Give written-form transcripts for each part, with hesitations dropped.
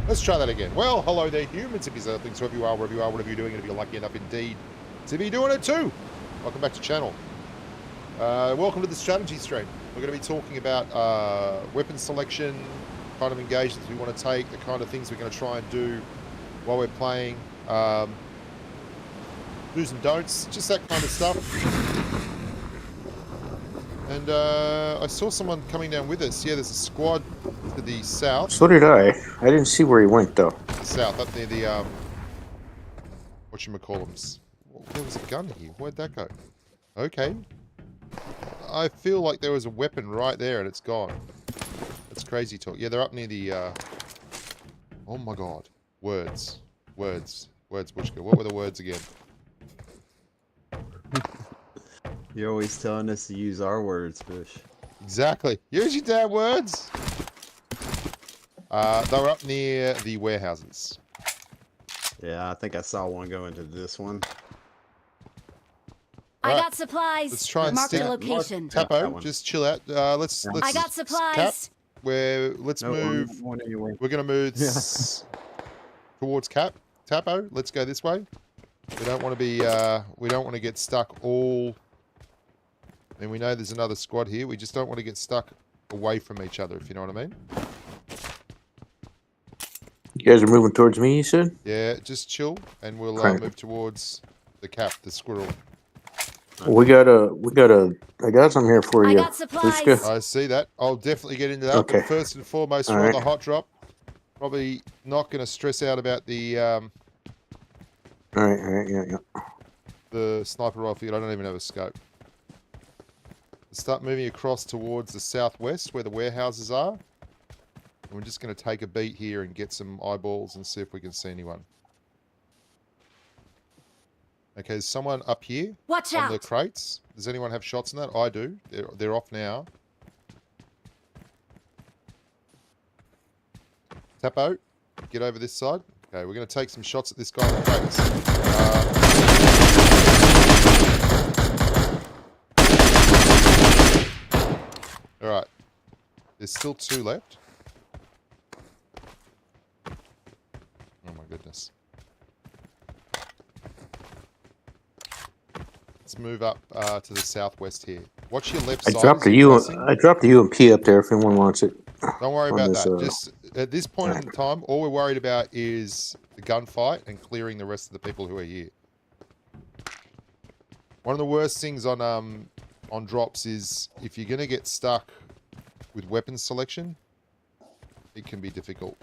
Let's try that again. Well, hello there, humans, if you're earthlings, whoever you are, wherever you are, whatever you're doing, and if you're lucky enough indeed to be doing it too. Welcome back to channel. Welcome to the strategy stream. We're going to be talking about weapon selection, kind of engagements we want to take, the kind of things we're going to try and do while we're playing, do's and don'ts, just that kind of stuff. And I saw someone coming down with us. Yeah, there's a squad to the south. So did I. I didn't see where he went, though. The south, up near the, whatchamacallums. There was a gun here. Where'd that go? Okay. I feel like there was a weapon right there and it's gone. That's crazy talk. Yeah, they're up near the, oh my god. Words. Words. Words, Bushka. What were the words again? You're always telling us to use our words, Bush. Exactly. Use your damn words. They were up near the warehouses. Yeah, I think I saw one go into this one. Right. I got supplies. Let's try and mark stick. the location. Tapo, just chill out. Let's. I got supplies. Cap, let's No, move. one anyway. We're gonna move towards Cap. Tapo, let's go this way. We don't want to be. We don't want to get stuck all. And we know there's another squad here. We just don't want to get stuck away from each other, if you know what I mean. You guys are moving towards me, you said? Yeah, just chill, and we'll move towards the Cap, the squirrel. We got I got some here for I you. got supplies. Bushka. I see that. I'll definitely get into that. Okay. But first and foremost, All we're on right. the hot drop. Probably not going to stress out about the All right, yeah. the sniper rifle. I don't even have a scope. Let's start moving across towards the southwest where the warehouses are. And we're just going to take a beat here and get some eyeballs and see if we can see anyone. Okay, there's someone up here. Watch on out. the crates. Does anyone have shots in that? I do. They're off now. Tapo, get over this side. Okay, we're going to take some shots at this guy in the crates. Alright. There's still 2 left. Oh my goodness. Let's move up to the southwest here. Watch your left side. I dropped the UMP up there if anyone wants it. Don't worry on about this, that. Just at this point in time, all we're worried about is the gunfight and clearing the rest of the people who are here. One of the worst things on drops is if you're going to get stuck with weapon selection, it can be difficult.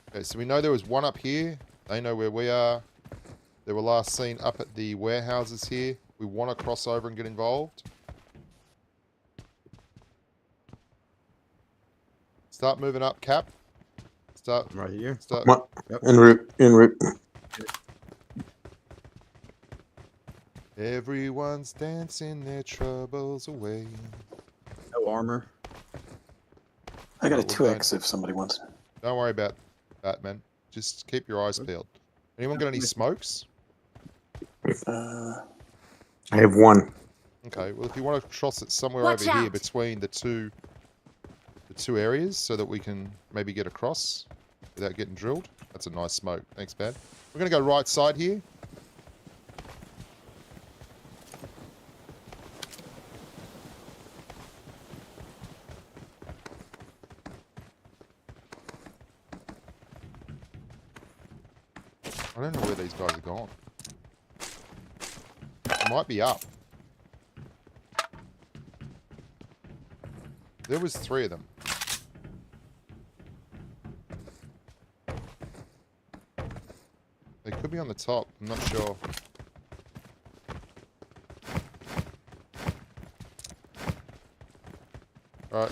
Okay, so we know there was one up here. They know where we are. They were last seen up at the warehouses here. We want to cross over and get involved. Start moving up, Cap. Start Right here. Start. Come on. Yep. En route. Everyone's dancing their troubles away. No armor. I got a Well, we're 2X if somebody wants it. Don't worry about that, man. Just keep your eyes peeled. Anyone got any smokes? I have one. Okay, well, if you want to cross it somewhere Watch over here out. between the two areas so that we can maybe get across without getting drilled. That's a nice smoke. Thanks, man. We're going to go right side here. I don't know where these guys are gone. It might be up. There was 3 of them. They could be on the top. I'm not sure. Alright.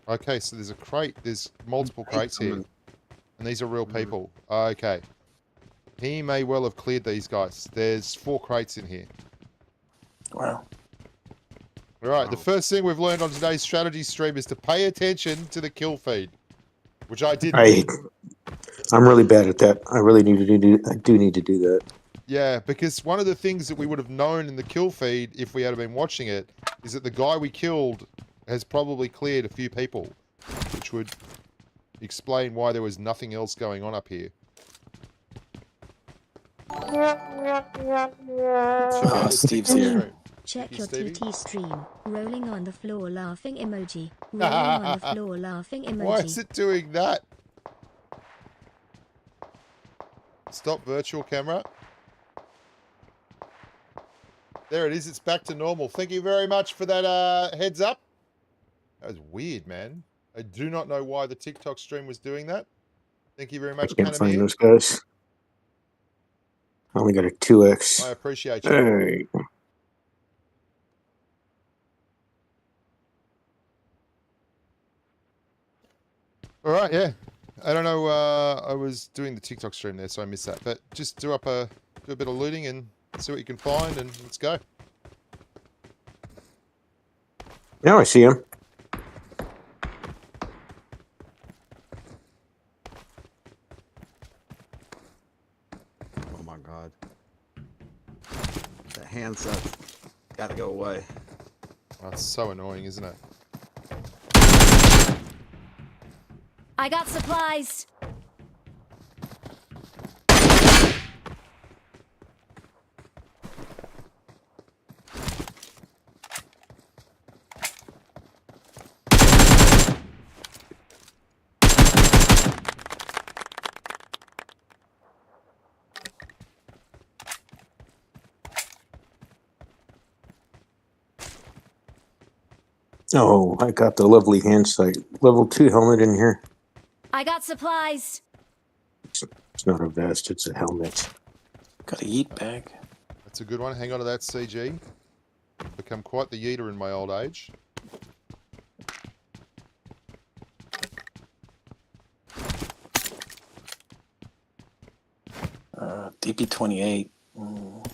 Okay, so there's a crate. There's multiple crates here. And these are real people. Okay. He may well have cleared these guys. There's 4 crates in here. Wow. Alright, the first thing we've learned on today's strategy stream is to pay attention to the kill feed. Which I didn't. I'm really bad at that. I really need to do. I do need to do that. Yeah, because one of the things that we would have known in the kill feed, if we had been watching it, is that the guy we killed has probably cleared a few people, which would explain why there was nothing else going on up here. Oh, Steve's here. Check you, your Stevie. TT stream. Rolling on the floor laughing emoji. Rolling on the floor laughing emoji. Why is it doing that? Stop virtual camera. There it is. It's back to normal. Thank you very much for that heads up. That was weird, man. I do not know why the TikTok stream was doing that. Thank you very much, Can't find Kanamir. those guys. I only got a 2x. I appreciate you. Hey. All right, yeah. I don't know. I was doing the TikTok stream there, so I missed that. But just do a bit of looting and see what you can find, and let's go. Now I see him. Oh my god. That handset gotta go away. That's so annoying, isn't it? I got supplies. Oh, I got the lovely hand sight. Level 2 helmet in here. I got supplies. It's not a vest, it's a helmet. Got a yeet bag. That's a good one. Hang on to that, CG. Become quite the yeeter in my old age. DP28. Mm.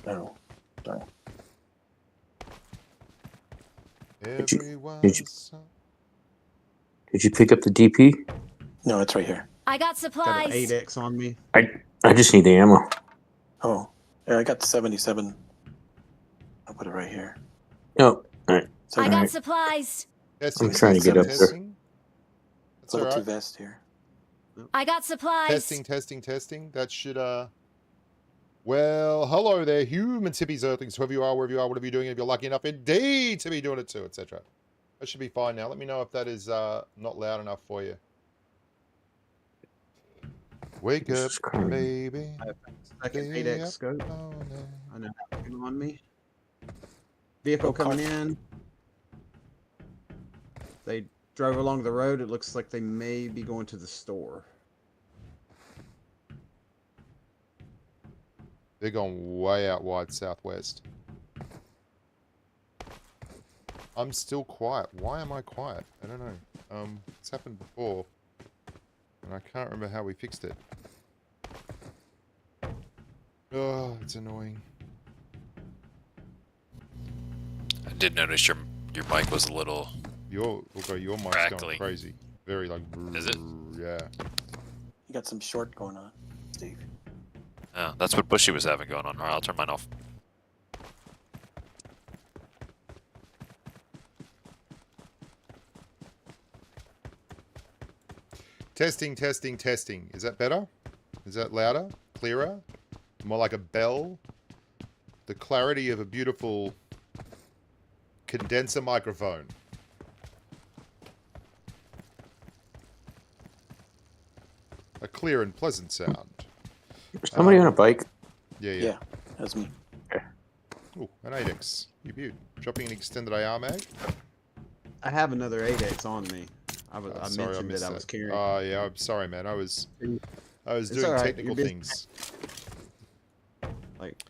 No. Sorry. Did you- Everyone's... Did you pick up the DP? No, it's right here. I got Got an supplies. 8x on me. I just need the ammo. Oh, yeah, I got the 77. I'll put it right here. Oh, alright. So I All got right. supplies. Testing, I'm trying to get up there. testing. That's all level 2 right. vest here. I got supplies. Testing. That should, Well, hello there, human tippies, earthlings, whoever you are, wherever you are, whatever you're doing, if you're lucky enough indeed to be doing it too, etc. That should be fine now. Let me know if that is not loud enough for you. Wake This up, is crazy. baby. I have a second Stay 8x up scope. all night. I know how to on me. Vehicle coming in. They drove along the road. It looks like they may be going to the store. They're going way out wide southwest. I'm still quiet. Why am I quiet? I don't know. It's happened before. And I can't remember how we fixed it. Oh, it's annoying. I did notice your mic was a little. Your mic's going Crackly. crazy. Very like... Is it? Yeah. You got some short going on, Steve. Oh, that's what Bushy was having going on. Alright, I'll turn mine off. Testing. Is that better? Is that louder? Clearer? More like a bell? The clarity of a beautiful condenser microphone. A clear and pleasant sound. Somebody on a bike? Yeah. Yeah, that's me. Ooh, an 8x. You beaut. Dropping an extended AR mag. I have another 8x on me. I Sorry, mentioned missed that I was carrying. Oh, yeah, I'm sorry, man. I was It's doing alright, technical you're busy. things. Like,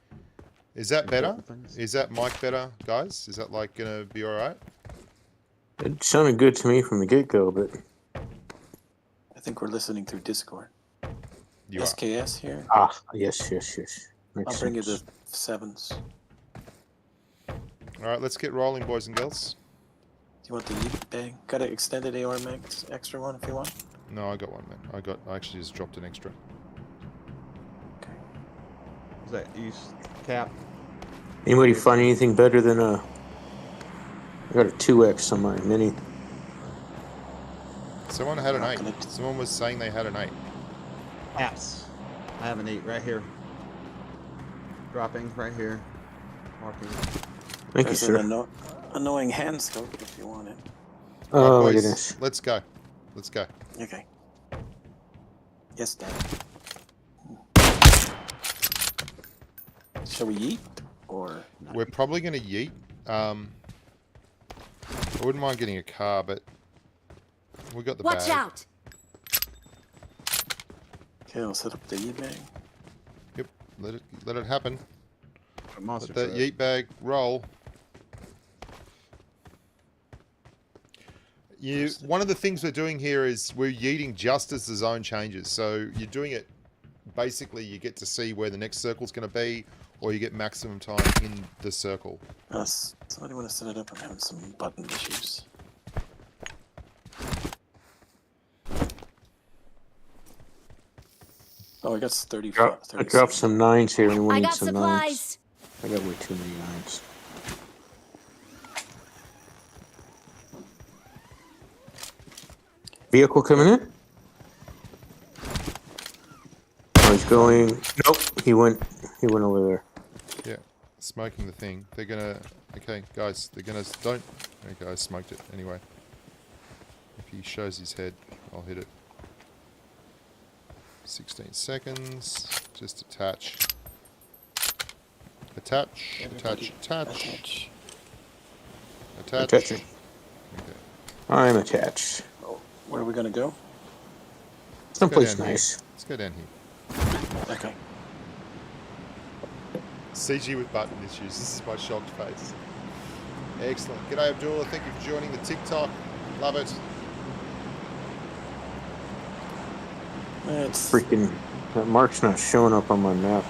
Is that better? important things. Is that mic better, guys? Is that like gonna be alright? It sounded good to me from the get-go, but... I think we're listening through Discord. You are. SKS here. Ah, yes. Makes I'll bring you the sense. 7s. Alright, let's get rolling, boys and girls. Do you want the yeet bag? Got an extended AR max extra one if you want. No, I got one, man. I actually just dropped an extra. Okay. Is that you, Cap? Anybody find anything better than a? I got a 2X on my mini. Someone had an Not 8. gonna- Someone was saying they had an 8. Apps. I have an 8 right here. Dropping right here. Walking. Thank you, There's sir. an annoying hand scope if you want it. Oh my Boys, goodness. let's go. Let's go. Okay. Yes, Dad. Shall we eat or? We're probably going to yeet. I wouldn't mind getting a car, but we got the Watch bag. out! Okay, I'll set up the eBay. Yep, let it happen. A monster Let that truck. yeet bag roll. One of the things we're doing here is we're yeeting just as the zone changes. So you're doing it, basically you get to see where the next circle's going to be, or you get maximum time in the circle. Somebody want to set it up? I'm having some button issues. Oh, I got 35. I dropped some 9s here. Anyone I need got some 9s? supplies. I got way too many 9s. Vehicle coming in? Oh, he's going. Nope, he went over there. Yeah, smoking the thing. They're gonna. Okay, guys, they're gonna. Don't. Okay, I smoked it anyway. If he shows his head, I'll hit it. 16 seconds. Just attach. Attach. Attach. Attach. Attach. Attaching. Okay. I'm attached. Oh, where are we gonna go? Someplace down here. nice. Let's go down here. Okay. CG with button issues. This is my shocked face. Excellent. G'day Abdullah. Thank you for joining the TikTok. Love it. It's Freaking that mark's not showing up on my map.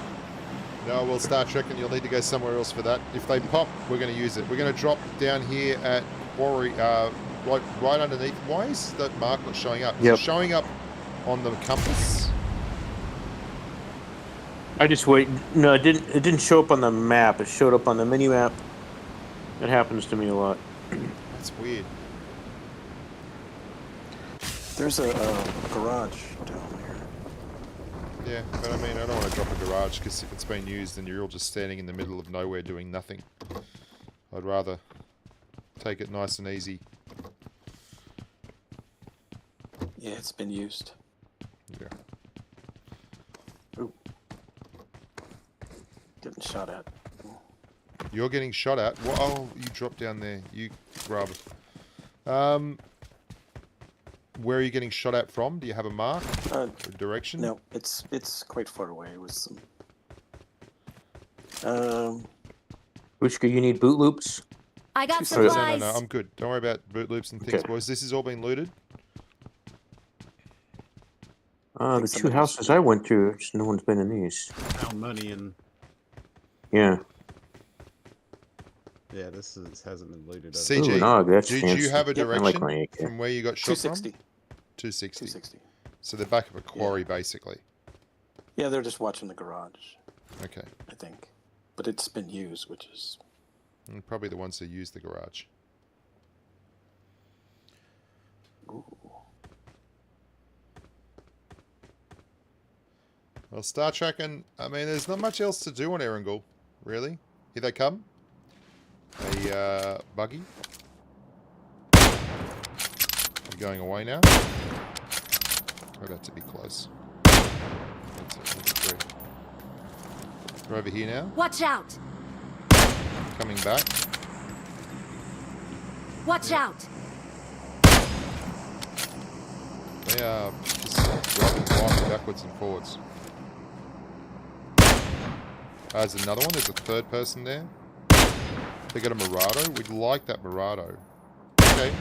No, well, Star Trek, and you'll need to go somewhere else for that. If they pop, we're going to use it. We're going to drop down here at Quarry, right underneath. Why is that mark not showing up? Is Yep. it showing up on the compass? I just wait. No, it didn't. It didn't show up on the map. It showed up on the mini map. It happens to me a lot. That's weird. there's a garage down there. Yeah, but I mean, I don't want to drop a garage because if it's been used and you're all just standing in the middle of nowhere doing nothing. I'd rather take it nice and easy. Yeah, it's been used. Yeah. Ooh. Getting shot at. You're getting shot at. Well, oh, you dropped down there. You grub. Where are you getting shot at from? Do you have a mark or direction? No, it's quite far away. It was some. Bushka, you need boot loops? I got No, supplies. No, I'm good. Don't worry about boot loops and things, Okay. boys. This has all been looted. The think two somebody houses I went to, just no one's been in these. Found money and Yeah. yeah, hasn't been looted. Up. CG, Ooh, no, that's did fancy. you have a Yep, I direction like my AK. from where you got shot 260. from? 260. 260. So the back of a quarry, basically. Yeah, they're just watching the garage, Okay. I think. But it's been used, which is. And probably the ones who use the garage. Ooh. Well, Star Trek, and I mean, there's not much else to do on Erangel, really. Here they come. A buggy. You're going away now. I'd have to be close. That's it, that's 3. We're over here now. Watch out! Coming back. Watch out! They are just driving blindly backwards and forwards. There's another one. There's a third person there. They got a Murado. We'd like that Murado. Okay.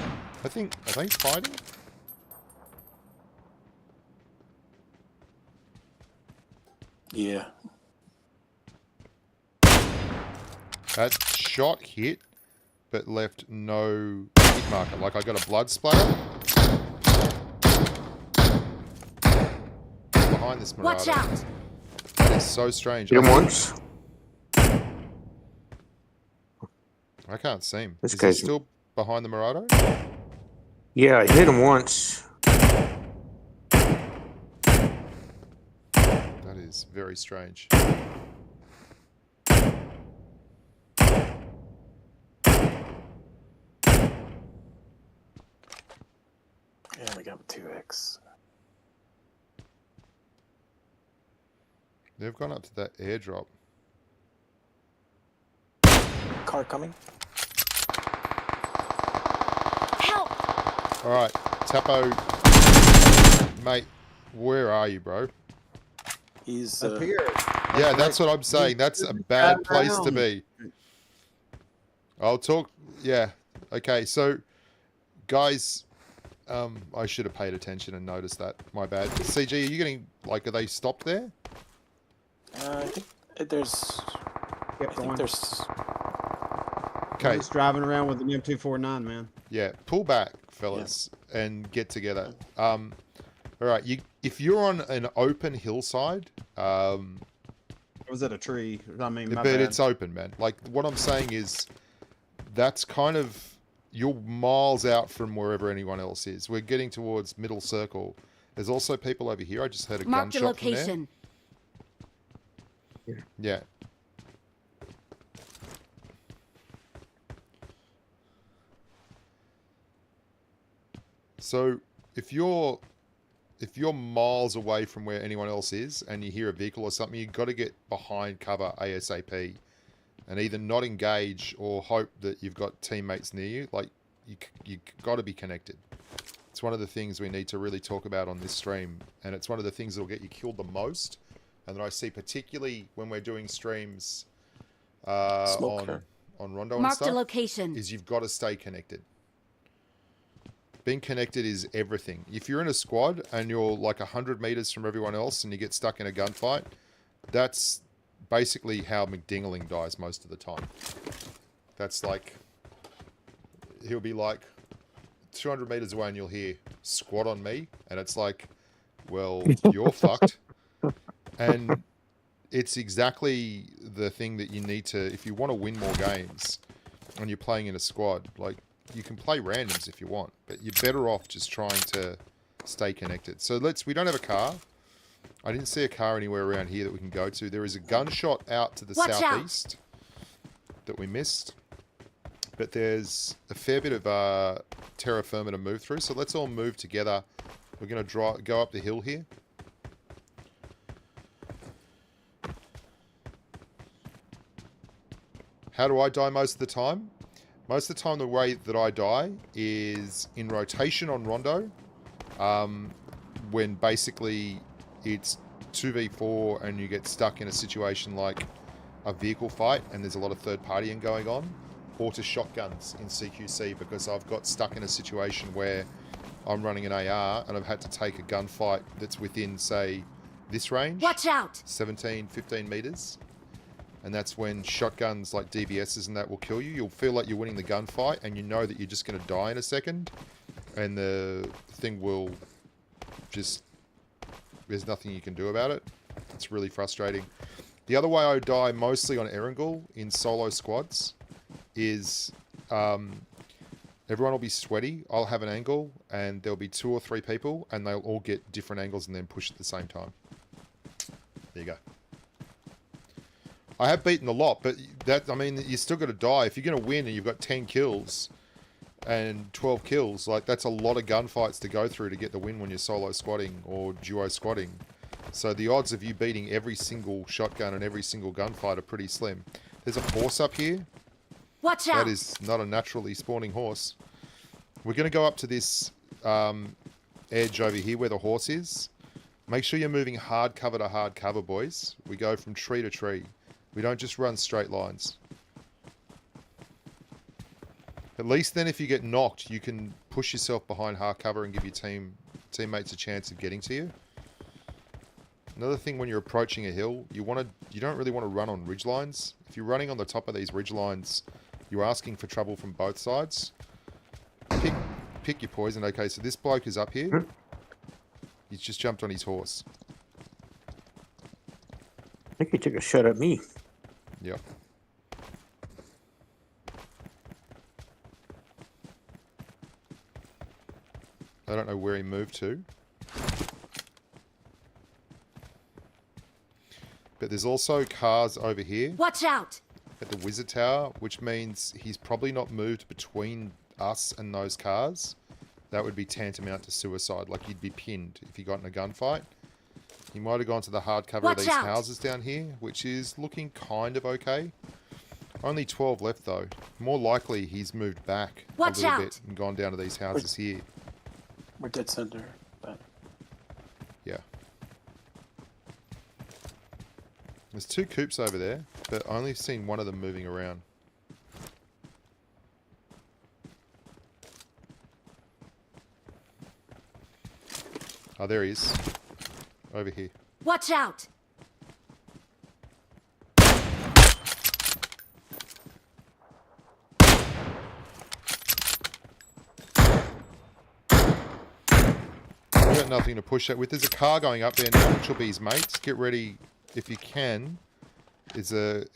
I think... Are they fighting? Yeah. That shot hit, but left no hit marker. Like, I got a blood splatter. Behind this Murado. Watch out! That is so strange. Hit him once. I can't see him. This Is he guy's- still behind the Murado? Yeah, I hit him once. That is very strange. Yeah, we got 2x. They've gone up to that airdrop. Car coming. Help! All right, Tapo, mate, where are you, bro? He's Up here. Yeah, that's what I'm saying. That's a bad place to be. I'll talk. Yeah. Okay. So, guys, I should have paid attention and noticed that. My bad. CG, are you getting like? Are they stopped there? I think there's. Kept I think going. there's. Okay. Just driving around with an M249, man. Yeah. Pull back, fellas, and get together. All right. If you're on an open hillside, I was at a tree. I mean, my but bad. it's open, man. Like what I'm saying is, that's kind of you're miles out from wherever anyone else is. We're getting towards middle circle. There's also people over here. I just heard a Marked a gunshot from there. location. Yeah. So if you're miles away from where anyone else is and you hear a vehicle or something, you've got to get behind cover ASAP and either not engage or hope that you've got teammates near you. Like you got to be connected. It's one of the things we need to really talk about on this stream, and it's one of the things that will get you killed the most. And that I see particularly when we're doing streams Smoker. on Rondo and Marked stuff, a location. is you've got to stay connected. Being connected is everything. If you're in a squad and you're like 100 meters from everyone else and you get stuck in a gunfight, that's basically how McDingling dies most of the time. That's like, he'll be like 200 meters away and you'll hear squad on me, and it's like, well, you're fucked. And it's exactly the thing that you need to, if you want to win more games and you're playing in a squad, like, you can play randoms if you want, but you're better off just trying to stay connected. So we don't have a car. I didn't see a car anywhere around here that we can go to. There is a gunshot out to the Watch southeast that we missed, but there's a fair bit of terra firma to move through. So let's all move together. We're going to go up the hill here. How do I die most of the time? Most of the time, the way that I die is in rotation on Rondo, when basically it's 2v4 and you get stuck in a situation like a vehicle fight and there's a lot of third partying going on, or to shotguns in CQC because I've got stuck in a situation where I'm running an AR and I've had to take a gunfight that's within, say, this range. Watch out! 17, 15 meters. And that's when shotguns like DBSs and that will kill you. You'll feel like you're winning the gunfight and you know that you're just going to die in a second. And the thing will just... There's nothing you can do about it. It's really frustrating. The other way I die mostly on Erangel in solo squads is... everyone will be sweaty. I'll have an angle and there'll be 2 or 3 people and they'll all get different angles and then push at the same time. There you go. I have beaten a lot, but that, I mean, you still got to die. If you're going to win and you've got 10 kills and 12 kills, like, that's a lot of gunfights to go through to get the win when you're solo squatting or duo squatting. So the odds of you beating every single shotgun and every single gunfight are pretty slim. There's a horse up here. Watch out! That is not a naturally spawning horse. We're going to go up to this edge over here where the horse is. Make sure you're moving hard cover to hard cover, boys. We go from tree to tree. We don't just run straight lines. At least then if you get knocked, you can push yourself behind hard cover and give your teammates a chance of getting to you. Another thing when you're approaching a hill, you don't really want to run on ridge lines. If you're running on the top of these ridge lines, you're asking for trouble from both sides. Pick your poison. Okay, so this bloke is up here. He's just jumped on his horse. I think he took a shot at me. Yep. I don't know where he moved to. But there's also cars over here. Watch out! At the Wizard Tower, which means he's probably not moved between us and those cars. That would be tantamount to suicide. Like, you'd be pinned if you got in a gunfight. He might have gone to the hard cover of these houses down here, which is looking kind of okay. Only 12 left, though. More likely he's moved back a little bit and gone down to these houses here. We're dead center, but... Yeah. There's 2 coops over there, but I only seen one of them moving around. Oh, there he is. Over here. Watch out! You got nothing to push that with. There's a car going up there now, which will be his mates. Get ready if you can. It's a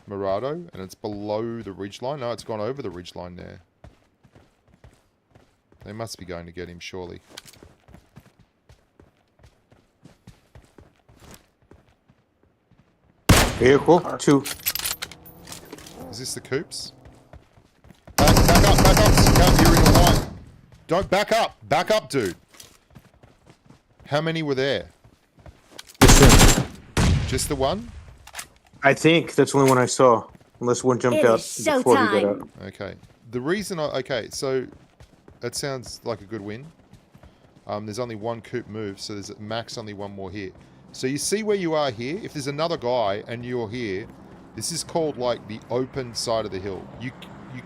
Murado, and it's below the ridgeline. No, it's gone over the ridgeline there. They must be going to get him, surely. Vehicle, 2. Is this the coops? Back up, Scout, you're in the line. Don't back up, dude. How many were there? Just the one? I think that's the only one I saw. Unless one jumped out before he got out. Okay. The reason okay, so that sounds like a good win. There's only one coop move, so there's at max only one more here. So you see where you are here? If there's another guy and you're here, this is called like the open side of the hill. You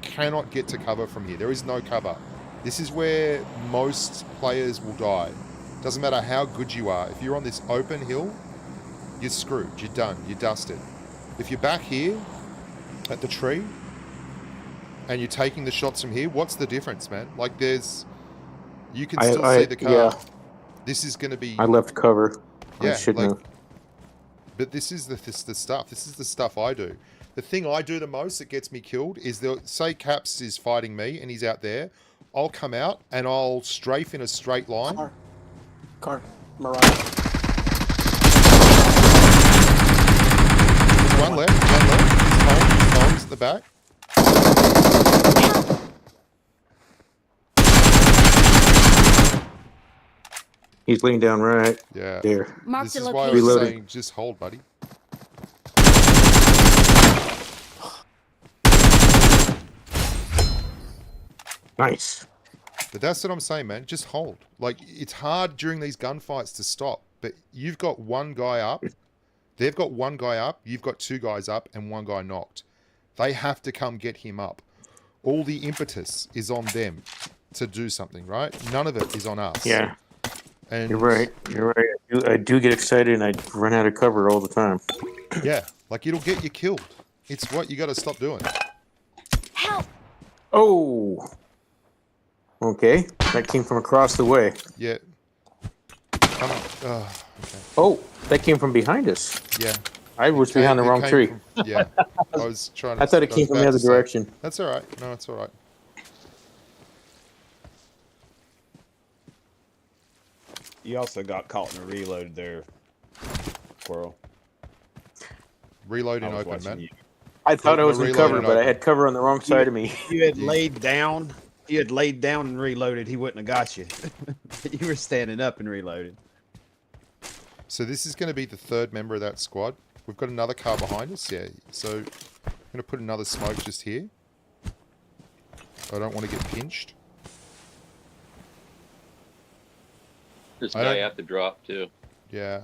cannot get to cover from here. There is no cover. This is where most players will die. Doesn't matter how good you are. If you're on this open hill, you're screwed. You're done. You're dusted. If you're back here at the tree and you're taking the shots from here, what's the difference, man? Like there's... You can still see the car. Yeah. This is going to be... I left cover. Yeah, I shouldn't have. But this is the stuff. This is the stuff I do. The thing I do the most that gets me killed is, say Caps is fighting me and he's out there. I'll come out and I'll strafe in a straight line. Car. Mariah. One left. He's Holmes at the back. He's laying down right Yeah. there. This is why I was Reloading. saying, just hold, buddy. Nice. But that's what I'm saying, man. Just hold. Like, it's hard during these gunfights to stop. But you've got one guy up. They've got one guy up. You've got 2 guys up and 1 guy knocked. They have to come get him up. All the impetus is on them to do something, right? None of it is on us. Yeah. And You're right. I do get excited and I run out of cover all the time. yeah, like it'll get you killed. It's what you got to stop doing. Help! Oh. Okay. That came from across the way. Yeah. Okay. Oh, that came from behind us. Yeah. I was behind the wrong tree. Yeah. I was trying to... I thought it came from the other direction. That's all right. No, it's all right. You also got caught in a reload there, Squirrel. Reload in I was open, watching man. you. I thought I was in Reload cover, and but I open. had cover on the wrong side of me. You had laid down. You had laid down and reloaded. He wouldn't have got you. You were standing up and reloaded. So this is going to be the 3rd member of that squad. We've got another car behind us. Yeah. So I'm going to put another smoke just here. I don't want to get pinched. This I guy don't- have to drop too. Yeah.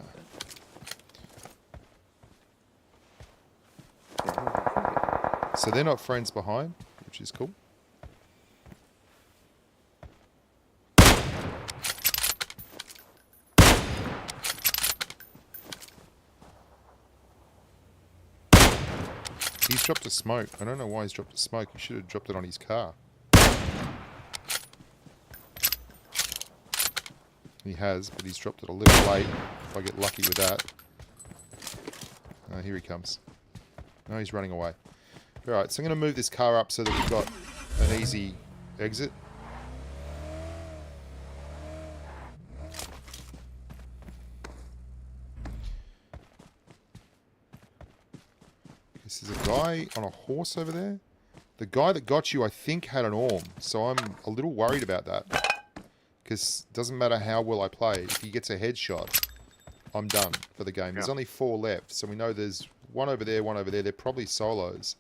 So they're not friends behind, which is cool. He's dropped a smoke. I don't know why he's dropped a smoke. He should have dropped it on his car. He has, but he's dropped it a little late. If I get lucky with that. Here he comes. No, he's running away. Alright, so I'm going to move this car up so that we've got an easy exit. this is a guy on a horse over there. The guy that got you, I think, had an orm. So I'm a little worried about that. Because it doesn't matter how well I play. If he gets a headshot, I'm done for the game. There's only 4 left. So we know there's one over there, one over there. They're probably solos.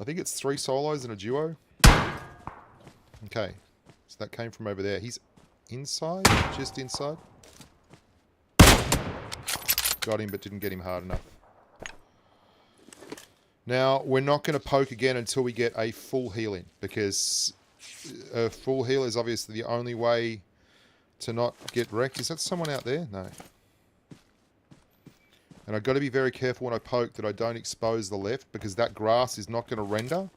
I think it's 3 solos and a duo. Okay. So that came from over there. He's inside? Just inside? Got him, but didn't get him hard enough. Now, we're not going to poke again until we get a full heal in, because a full heal is obviously the only way to not get wrecked. Is that someone out there? No. And I've got to be very careful when I poke that I don't expose the left, because that grass is not going to render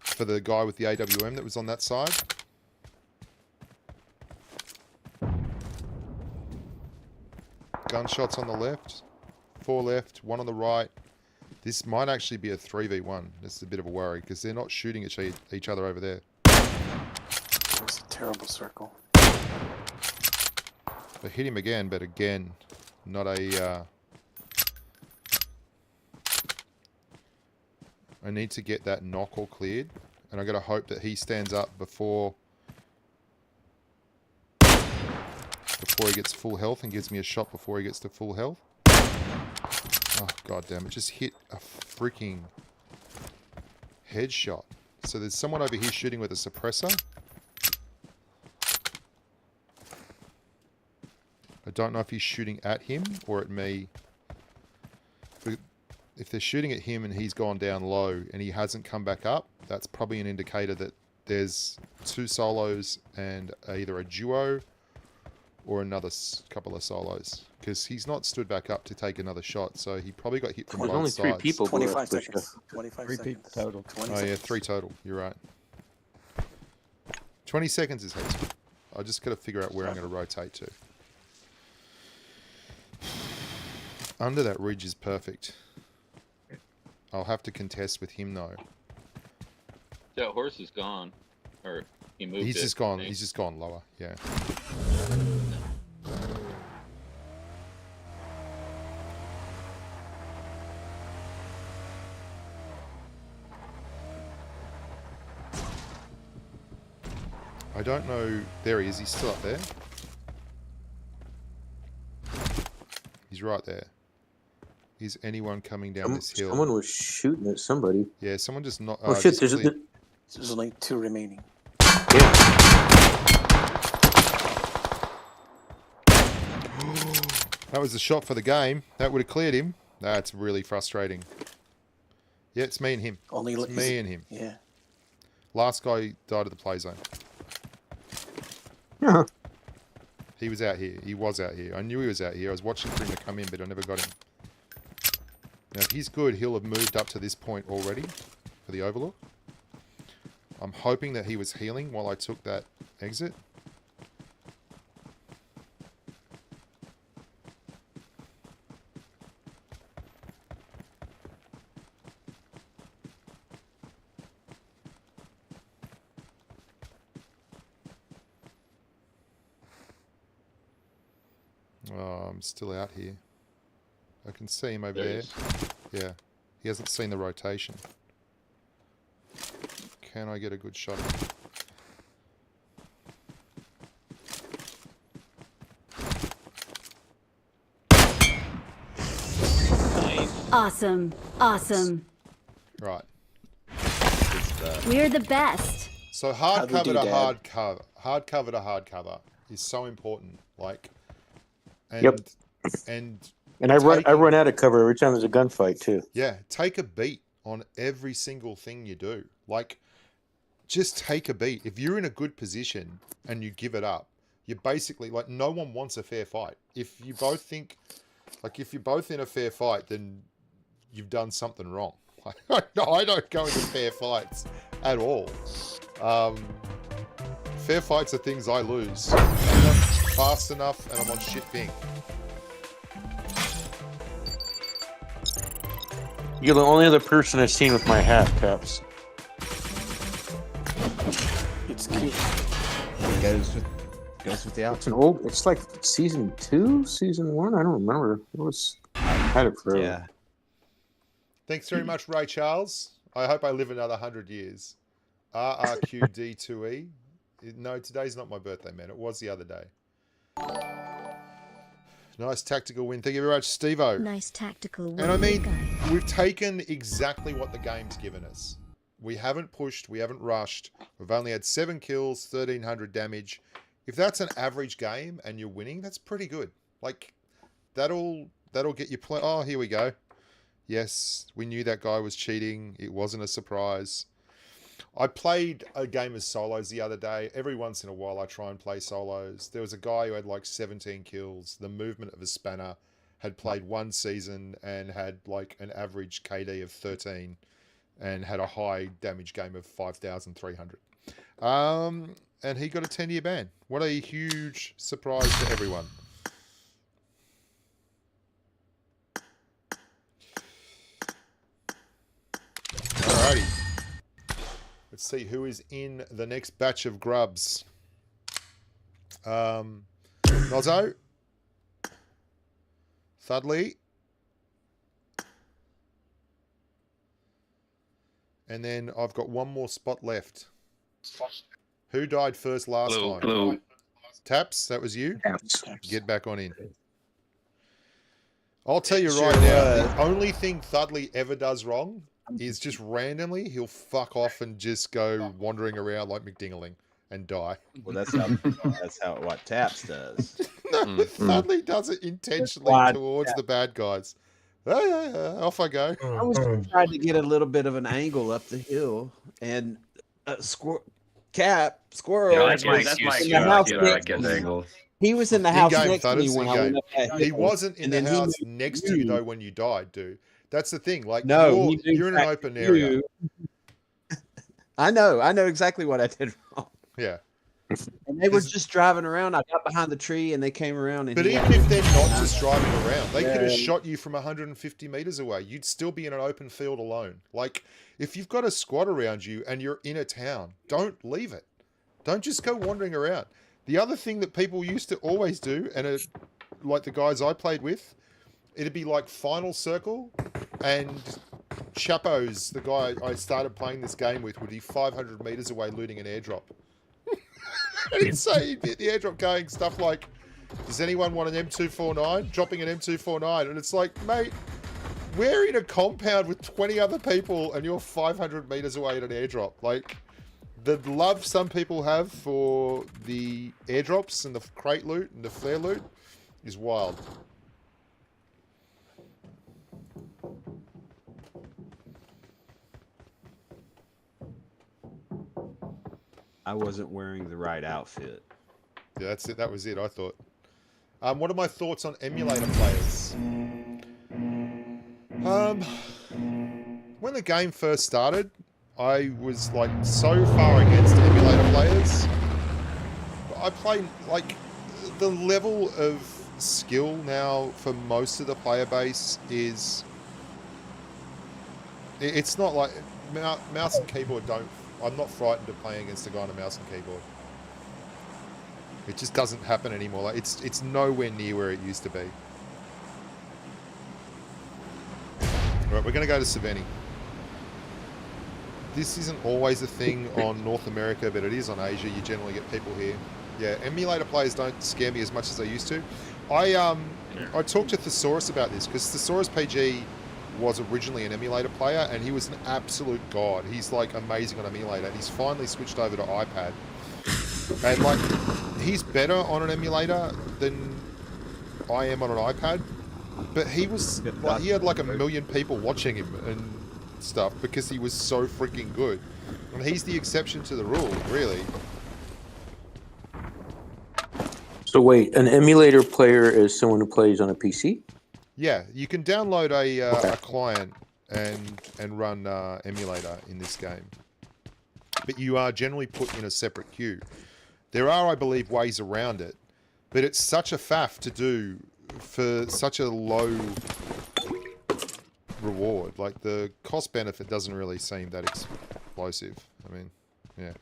for the guy with the AWM that was on that side. Gunshots on the left. 4 left, 1 on the right. This might actually be a 3v1. This is a bit of a worry because they're not shooting at each other over there. It's a terrible circle. I hit him again, but again, not a... I need to get that knock all cleared. And I got to hope that he stands up before he gets full health and gives me a shot before he gets to full health. Oh, god damn it. Just hit a freaking headshot. So there's someone over here shooting with a suppressor. I don't know if he's shooting at him or at me. But if they're shooting at him and he's gone down low and he hasn't come back up, that's probably an indicator that there's 2 solos and either a duo or another couple of solos. Because he's not stood back up to take another shot, so he probably got hit from There's both only 3 sides. people. 25 seconds. 25 3 seconds. people total. 20 Oh yeah, seconds. 3 total. You're right. 20 seconds is heaps. I just got to figure out where I'm going to rotate to. Under that ridge is perfect. I'll have to contest with him though. That horse is gone. Or he moved He's it, just gone. I think. He's just gone lower. Yeah. I don't know. There he is. He's still up there. He's right there. Is anyone coming down this hill? Someone was shooting at somebody. Yeah, someone just not. Oh shit! just cleared- There's only 2 remaining. Yeah. That was the shot for the game. That would have cleared him. That's really frustrating. Yeah, it's me and him. Only It's me and him. Yeah. Last guy died at the play zone. Yeah. He was out here. He was out here. I knew he was out here. I was watching for him to come in, but I never got him. Now, if he's good, he'll have moved up to this point already for the overlook. I'm hoping that he was healing while I took that exit. Oh, I'm still out here. I can see him over There he there. is. Yeah. He hasn't seen the rotation. Can I get a good shot at him? Awesome. Awesome. Right. We're the best. So How'd hard we cover do, to Dad? hard cover. Hard cover to hard cover is so important. Like, and, Yep. and And I run Taking- out of cover every time there's a gunfight too. yeah, take a beat on every single thing you do. Like, just take a beat. If you're in a good position and you give it up, you're basically like, no one wants a fair fight. If you both think, like, if you're both in a fair fight, then you've done something wrong. I don't go into fair fights at all. Fair fights are things I lose. I'm not fast enough and I'm on shit ping. You're the only other person I've seen with my hat, Caps. It's cute. Goes with the It's outfit. an old. It's like season 2, season 1. I don't remember. It was. Had it forever. Yeah. Thanks very much, Ray Charles. I hope I live another 100 years. RRQD2E. No, today's not my birthday, man. It was the other day. Nice tactical win. Thank you very much, Steve-O. Nice tactical win. And I mean, guy. we've taken exactly what the game's given us. We haven't pushed. We haven't rushed. We've only had 7 kills, 1,300 damage. If that's an average game and you're winning, that's pretty good. Like, that'll get you play. Oh, here we go. Yes, we knew that guy was cheating. It wasn't a surprise. I played a game of solos the other day. Every once in a while, I try and play solos. There was a guy who had like 17 kills. The movement of a spanner, had played 1 season and had like an average KD of 13 and had a high damage game of 5,300. And he got a 10-year ban. What a huge surprise to everyone. Alrighty. Let's see who is in the next batch of grubs. Nozzo. Thudley. And then I've got one more spot left. Who died first last time? Hello. Taps, that was you? Taps. Get back on in. I'll tell you Sure, right now, the only thing Thudley ever does wrong is just randomly he'll fuck off and just go wandering around like McDingling and die. Well, that's how what Taps does. No, Mm-hmm. Thudley does it intentionally Why- towards the bad guys. Off I go. I was just trying to get a little bit of an angle up the hill, and squirrel. Yeah, that's my excuse. in the Yeah, house I next get to the me. angle. He was in the house In-game, next to me Thudders, when I in-game. went up that He hill. wasn't in And the then he house moved next to you you. though when you died, dude. That's the thing. Like, No, you're in an open area. I know exactly what I did wrong. Yeah. And they were Is- just driving around. I got behind the tree, and they came around. And But he even had- if they're not just driving around, they could have Yeah. shot you from 150 meters away. You'd still be in an open field alone. Like, if you've got a squad around you and you're in a town, don't leave it. Don't just go wandering around. The other thing that people used to always do, and it, like the guys I played with, it'd be like final circle, and Chapo's, the guy I started playing this game with, would be 500 meters away looting an airdrop. And he'd say, he'd get the airdrop going, stuff like, does anyone want an M249? Dropping an M249. And it's like, mate, we're in a compound with 20 other people and you're 500 meters away at an airdrop. Like, the love some people have for the airdrops and the crate loot and the flare loot is wild. I wasn't wearing the right outfit. Yeah, that's it. That was it, I thought. What are my thoughts on emulator players? When the game first started, I was like so far against emulator players. I play like the level of skill now for most of the player base is. It's not like mouse and keyboard don't. I'm not frightened of playing against a guy on a mouse and keyboard. It just doesn't happen anymore. Like it's nowhere near where it used to be. Alright, we're going to go to Savannah. This isn't always a thing on North America, but it is on Asia. You generally get people here. Yeah, emulator players don't scare me as much as they used to. I talked to Thesaurus about this, because Thesaurus PG was originally an emulator player, and he was an absolute god. He's like amazing on emulator, and he's finally switched over to iPad. And like, he's better on an emulator than I am on an iPad. But he was like, he had like 1 million people watching him and stuff because he was so freaking good. And he's the exception to the rule, really. So wait, an emulator player is someone who plays on a PC? Yeah, you can download a client and run emulator in this game. But you are generally put in a separate queue. There are, I believe, ways around it, but it's such a faff to do for such a low reward. Like, the cost benefit doesn't really seem that explosive. I mean, yeah.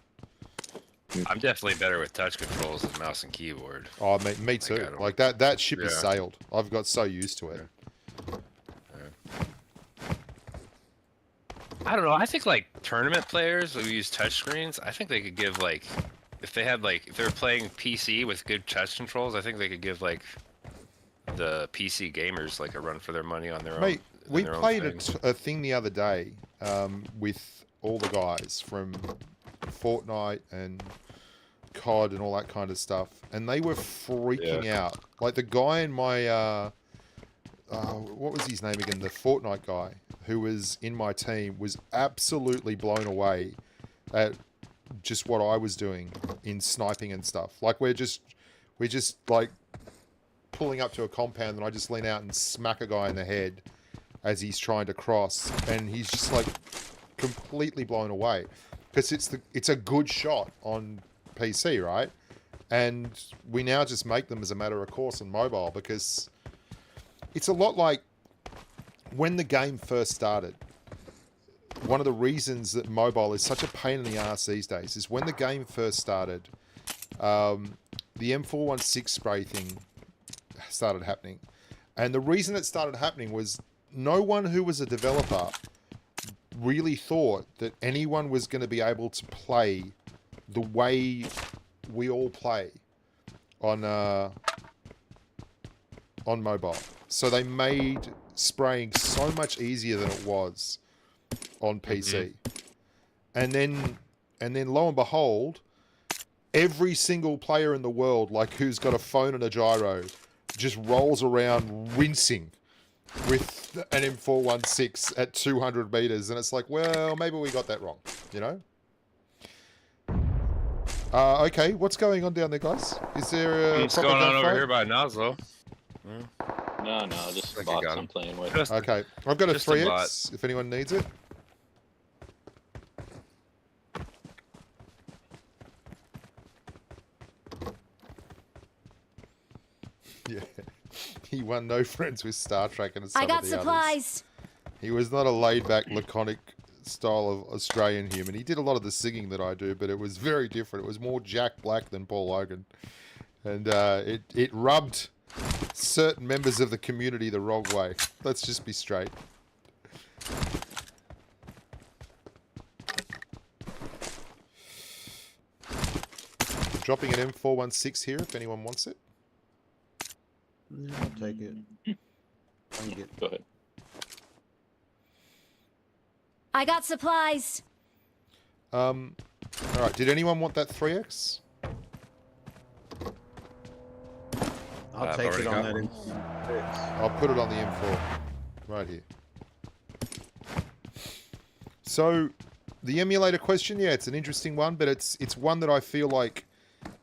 I'm definitely better with touch controls than mouse and keyboard. Oh, me too. Like, that ship has Yeah. sailed. I've got so used to it. I don't know. I think like tournament players who use touchscreens, I think they could give like, if they had like, if they were playing PC with good touch controls, I think they could give like the PC gamers like a run for their money on their Mate, own. we their own played thing. a thing the other day with all the guys from Fortnite and COD and all that kind of stuff, and they were freaking out. Like the guy in my, what was his name again? The Fortnite guy who was in my team was absolutely blown away at just what I was doing in sniping and stuff. Like we're just like pulling up to a compound and I just lean out and smack a guy in the head as he's trying to cross, and he's just like completely blown away because it's a good shot on PC, right? And we now just make them as a matter of course on mobile because it's a lot like when the game first started. One of the reasons that mobile is such a pain in the ass these days is when the game first started, the M416 spray thing started happening. And the reason it started happening was no one who was a developer really thought that anyone was going to be able to play the way we all play on mobile. So they made spraying so much easier than it was on PC. And then lo and behold, every single player in the world, like who's got a phone and a gyro, just rolls around wincing with an M416 at 200 meters, and it's like, well, maybe we got that wrong, you know? Okay, what's going on down there, guys? Is there a What's proper going on over gunfight? here by Nozzle? No, just Like you bots got I'm him. playing with. Just, Okay, I've got a Just a 3X if anyone needs it. Yeah, he won no friends with Star Trek and some I got of the others. supplies. He was not a laid-back, laconic style of Australian human. He did a lot of the singing that I do, but it was very different. It was more Jack Black than Paul Hogan. And it rubbed certain members of the community the wrong way. Let's just be straight. Dropping an M416 here if anyone wants it. Yeah, I'll take it. Take it. Go ahead. I got supplies. Alright, did anyone want that 3X? I'll I've take already it on got that. one. I'll put it on the M4. Right here. So, the emulator question, yeah, it's an interesting one, but it's one that I feel like...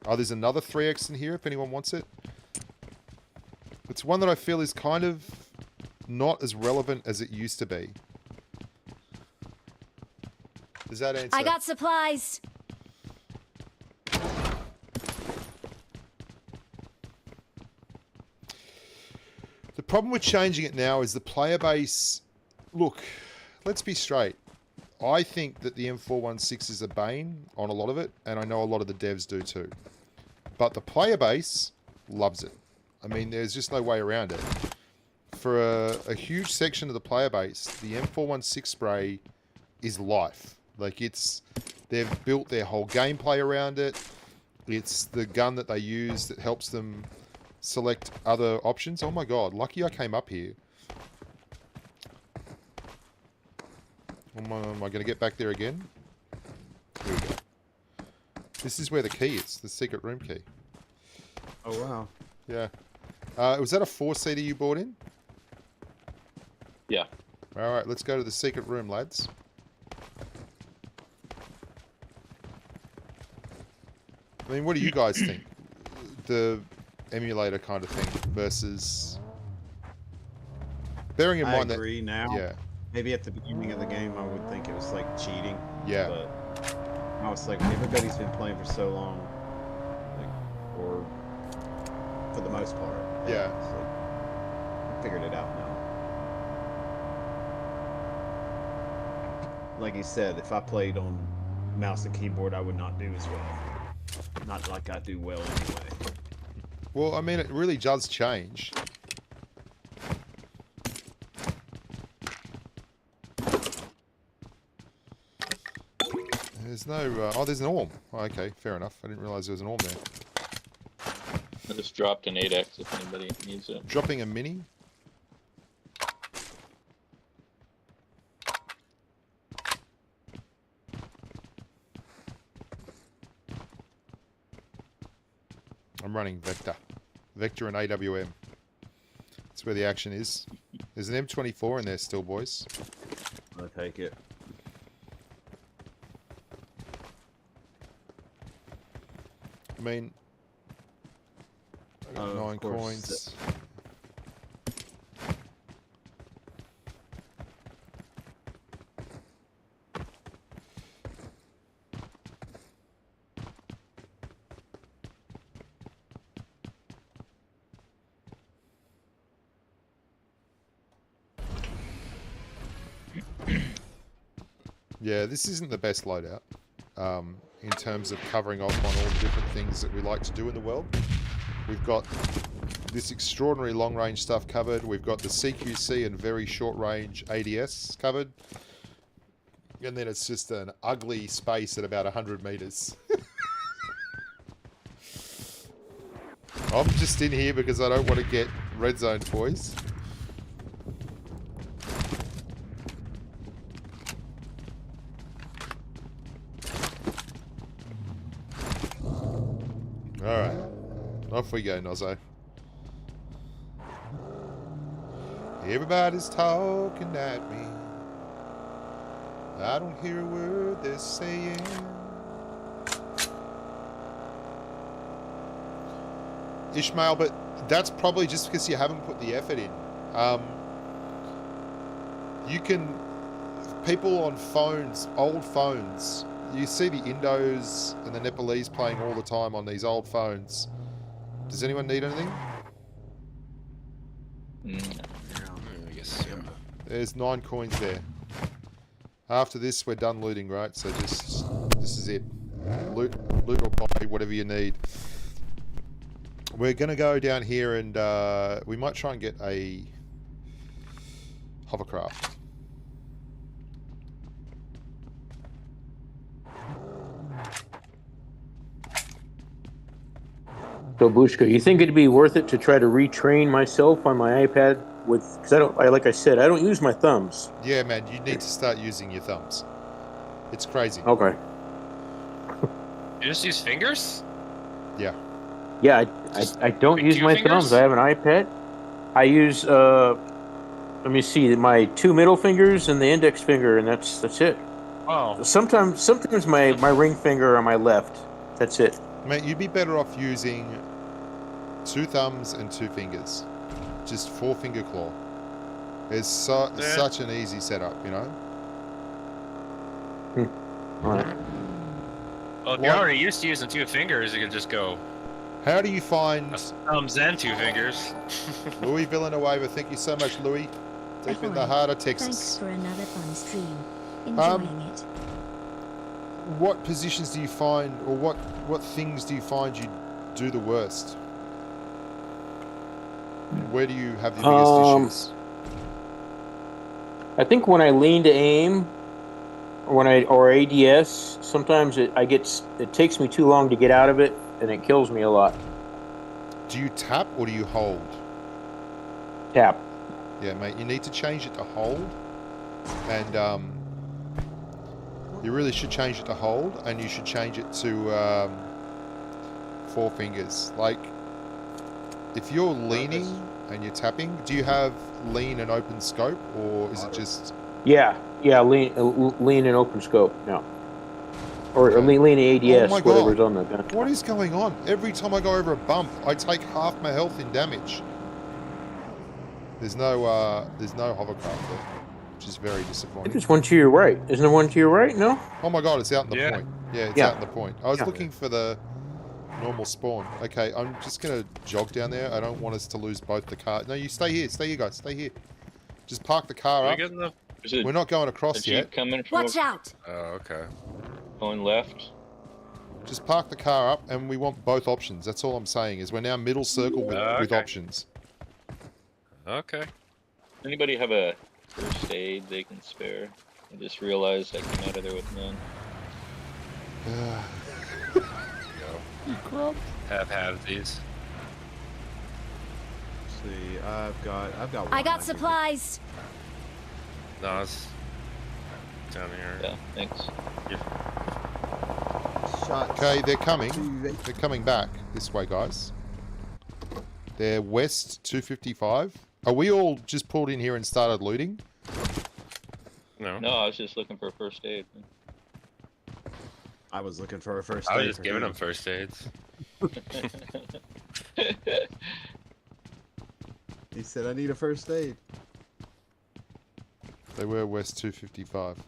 Oh, there's another 3X in here if anyone wants it. It's one that I feel is kind of not as relevant as it used to be. Does that answer? I got supplies. The problem with changing it now is the player base... Look, let's be straight. I think that the M416 is a bane on a lot of it, and I know a lot of the devs do too. But the player base loves it. I mean, there's just no way around it. For a huge section of the player base, the M416 spray is life. Like, they've built their whole gameplay around it. It's the gun that they use that helps them select other options. Oh my god, lucky I came up here. Am I going to get back there again? Here we go. This is where the key is, the secret room key. Oh, wow. Yeah. Was that a 4-seater you bought in? Yeah. Alright, let's go to the secret room, lads. I mean, what do you guys think? The emulator kind of thing versus... Bearing in I mind agree now. that... Yeah. Maybe at the beginning of the game, I would think it was like cheating. Yeah. But I was like, everybody's been playing for so long, like, or for the most part. Yeah. It's like, I figured it out now. Like you said, if I played on mouse and keyboard, I would not do as well. Not like I do well anyway. Well, I mean, it really does change. There's no... oh, there's an orm. Oh, okay, fair enough. I didn't realise there was an orm there. I just dropped an 8x if anybody needs it. Dropping a mini. I'm running Vector. Vector and AWM. That's where the action is. There's an M24 in there still, boys. I'll take it. I mean... I got of 9 course. coins. Yeah, this isn't the best loadout in terms of covering off on all the different things that we like to do in the world. We've got this extraordinary long-range stuff covered. We've got the CQC and very short-range ADS covered. And then it's just an ugly space at about 100 meters. I'm just in here because I don't want to get red zoned, boys. Alright. Off we go, Nozzo. Everybody's talking at me. I don't hear a word they're saying. Ishmael, but that's probably just because you haven't put the effort in. You can... People on phones, old phones, you see the Indos and the Nepalese playing all the time on these old phones. Does anyone need anything? I guess, yeah. There's 9 coins there. After this, we're done looting, right? So just... This is it. Loot or buy whatever you need. We're going to go down here and we might try and get a hovercraft. So Bushka, you think it'd be worth it to try to retrain myself on my iPad with? Because like I said, I don't use my thumbs. Yeah, man, you need to start using your thumbs. It's crazy. Okay. You just use fingers? Yeah. Yeah, I don't Like use 2 my fingers? thumbs. I have an iPad. I use let me see, my 2 middle fingers and the index finger, and that's it. Oh. Sometimes my ring finger on my left. That's it. Mate, you'd be better off using 2 thumbs and 2 fingers. Just 4-finger claw. It's such an easy setup, you know? All right. Well, if you're already used to using 2 fingers, you could just go How do you find thumbs and 2 fingers. Louis Villanueva? Thank you so much, Louis. Deep in the heart of Thanks Texas. for another fun stream. Enjoying it. What positions do you find, or what things do you find you do the worst? Where do you have the biggest issues? I think when I lean to aim, or ADS, sometimes it takes me too long to get out of it, and it kills me a lot. Do you tap or do you hold? Tap. Yeah, mate, you need to change it to hold, and you really should change it to hold, and you should change it to 4 fingers. Like, if you're leaning and you're tapping, do you have lean and open scope, or is it just... Yeah, lean and open scope. No, or Okay. lean ADS, Oh my whatever's God. on the gun. What is going on? Every time I go over a bump, I take half my health in damage. There's no hovercraft there, which is very I think disappointing. there's one to your right. Isn't there one to your right? No. Oh my God, it's out in the Yeah. point. Yeah, it's Yeah. out in the point. I was Yeah. looking for the normal spawn. Okay, I'm just gonna jog down there. I don't want us to lose both the car. No, you stay here, guys, stay here. Just park the car Are we up. good enough? There's We're not going across a Jeep yet. coming from Watch out! Oh, okay. going left. Just park the car up, and we want both options. That's all I'm saying. Is we're now middle circle with Okay. options. Okay. Anybody have a first aid they can spare? I just realized I came out of there with none. You grub. Have these. Let's see, I've got one. I got think. supplies. No, it's down here. Yeah, thanks. Shot. Okay, they're coming. They're coming back this way, guys. They're west 255. Are we all just pulled in here and started looting? No. No, I was just looking for first aid. I was looking for a first I was aid just for giving him. them first aids. He said, I need a first aid. They were west 255.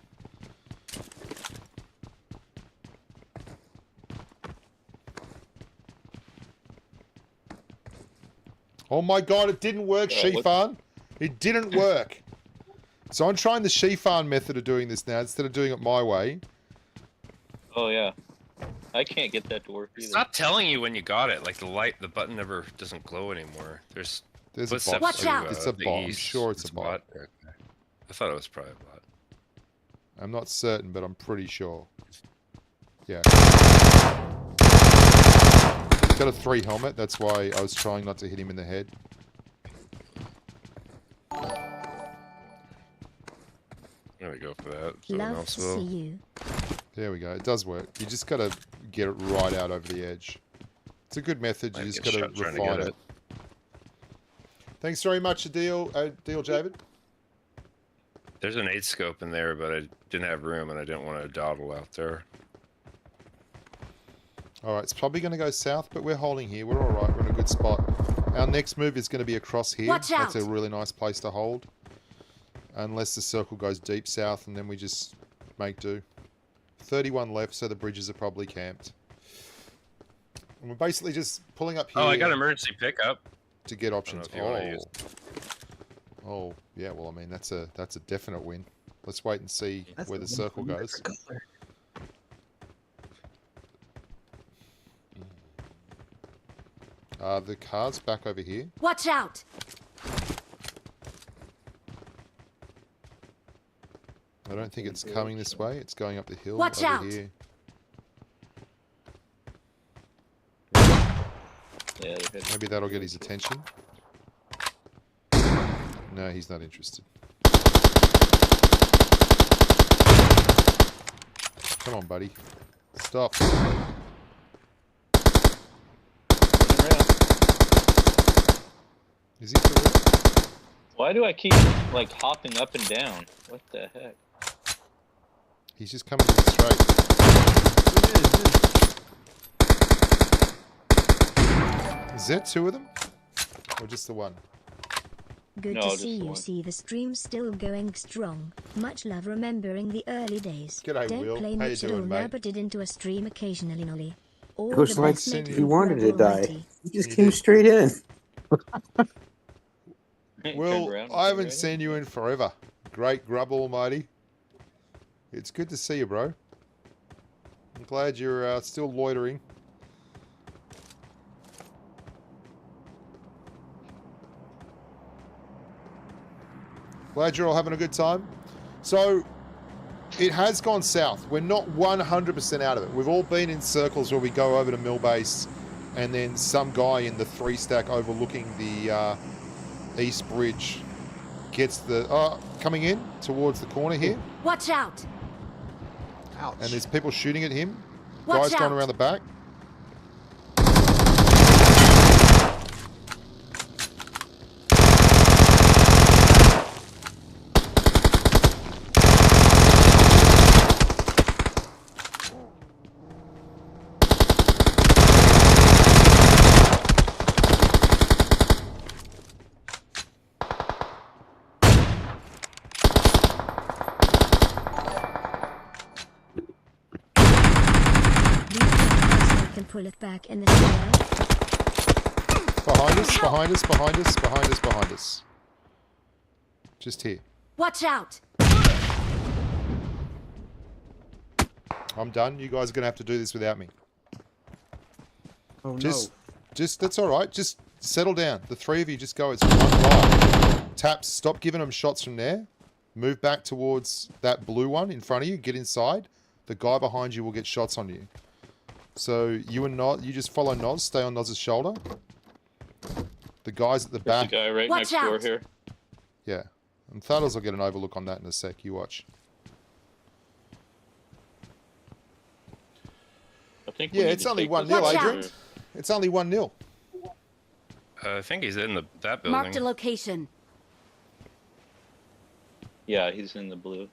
Oh my god, it didn't work, Shifan. It didn't work. So I'm trying the Shifan method of doing this now instead of doing it my way. Oh yeah, I can't get that to work either. It's not telling you when you got it. Like the button never doesn't glow anymore. There's a footsteps bot. Watch out. It's a the bot. I'm east. sure it's a bot. Okay. I thought it was probably a bot. I'm not certain, but I'm pretty sure. Yeah. He's got a 3 helmet. That's why I was trying not to hit him in the head. There we go for that. Someone Love else to will. see you. There we go. It does work. You just got to get it right out over the edge. It's a good method. You Might just get got to shot trying to refine get it. Thanks very much, Deal, Javid. There's an 8 scope in there, but I didn't have room and I didn't want to dawdle out there. All right, it's probably going to go south, but we're holding here. We're all right. We're in a good spot. Our next move is going to be across here. Watch out. That's a really nice place to hold. Unless the circle goes deep south, and then we just make do. 31 left, so the bridges are probably camped. And we're basically just pulling up here. Oh, I got emergency pickup. to get options. if you wanna use Oh, yeah. Well, I mean, that's a definite win. Let's wait and see That's where a the circle goes. color. The car's back over here. Watch out. I don't think it's coming this way. It's going up the hill Watch over out. here. Yeah, they're heading. Maybe that'll get his attention. No, he's not interested. Come on, buddy. Stop. Is he for real? Why do I keep like hopping up and down? What the heck? He's just coming straight. Is there 2 of them? Or just the one? Good No, to just see the you. one. See the stream still going strong. Much love remembering the early days. G'day, Don't Will. play How you much at all doing, now, mate? but did into a stream occasionally, Nolly. All It was the like best, mate, he from wanted to Grub die. Almighty. He just You came did. straight in. Well, Turned around, I haven't right? seen you in forever. Great Grub Almighty. It's good to see you, bro. I'm glad you're still loitering. Glad you're all having a good time. So, it has gone south. We're not 100% out of it. We've all been in circles where we go over to mill base and then some guy in the 3-stack overlooking the east bridge gets the... coming in towards the corner here. Watch out. Ouch. And there's people shooting at him. Watch Guys going out. around the back. I can pull it back in the air. Behind us, behind us, behind us, behind us, behind us. Just here. Watch out. I'm done. You guys are going to have to do this without me. Oh Just, no. that's all right. Just settle down. The 3 of you just go. It's one guy. Taps. Stop giving them shots from there. Move back towards that blue one in front of you. Get inside. the guy behind you will get shots on you. So you and Noz, you just follow Noz, stay on Noz's shoulder. The guys at the There's a back. guy right Watch next door out. here. Yeah. And Thaddles will get an overlook on that in a sec. You watch. I think we Yeah, need it's to only take 1-0, this Adrian. over. It's only 1-0. I think he's in that building. Marked a location. Yeah, he's in the blue.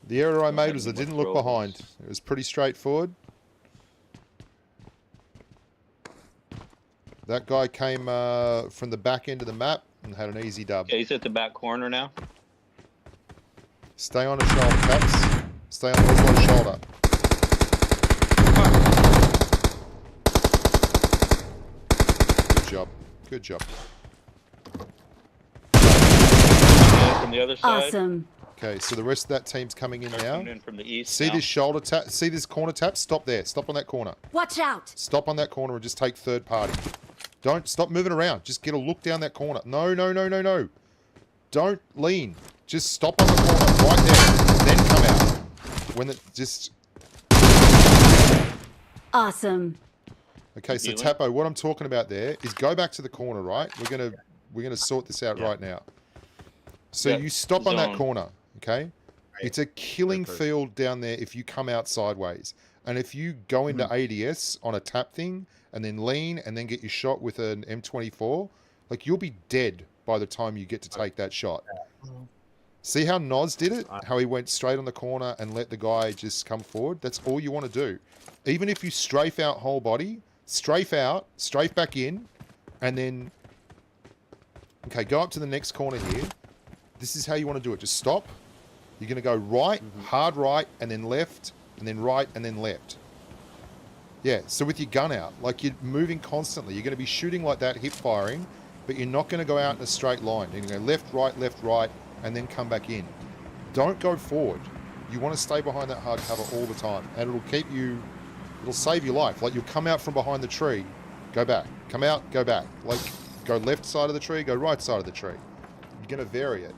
The error I Don't made have was I any didn't much look rovers. behind. It was pretty straightforward. That guy came from the back end of the map and had an easy dub. Okay, he's at the back corner now. Stay on his shoulder, Caps. Stay on Oslo's shoulder. Good job. Good job. Yeah, from the other side. Awesome. Okay, so the rest of that team's coming in now. Coming in from the east. See now. this shoulder tap? See this corner tap? Stop there. Stop on that corner. Watch out. Stop on that corner and just take third party. Don't stop moving around. Just get a look down that corner. No, no, no, no, no. Don't lean. Just stop on the corner right there. Then come out. When it just... Awesome. Okay, so Healing. Tapo, what I'm talking about there is go back to the corner, right? We're gonna sort this out right now. So Yeah, you stop on that zone. corner, okay? It's a killing Perfect. field down there if you come out sideways. And if you go into ADS on a tap thing and then lean and then get your shot with an M24, like you'll be dead by the time you get to take that shot. See how Noz did it? How he went straight on the corner and let the guy just come forward? That's all you want to do. Even if you strafe out whole body, strafe out, strafe back in, and then... Okay, go up to the next corner here. This is how you want to do it. Just stop. You're going to go right, hard right, and then left, and then right, and then left. Yeah, so with your gun out, like you're moving constantly. You're going to be shooting like that, hip firing, but you're not going to go out in a straight line. You're going to go left, right, and then come back in. Don't go forward. You want to stay behind that hard cover all the time, and it'll keep you... It'll save your life. Like you'll come out from behind the tree, go back. Come out, go back. Like go left side of the tree, go right side of the tree. You're going to vary it.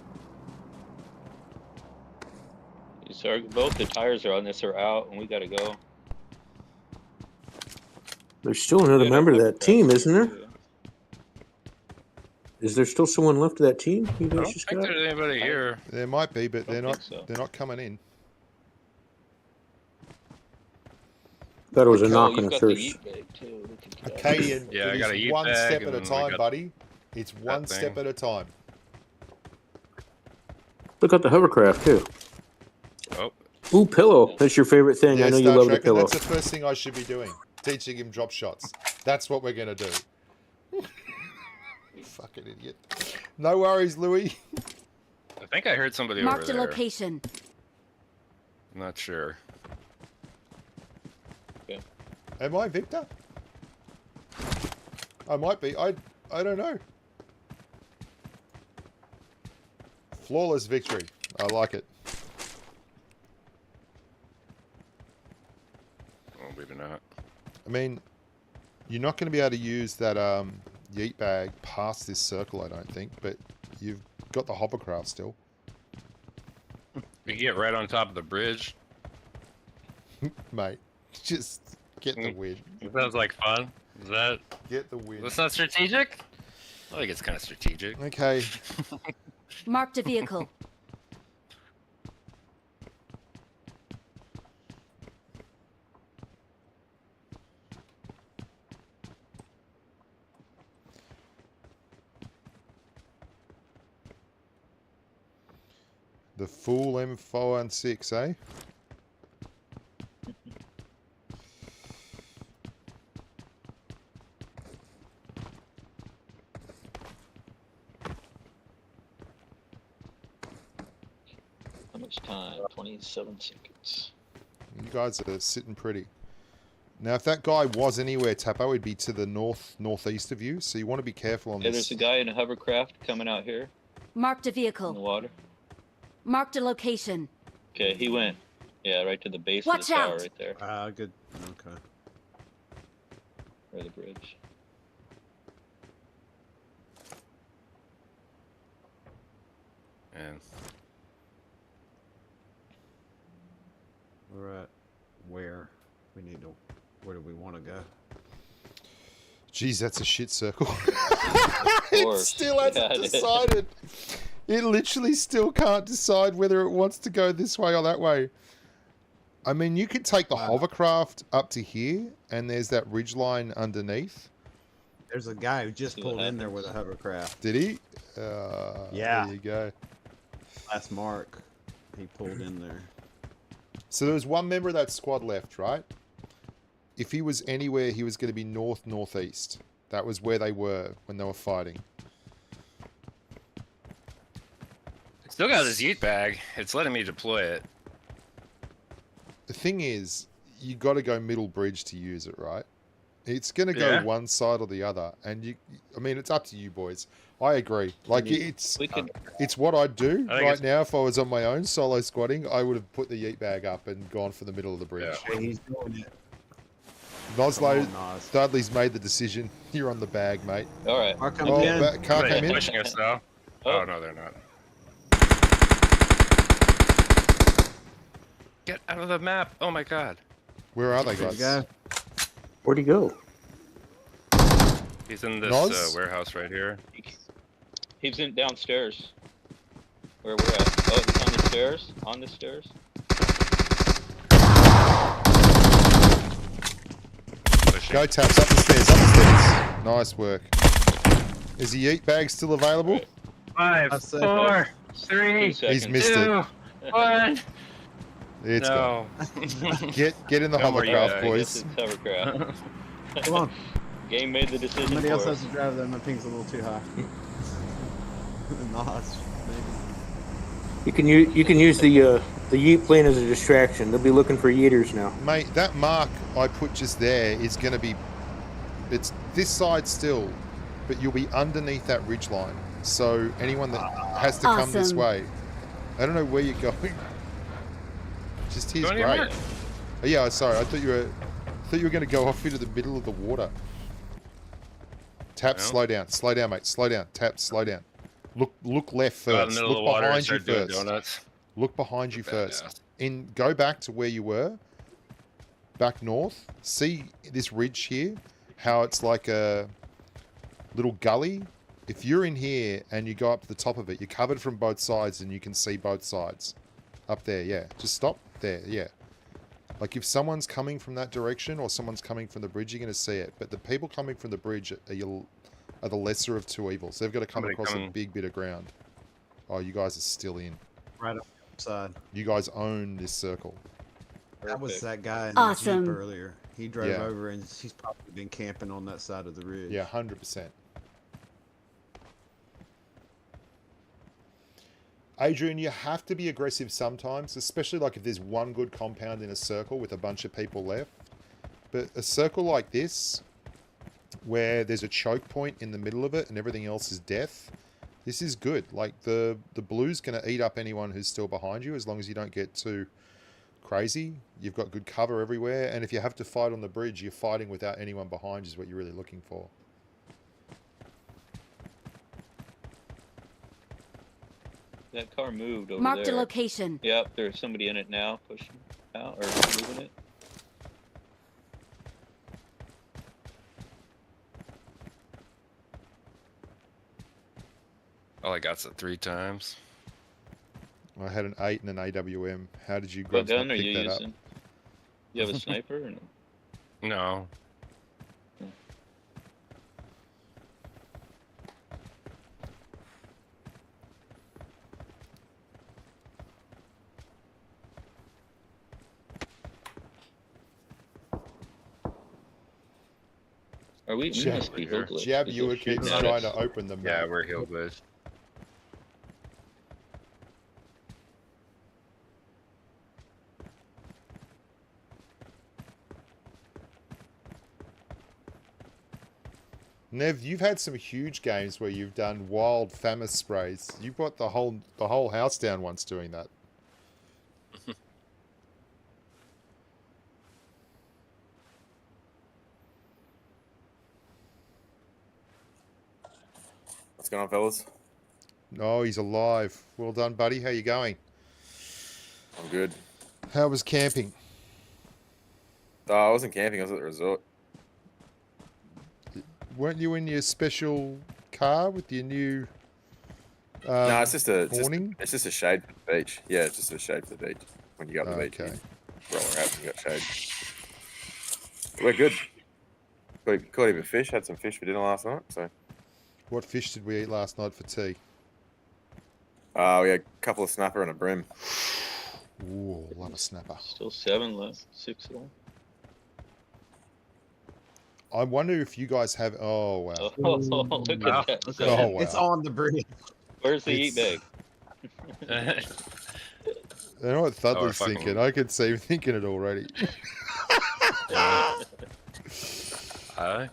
So both the tires are on this are out, and we gotta go. There's still another Yeah, member of that's that team, correct. isn't there? Is there still someone left of that team? You I guys don't just think got? there's anybody here. There might be, but they're Don't not. think so. They're not coming in. Thought it was a Oh, knock you've on a got the thirst. yeet bag too. Look at that. Acadian, Yeah, I it got a is yeet one bag step and at a then I time, got buddy. It's one thing. step at a time. Look at the hovercraft too. Oh, Ooh, pillow. That's your favorite thing. Yeah, I know you Star love the Trek, and pillow. that's the first thing I should be doing. Teaching him drop shots. That's what we're going to do. Fucking idiot. No worries, Louis. I think I heard somebody Marked over a there. location. I'm not sure. Am I Victor? I might be. I don't know. Flawless victory. I like it. Oh, maybe not. I mean, you're not going to be able to use that yeet bag past this circle, I don't think, but you've got the hovercraft still. We can get right on top of the bridge. Mate, just get the win. It sounds like fun. Is that? Get the win. That's not strategic? I think it's kind of strategic. Okay. Marked a vehicle. The full M416, eh? How much time? 27 seconds. You guys are sitting pretty. Now, if that guy was anywhere, Tapo, he'd be to the northeast of you, so you want to be careful on Yeah, this. there's a guy in a hovercraft coming out here Marked a in the vehicle. water. Marked a location. Okay, he went. Yeah, right to the base of Watch the tower out. right there, Good. Okay. or the bridge. And We're at where? We need to. Where do we want to go? Jeez, that's a shit circle. Of It course. still hasn't Yeah, it is. decided. It literally still can't decide whether it wants to go this way or that way. I mean, you could take the hovercraft up to here, and there's that ridge line underneath. There's a guy who just See what pulled in there with happens. a hovercraft. Did he? Yeah. There you go. Last mark, he pulled in there. So there was one member of that squad left, right? If he was anywhere, he was going to be north-northeast. That was where they were when they were fighting. Still got his yeet bag. It's letting me deploy it. The thing is, you got to go middle bridge to use it, right? It's going to go Yeah. one side or the other, and I mean, it's up to you boys. I agree. Like it's We could. what I'd do I think right it's- now if I was on my own solo squatting. I would have put the yeet bag up and gone for the middle of the bridge. Yeah. Hey, he's doing it. Noslow, Come on, Nos. Dudley's made the decision. You're on the bag, mate. All right. Car coming Oh, in. car Are they came in. pushing us now? Oh. Oh no, they're not. Get out of the map! Oh my god. Where are they, There you guys? go. Where'd he go? He's in this Noz? warehouse right here. He's in downstairs. Where we're at. Oh, he's on the stairs. On the stairs. Pushing. Go taps up the stairs. Up the stairs. Nice work. Is the yeet bag still available? 5, I've said- 4, 3, 2 seconds. He's missed it. 2, 1. It's gone. No. Get in the Don't worry, hovercraft, I boys. guess it's hovercraft. Come on. Game made the decision Somebody for else us. has to drive that. My ping's a little too high. Nos, maybe. You can use the yeet plane as a distraction. They'll be looking for yeeters now. Mate, that mark I put just there is going to be... It's this side still, but you'll be underneath that ridge line. So anyone that has to come this Awesome. way... I don't know where you're going. Just here's Don't even great. hurt. Oh, yeah, sorry. I thought you were going to go off into the middle of the water. Tap, No. slow down, mate. Slow down. Tap, slow down. Look left Go out in first. the middle of Look the water and behind you start doing first. donuts. Look behind you Badass. first. Go back to where you were. Back north. See this ridge here? How it's like a little gully? If you're in here and you go up to the top of it, you're covered from both sides and you can see both sides. Up there, yeah. Just stop there, yeah. Like if someone's coming from that direction or someone's coming from the bridge, you're going to see it. But the people coming from the bridge are the lesser of two evils. They've got to come Somebody across a coming. big bit of ground. Oh, you guys are still in. Right up the side. You guys own this circle. That was Perfect. that guy in the Awesome. Jeep earlier. He drove Yeah. over and he's probably been camping on that side of the ridge. Yeah, 100%. Adrian, you have to be aggressive sometimes, especially like if there's one good compound in a circle with a bunch of people left. But a circle like this, where there's a choke point in the middle of it and everything else is death, this is good. Like the blue's going to eat up anyone who's still behind you as long as you don't get too crazy. You've got good cover everywhere, and if you have to fight on the bridge, you're fighting without anyone behind you is what you're really looking for. That car moved over Marked a there. location. Yep, there's somebody in it now, pushing out or moving it. All I got's it 3 times. I had an 8 and an AWM. How did you What grubs not gun are pick you that up? using? You have a sniper or no? No. Are we? We Jab- must be hill glitch. Jab Is it Ewer shooting keeps at trying us? to open the Yeah, map. we're heel glitch. Nev, you've had some huge games where you've done wild famous sprays. You brought the whole house down once doing that. What's going on, fellas? No, he's alive. Well done, buddy. How you going? I'm good. How was camping? I wasn't camping. I was at the resort. Weren't you in your special car with your new No, it's just a awning? it's just a shade for the beach. Yeah, it's just a shade for the beach. When you go to the beach, Okay. you roll around and you got shade. We're good. Caught even fish. Had some fish for dinner last night. So. What fish did we eat last night for tea? We had a couple of snapper and a brim. Ooh, love a snapper. Still 7 left. 6 of them. I wonder if you guys have. Oh wow. Oh, look at that. Oh wow. It's on the bridge. Where's the eat bag? You know what Thudler's we're fucking- thinking? I could see him thinking it already. I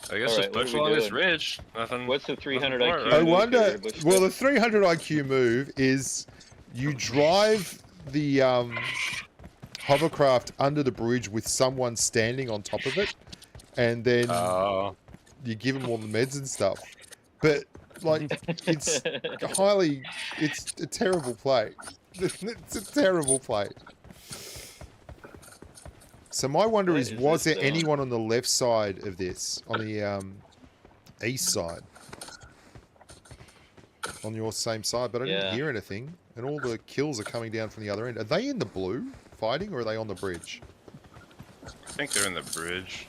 guess All just right, what push are we along this doing? ridge. Nothing. What's the 300 Nothing IQ? far, I right? wonder. Bushka? Well, the 300 IQ move is you drive the hovercraft under the bridge with someone standing on top of it, and then Oh. you give them all the meds and stuff. But like, it's it's a terrible play. It's a terrible play. So my wonder What is, is was this, there though? anyone on the left side of this, on the east side, on your same side? But I didn't Yeah. hear anything, and all the kills are coming down from the other end. Are they in the blue fighting, or are they on the bridge? I think they're in the bridge.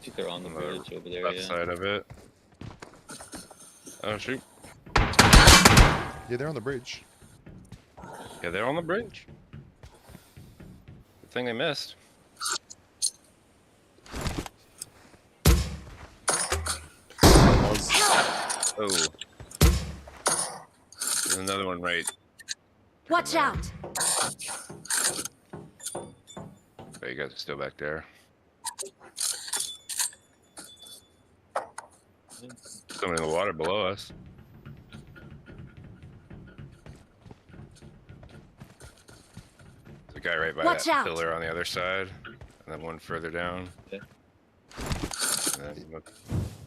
I think they're on the bridge over there, Left yeah. side of it. Oh shoot. Yeah, they're on the bridge. Yeah, they're on the bridge. Good thing they missed. Oh. There's another one right. Watch out! Oh, you guys are still back there. Someone in the water below us. There's a guy right by Watch that out. pillar on the other side, and then one further down. Okay. And then,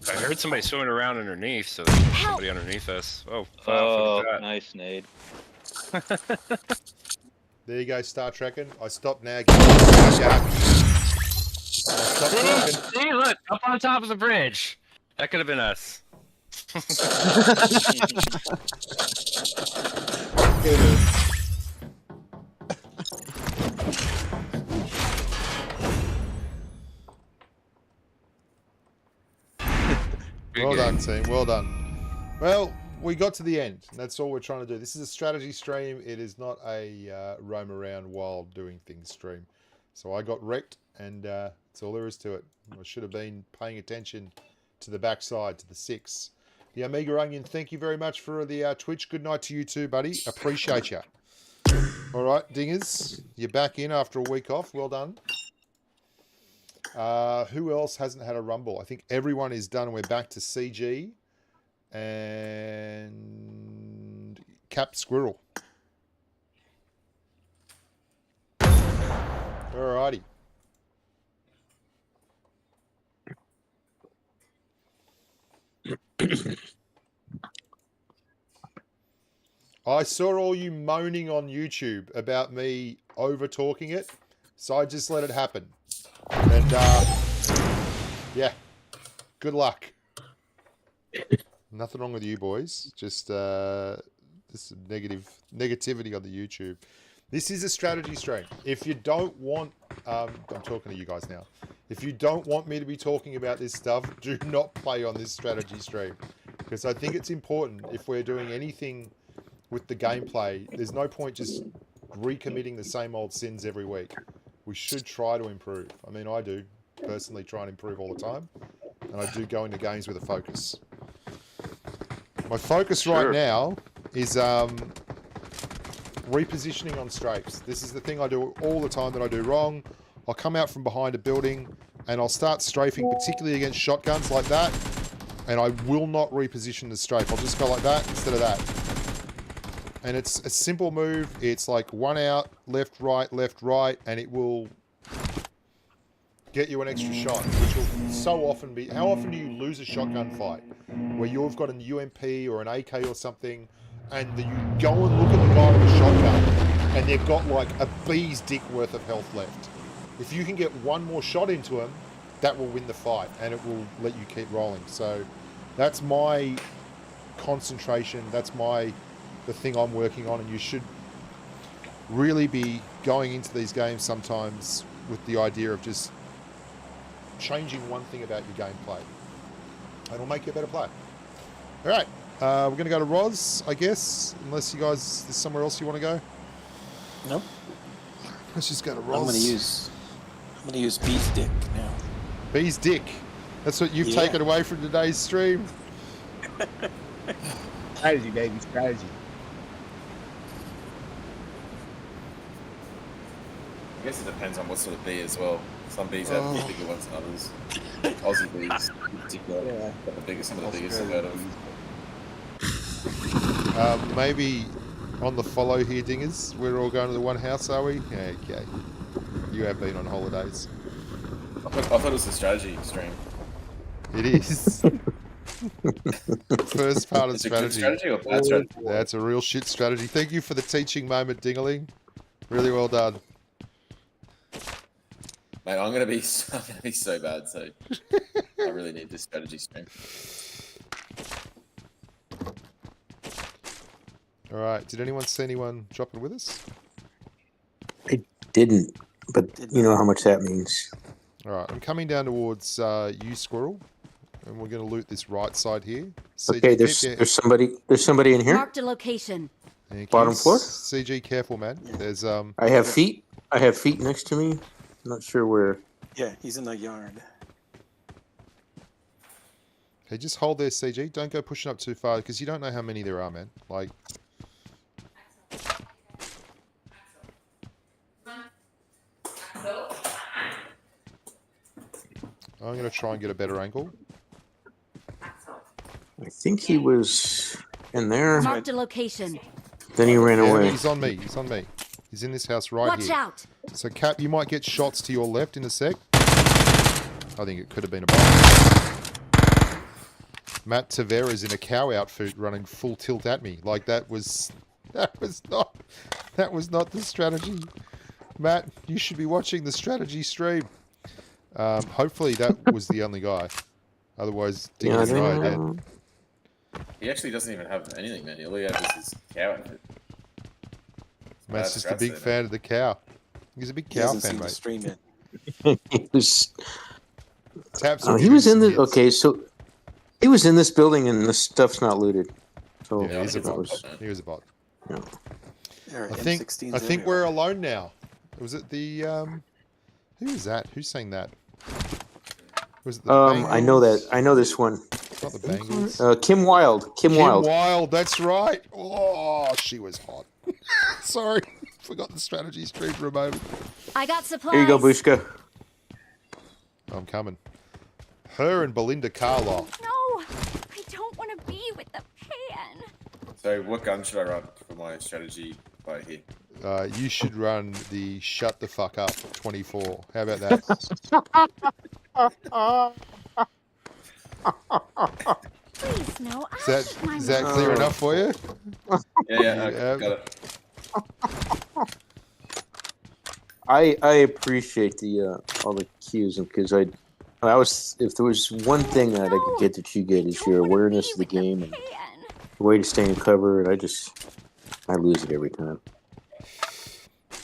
I heard somebody swimming around underneath, so there's somebody underneath us. Oh, wow, Oh, look at nice nade. There you go, Star Trekking. I stopped nagging. I stopped that. talking. See, look, up on top of the bridge. That could have been us. Good Well game. done, team. Well done. Well, we got to the end. And that's all we're trying to do. This is a strategy stream. It is not a roam around while doing things stream. So I got wrecked, and that's all there is to it. I should have been paying attention to the backside, to the 6. The Amiga Onion, thank you very much for the Twitch. Good night to you too, buddy. Appreciate you. All right, Dingers, you're back in after a week off. Well done. Who else hasn't had a rumble? I think everyone is done. We're back to CG and Cap Squirrel. Alrighty. I saw all you moaning on YouTube about me over talking it, so I just let it happen. And yeah, good luck. Nothing wrong with you boys. Just this negativity on the YouTube. This is a strategy stream. If you don't want, I'm talking to you guys now. If you don't want me to be talking about this stuff, do not play on this strategy stream, because I think it's important if we're doing anything with the gameplay. There's no point just recommitting the same old sins every week. We should try to improve. I mean, I do personally try and improve all the time, and I do go into games with a focus. My focus right now is repositioning on strafes. This is the thing I do all the time that I do wrong. I'll come out from behind a building and I'll start strafing, particularly against shotguns like that, and I will not reposition the strafe. I'll just go like that instead of that. And it's a simple move. It's like one out, left, right, and it will get you an extra shot, which will so often be... How often do you lose a shotgun fight where you've got an UMP or an AK or something, and you go and look at the guy with a shotgun, and and they've got like a bee's dick worth of health left. If you can get one more shot into them, that will win the fight, and it will let you keep rolling. So that's my concentration. That's the thing I'm working on, and you should really be going into these games sometimes with the idea of just changing one thing about your gameplay. It'll make you a better player. All right, we're going to go to Roz, I guess, unless you guys, there's somewhere else you want to go. Nope. Let's just go to Roz. I'm gonna use Bee's dick now. Bee's dick. That's what you've Yeah. taken away from today's stream. Strategy, baby, strategy. I guess it depends on what sort of bee as well. Some bees have bigger ones than others. Aussie bees, in particular, Yeah. got the biggest, some of the biggest I've heard of. Maybe on the follow here, Dingers. We're all going to the one house, are we? Yeah, okay. You have been on holidays. I thought it was a strategy stream. It is. First part of Is it good strategy. strategy or bad strategy? That's a real shit strategy. Thank you for the teaching moment, Dingaling. Really well done. Mate, I'm gonna be so bad. So I really need this strategy stream. All right. Did anyone see anyone dropping with us? I didn't, but you know how much that means. All right. I'm coming down towards you, Squirrel, and we're going to loot this right side here. CG, Okay, there's somebody in here. Marked a location. Thank you. Bottom floor? CG, careful, man. There's I have feet. I have feet next to me. Not sure where. Yeah, he's in the yard. Okay, just hold there, CG. Don't go pushing up too far because you don't know how many there are, man. Like. I'm going to try and get a better angle. I think he was in there. Marked a location. Then he ran Yeah, away. he's on me. He's on me. He's in this house right Watch here. out. So, Cap, you might get shots to your left in a sec. I think it could have been a bomb. Matt Tavera's in a cow outfit running full tilt at me. Like that was not the strategy. Matt, you should be watching the strategy stream. Hopefully that was the only guy. Otherwise, Yeah, Dingus and I are dead. He actually doesn't even have anything, man. All he has is his cow outfit. Matt's Bad just a strats big there, fan of the cow. He's a big He cow hasn't fan, seen the mate. stream yet. He was. Taps He was in the the. Okay, so he was in this building, and the stuff's not looted. So Yeah, he's a that bot. was. He was a bot. Yeah. All right, I think M16s we're everywhere. alone now. Was it the who was that? Who's saying that? Was it the I know that. Bengals? I know this one. Not the Bengals. Kim Wilde. Kim Wilde. Wild, that's right. Oh, she was hot. Sorry, forgot the strategy stream for a moment. I got supplies. Here you go, Bushka. I'm coming. Her and Belinda Carlisle. No, I don't want to be with the pan. So what gun should I run for my strategy by here? You should run the shut the fuck up 24. How about that? Please, no. Is that clear enough for you? Yeah, okay, Yeah. got it. I appreciate the all the cues, because I was, if there was one thing that I could get that you get is your awareness of the game and the way to stay in cover, and I lose it every time.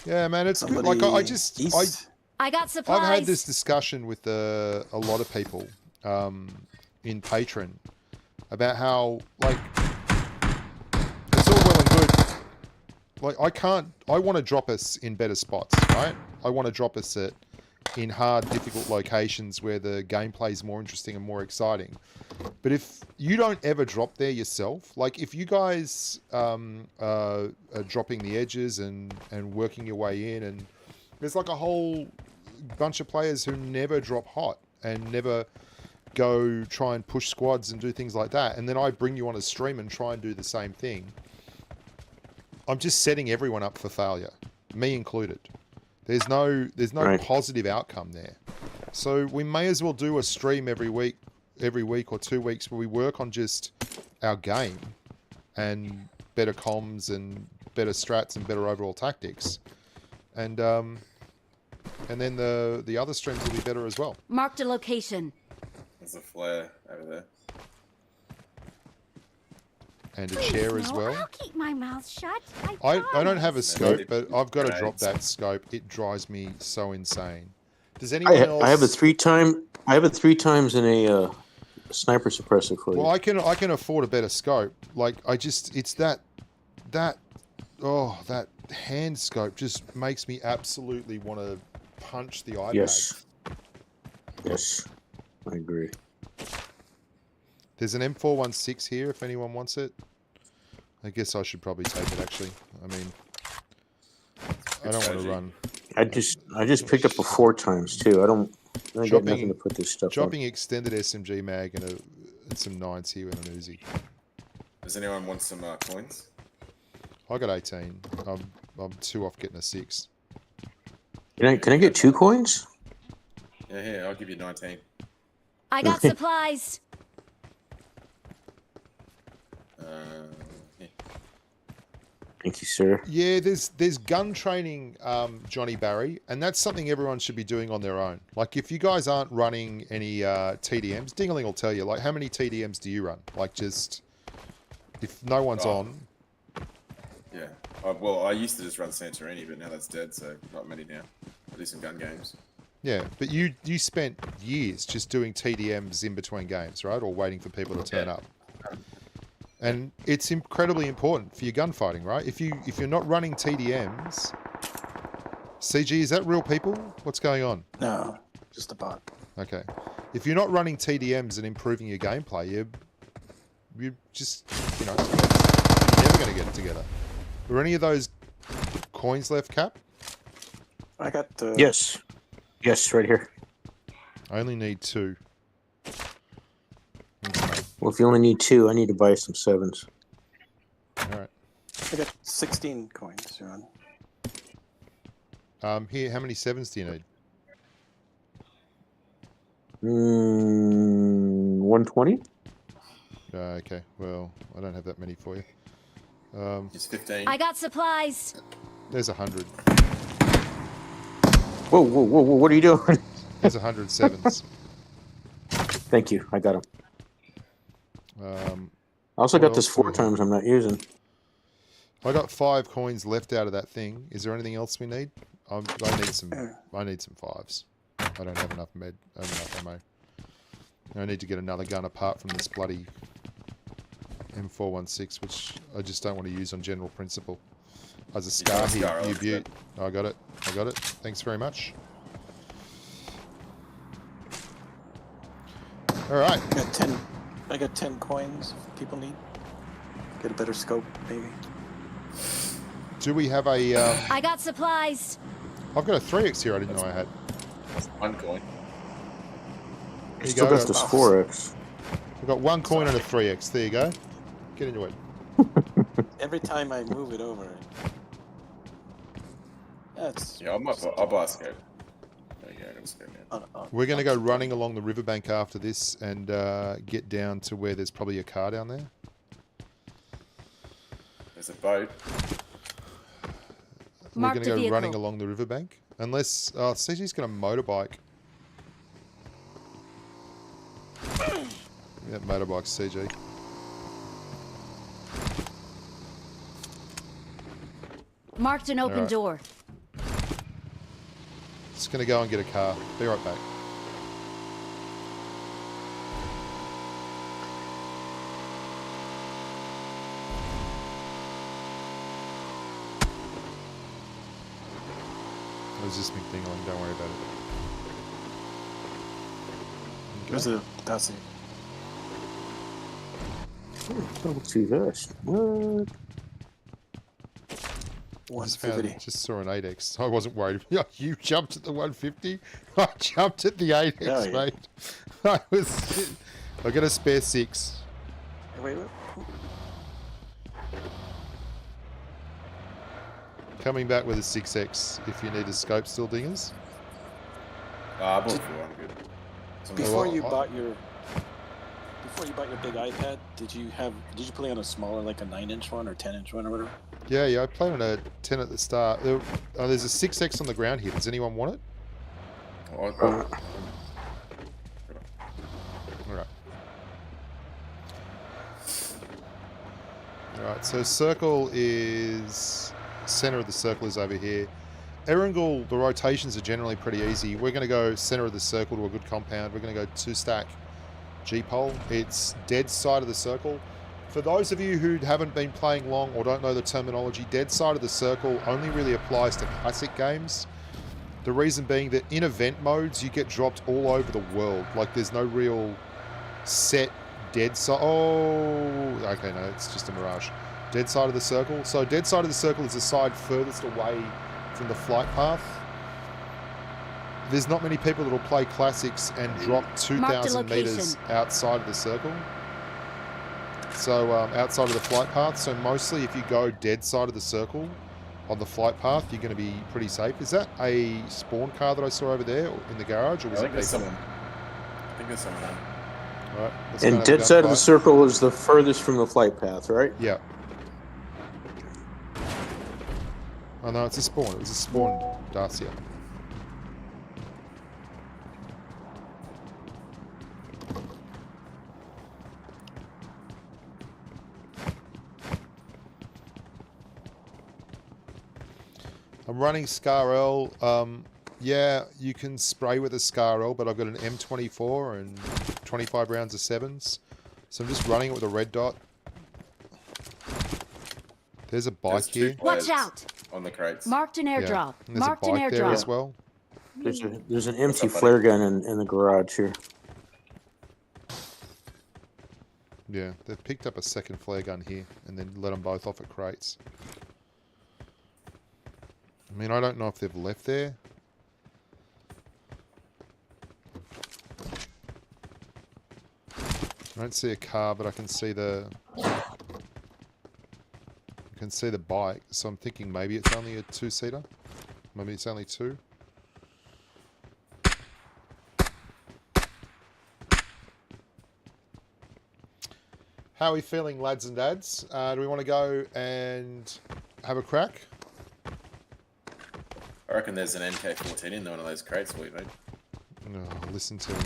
Yeah, man, it's good. Like Somebody I just east? I got supplies. I've had this discussion with a lot of people in Patreon about how, like, it's all well and good. Like, I want to drop us in better spots, right? I want to drop us in hard, difficult locations where the gameplay is more interesting and more exciting. But if you don't ever drop there yourself, like if you guys are dropping the edges and working your way in, and there's like a whole bunch of players who never drop hot and never go try and push squads and do things like that, and then I bring you on a stream and try and do the same thing, I'm just setting everyone up for failure, me included. There's no Right. positive outcome there. So we may as well do a stream every week or 2 weeks where we work on just our game and better comms and better strats and better overall tactics. And then the other streams will be better as well. Marked a location. There's a flare over there. And a Please, chair as no, well. I'll keep my mouth shut. I don't have a promise. scope, but I've got to drop Grenades. that scope. It drives me so insane. Does I, anyone else? I have a 3 times in a sniper suppressor for Well, you. I can afford a better scope. Like it's that hand scope just makes me absolutely want to punch the iPad. Yes. Yes, I agree. There's an M416 here if anyone wants it. I guess I should probably take it actually. I mean, I don't want to run. I just picked up a 4 times too. I got Dropping- nothing to put this stuff Dropping extended SMG mag and some 9s here and an Uzi. Does anyone want some coins? I got 18. I'm 2 off getting a 6. on. Can I get 2 coins? Yeah, here, I'll give you 19. I got supplies. Here. Thank you, sir. Yeah, there's gun training, Johnny Barry, and that's something everyone should be doing on their own. Like, if you guys aren't running any TDMs, Dingaling will tell you, like, how many TDMs do you run? Like, just, if no one's on. Yeah. Well, I used to just run Santorini, but now that's dead, so not many now. I do some gun games. Yeah, but you spent years just doing TDMs in between games, right? Or waiting for people to turn up. And it's incredibly important for your gunfighting, right? If you're not running TDMs, CG, is that real people? What's going on? No, just a bot. Okay. If you're not running TDMs and improving your gameplay, you just, you're never going to get it together. Are any of those coins left, Cap? I got Yes. Yes, right here. I only need 2. Well, if you only need 2, I need to buy some 7s. Alright. I got 16 coins, John. Here, how many 7s do you need? 120? Okay, well, I don't have that many for you. It's 15. I got supplies. There's 100. Whoa, what are you doing? There's 100 7s. Thank you, I got them. I also what got this else do 4 we have? times I'm not using. I got 5 coins left out of that thing. Is there anything else we need? I need some 5s. I don't have enough ammo. I need to get another gun apart from this bloody M416, which I just don't want to use on general principle. As a scar here, you beaut. I got it. Thanks very much. Alright. I got 10 coins if people need. Get a better scope, maybe. Do we have a... I got supplies. I've got a 3x here I didn't know I had. 1 coin. There you Still go. got this 4x. I've got 1 coin and a 3x. There you go. Get into it. Every time I move it over, that's. Yeah, I'll buy a scope. There you go, I got a scope now. We're going to go running along the riverbank after this and get down to where there's probably a car down there. There's a boat. We're going to go running along the riverbank. Unless... CG's got a motorbike. That motorbike's CG. Marked an open Alright. door. Just going to go and get a car. Be right back. It was just McDingling, don't worry about it. There's a Dacia. Level 2 vest. What? Just saw an 8x. I wasn't worried. You jumped at the 150. I jumped at the 8x, Yeah, yeah. mate. I got a spare 6. Wait. Coming back with a 6x if you need a scope still, dingers. I bought 4, I'm good. Before Well, you bought your before you bought your big iPad, did you play on a smaller, like a 9-inch one or 10-inch one or whatever? Yeah, I played on a 10 at the start. There's a 6X on the ground here. Does anyone want it? Oh, All right. Alright, so circle is... Center of the circle is over here. Erangel, the rotations are generally pretty easy. We're going to go center of the circle to a good compound. We're going to go 2-stack G-pole. It's dead side of the circle. For those of you who haven't been playing long or don't know the terminology, dead side of the circle only really applies to classic games. The reason being that in event modes, you get dropped all over the world. Like, there's no real set dead side. Oh, okay, no, it's just a mirage. Dead side of the circle. So dead side of the circle is the side furthest away from the flight path. There's not many people that will play classics and drop 2,000 meters outside of the circle. So outside of the flight path. So mostly if you go dead side of the circle on the flight path, you're going to be pretty safe. Is that a spawn car that I saw over there in the garage? Or was I it think there's people? someone. I think there's someone. All right, let's And go have a dead side of the gunfight. circle is the furthest from the flight path, right? Yeah. Oh no, it's a spawn. It was a spawn Dacia. I'm running ScarL. Yeah, you can spray with a ScarL, but I've got an M24 and 25 rounds of 7s. So I'm just running it with a red dot. There's a bike There's two here. players Watch out! on the crates. Marked an Yeah. airdrop. And there's Marked a an bike there as airdrop. well. There's an empty up, buddy? flare gun in the garage here. Yeah, they've picked up a second flare gun here and then let them both off at crates. I mean, I don't know if they've left there. I don't see a car, but I can see the bike. So I'm thinking maybe it's only a 2-seater. Maybe it's only 2. How are we feeling, lads and dads? Do we want to go and have a crack? I reckon there's an MK14 in one of those crates for you, mate. No, listen to him.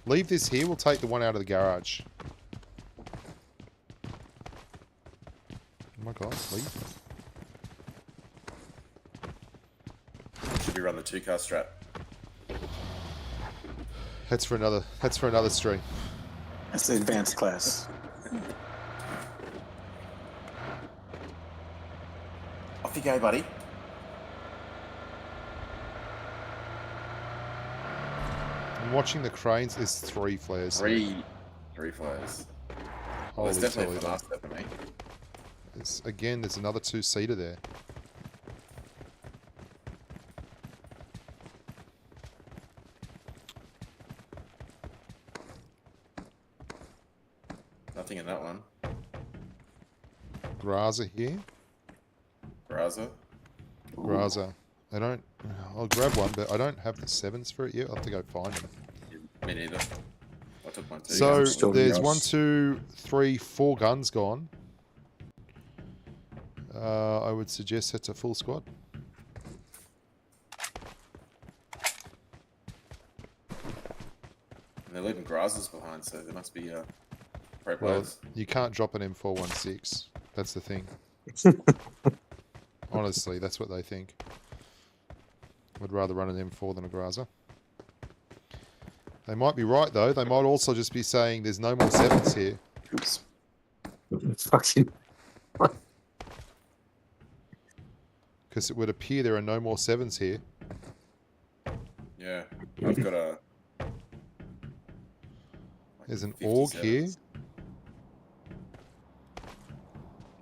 Leave this here. We'll take the one out of the garage. Oh my god, leave. Should we run the 2-car strap? That's for another stream. That's the advanced class. Off you go, buddy. I'm watching the cranes. There's 3 flares. here. Three flares. Well, Holy there's definitely Toledo. for for me. Again, there's another 2-seater there. Nothing in that one. Graza here. Braza. Graza. I'll grab one, but I don't have the 7s for it yet. I'll have to go find them. Me neither. I took one too. So still there's yours. 1, 2, 3, 4 guns gone. I would suggest that's a full squad. And they're leaving Grazas behind, so there must be pro Well, players. you can't drop an M416. That's the thing. Honestly, that's what they think. Would rather run an M4 than a Graza. They might be right, though. They might also just be saying there's no more 7s here. Oops. Fucking. Because it would appear there are no more 7s here. Yeah, I've got a. There's an 57s. AUG here.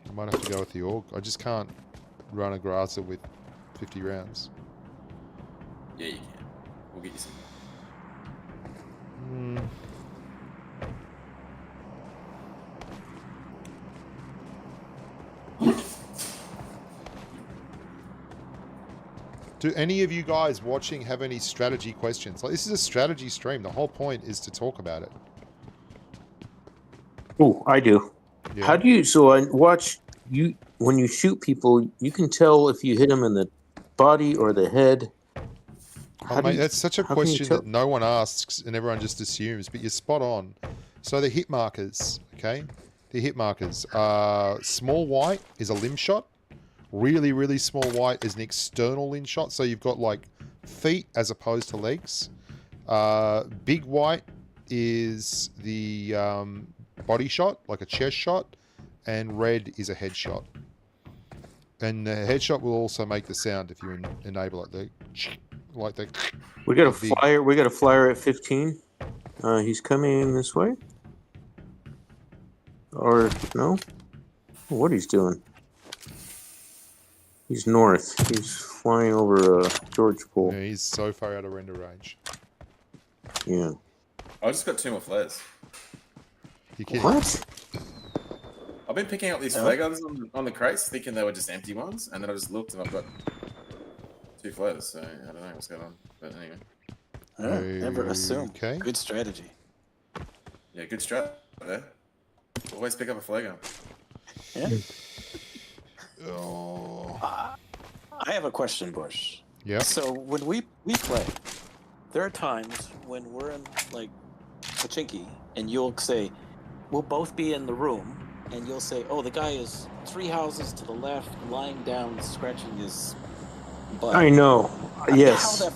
I might have to go with the AUG. I just can't run a Graza with 50 rounds. Yeah, you can. We'll get you some. Hmm. Do any of you guys watching have any strategy questions? Like, this is a strategy stream. The whole point is to talk about it. Oh, I do. Yeah. How do you? So I watch you when you shoot people. You can tell if you hit them in the body or the head. Oh, mate, that's such a how can you question tell? that no one asks and everyone just assumes, but you're spot on. So the hit markers, okay? The hit markers. Small white is a limb shot. Really, really small white is an external limb shot. So you've got like feet as opposed to legs. Big white is the body shot, like a chest shot. And red is a headshot. And the headshot will also make the sound if you enable it. Like the. We got a the big- flyer. We got a flyer at 15. He's coming this way. Or no? What he's doing? He's north. He's flying over George Pool. Yeah, he's so far out of render range. Yeah. I just got 2 more flares. You kidding? What? I've been picking up these flare guns on the crates, thinking they were just empty ones, and then I just looked and I've got 2 flares, so I don't know what's going on. But anyway. Never assume. Okay. Good strategy. Yeah, good strat there. Always pick up a flare gun. Yeah. Oh. I have a question, Bush. Yeah. So when we play, there are times when we're in like Pachinki, and you'll say, we'll both be in the room, and you'll say, oh, the guy is 3 houses to the left, lying down, scratching his butt. I know. Yes. How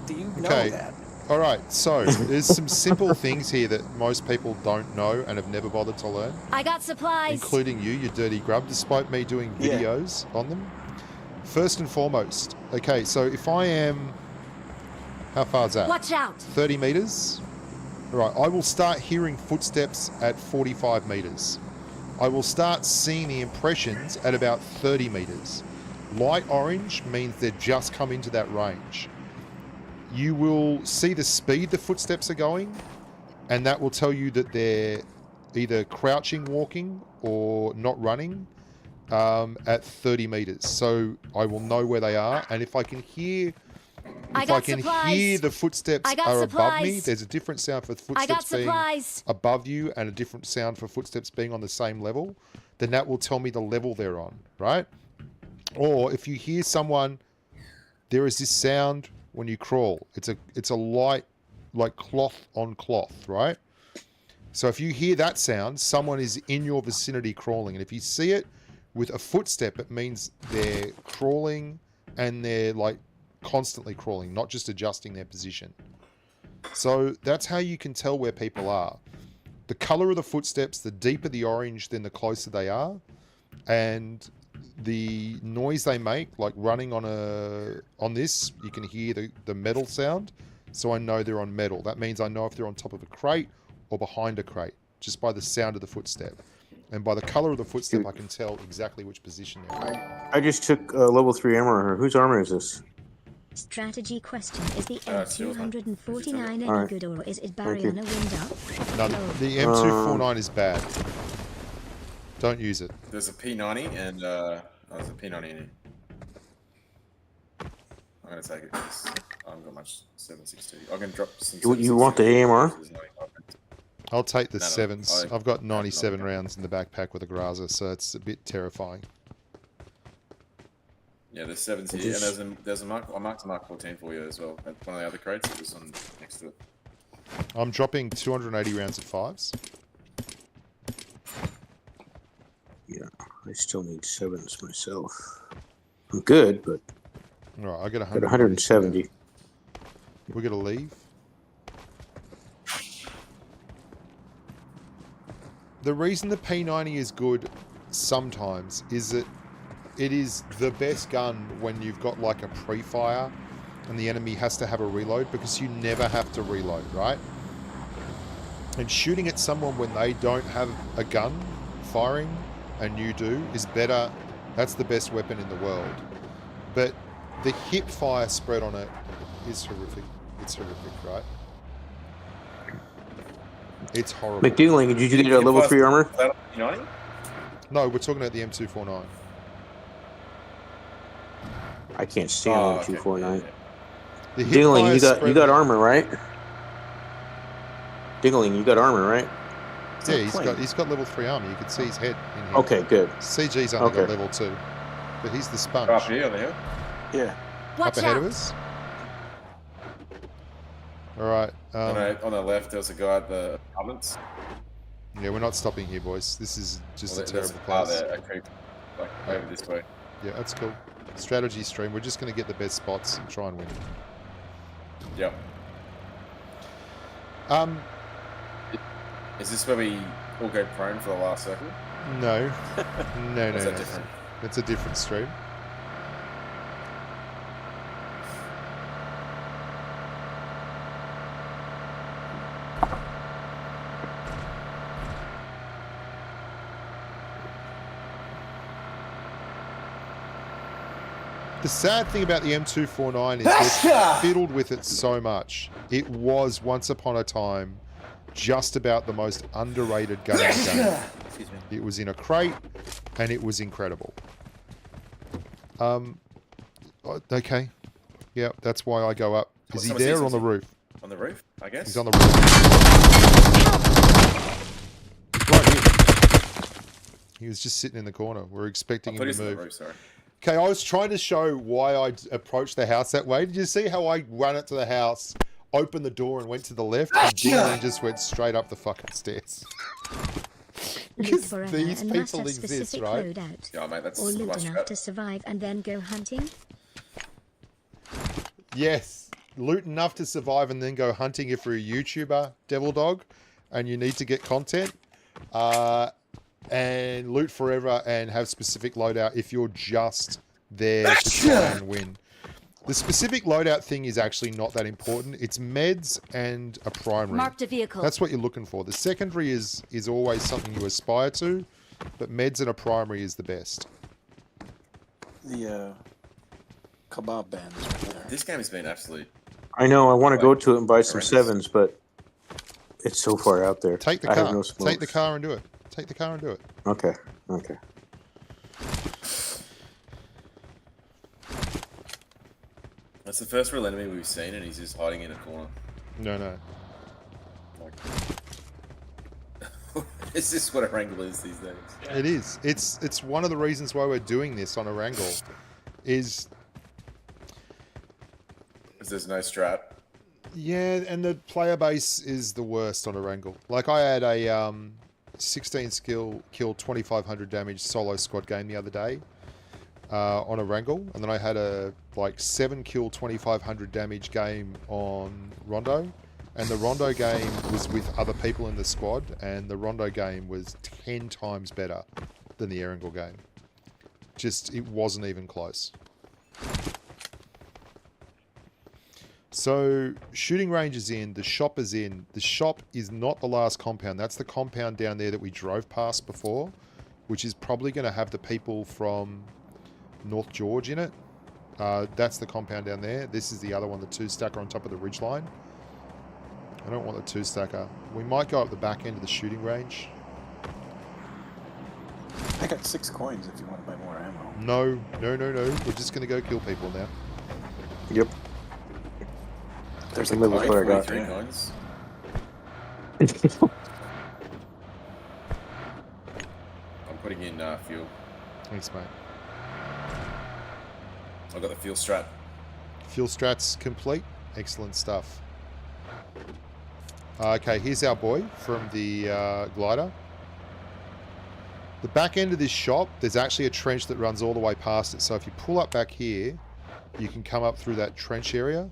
do you know Okay. that? All right. So there's some simple things here that most people don't know and have never bothered to learn, I got supplies. including you dirty grub, despite me doing Yeah. videos on them. First and foremost, okay, so if I am... How far is that? Watch out. 30 meters? All right, I will start hearing footsteps at 45 meters. I will start seeing the impressions at about 30 meters. Light orange means they've just come into that range. You will see the speed the footsteps are going, and that will tell you that they're either crouching, walking, or not running at 30 meters. So I will know where they are, and if I can hear... If I can hear the footsteps are above me, there's a different sound for footsteps being above you and a different sound for footsteps being on the same level, then that will tell me the level they're on, right? Or if you hear someone, there is this sound when you crawl. It's a light, like cloth on cloth, right? So if you hear that sound, someone is in your vicinity crawling. And if you see it with a footstep, it means they're crawling and they're like constantly crawling, not just adjusting their position. So that's how you can tell where people are. The color of the footsteps, the deeper the orange, then the closer they are. And the noise they make, like running on this, you can hear the metal sound. So I know they're on metal. That means I know if they're on top of a crate or behind a crate, just by the sound of the footstep. And by the color of the footstep, I can tell exactly which position they're in. I just took level 3 armor. Whose armor is this? Strategy question. Is the it's yours, mate. M249 any Alright. good, or is it Thank you. Barry on a wind up? No, the M249 is bad. Don't use it. There's a P90 and there's a P90 in here. I'm gonna take it because I haven't got much 7.62. I'm gonna drop some. You want the AMR? I'll take the No, no, sevens. I- I've got 97 rounds in the backpack with a Graza, so it's a bit terrifying. Yeah, there's 7s here, and there's a mark. I marked a Mark 14 for you as well. At one of the other crates, it was on next to it. I'm dropping 280 rounds of 5s. Yeah, I still need 7s myself. I'm good, but All right, I got got 170. We're gonna leave. The reason the P90 is good sometimes is that it is the best gun when you've got like a pre-fire and the enemy has to have a reload, because you never have to reload, right? And shooting at someone when they don't have a gun firing and you do is better. That's the best weapon in the world. But the hip fire spread on it is horrific. It's horrific, right? It's horrible. McDougaling, did you get a level 3 armor? P90? No, we're talking about the M249. I can't stand Oh, on okay. 249. The hip Dingling, fire you spread- got armor, right? Dingling, you got armor, right? Yeah, he's got level 3 armor. You can see his head in here. Okay, good. CG's only got Okay. level 2. But he's the sponge. Up here on the hill. Yeah. Up ahead of us. Alright. On the left, there was a guy at the apartments. Yeah, we're not stopping here, boys. This is just Well, a there's terrible car place. there, a creep, like over this way. Yeah, that's cool. Strategy stream. We're just going to get the best spots and try and win. Yep. Is this where we all go prone for the last circle? No. No, Or is no, that no. different? It's a different stream. The sad thing about the M249 is they've fiddled with it so much. It was once upon a time just about the most underrated gun in the game. Excuse me. It was in a crate and it was incredible. Okay. Yeah, that's why I go up. Is he there or on the roof? On the roof, I guess. He's on the roof. Right here. He was just sitting in the corner. We're expecting him to he's on the move. roof, sorry. Okay, I was trying to show why I approached the house that way. Did you see how I ran it to the house, opened the door and went to the left, and then just went straight up the fucking stairs? Because these people exist, right? Yeah, mate, that's Or my loot enough strat. to survive and then go hunting. Yes, loot enough to survive and then go hunting if you're a YouTuber, Devil Dog, and you need to get content. And loot forever and have specific loadout if you're just there to try and win. The specific loadout thing is actually not that important. It's meds and a primary. Marked a vehicle. That's what you're looking for. The secondary is always something you aspire to, but meds and a primary is the best. The kebab band is right there. This game has been absolute. I know. I want to go to it and buy some Horrendous. 7s, but it's so far out there. Take the I have car. no Take the smokes. car and do it. Take the car and do it. Okay. Okay. That's the first real enemy we've seen, and he's just hiding in a corner. No. Like, is this what a wrangle is these days? It is. It's one of the reasons why we're doing this on a wrangle. Is Because there's no strat. yeah, and the player base is the worst on a wrangle. Like I had a 16 skill kill 2500 damage solo squad game the other day on a wrangle, and then I had a like 7 kill 2500 damage game on Rondo, and the Rondo game was with other people in the squad, and the Rondo game was 10 times better than the Erangel game. Just it wasn't even close. So, shooting range is in, the shop is in. The shop is not the last compound. That's the compound down there that we drove past before, which is probably going to have the people from North George in it. That's the compound down there. This is the other one, the 2-stacker on top of the ridgeline. I don't want the 2-stacker. We might go up the back end of the shooting range. I got 6 coins if you want to buy more ammo. No. We're just going to go kill people now. Yep. There's a a little coin. what I got. 43 coins. I'm putting in fuel. Thanks, mate. I've got the fuel strat. Fuel strats complete. Excellent stuff. Okay, here's our boy from the glider. The back end of this shop, there's actually a trench that runs all the way past it. So if you pull up back here, you can come up through that trench area.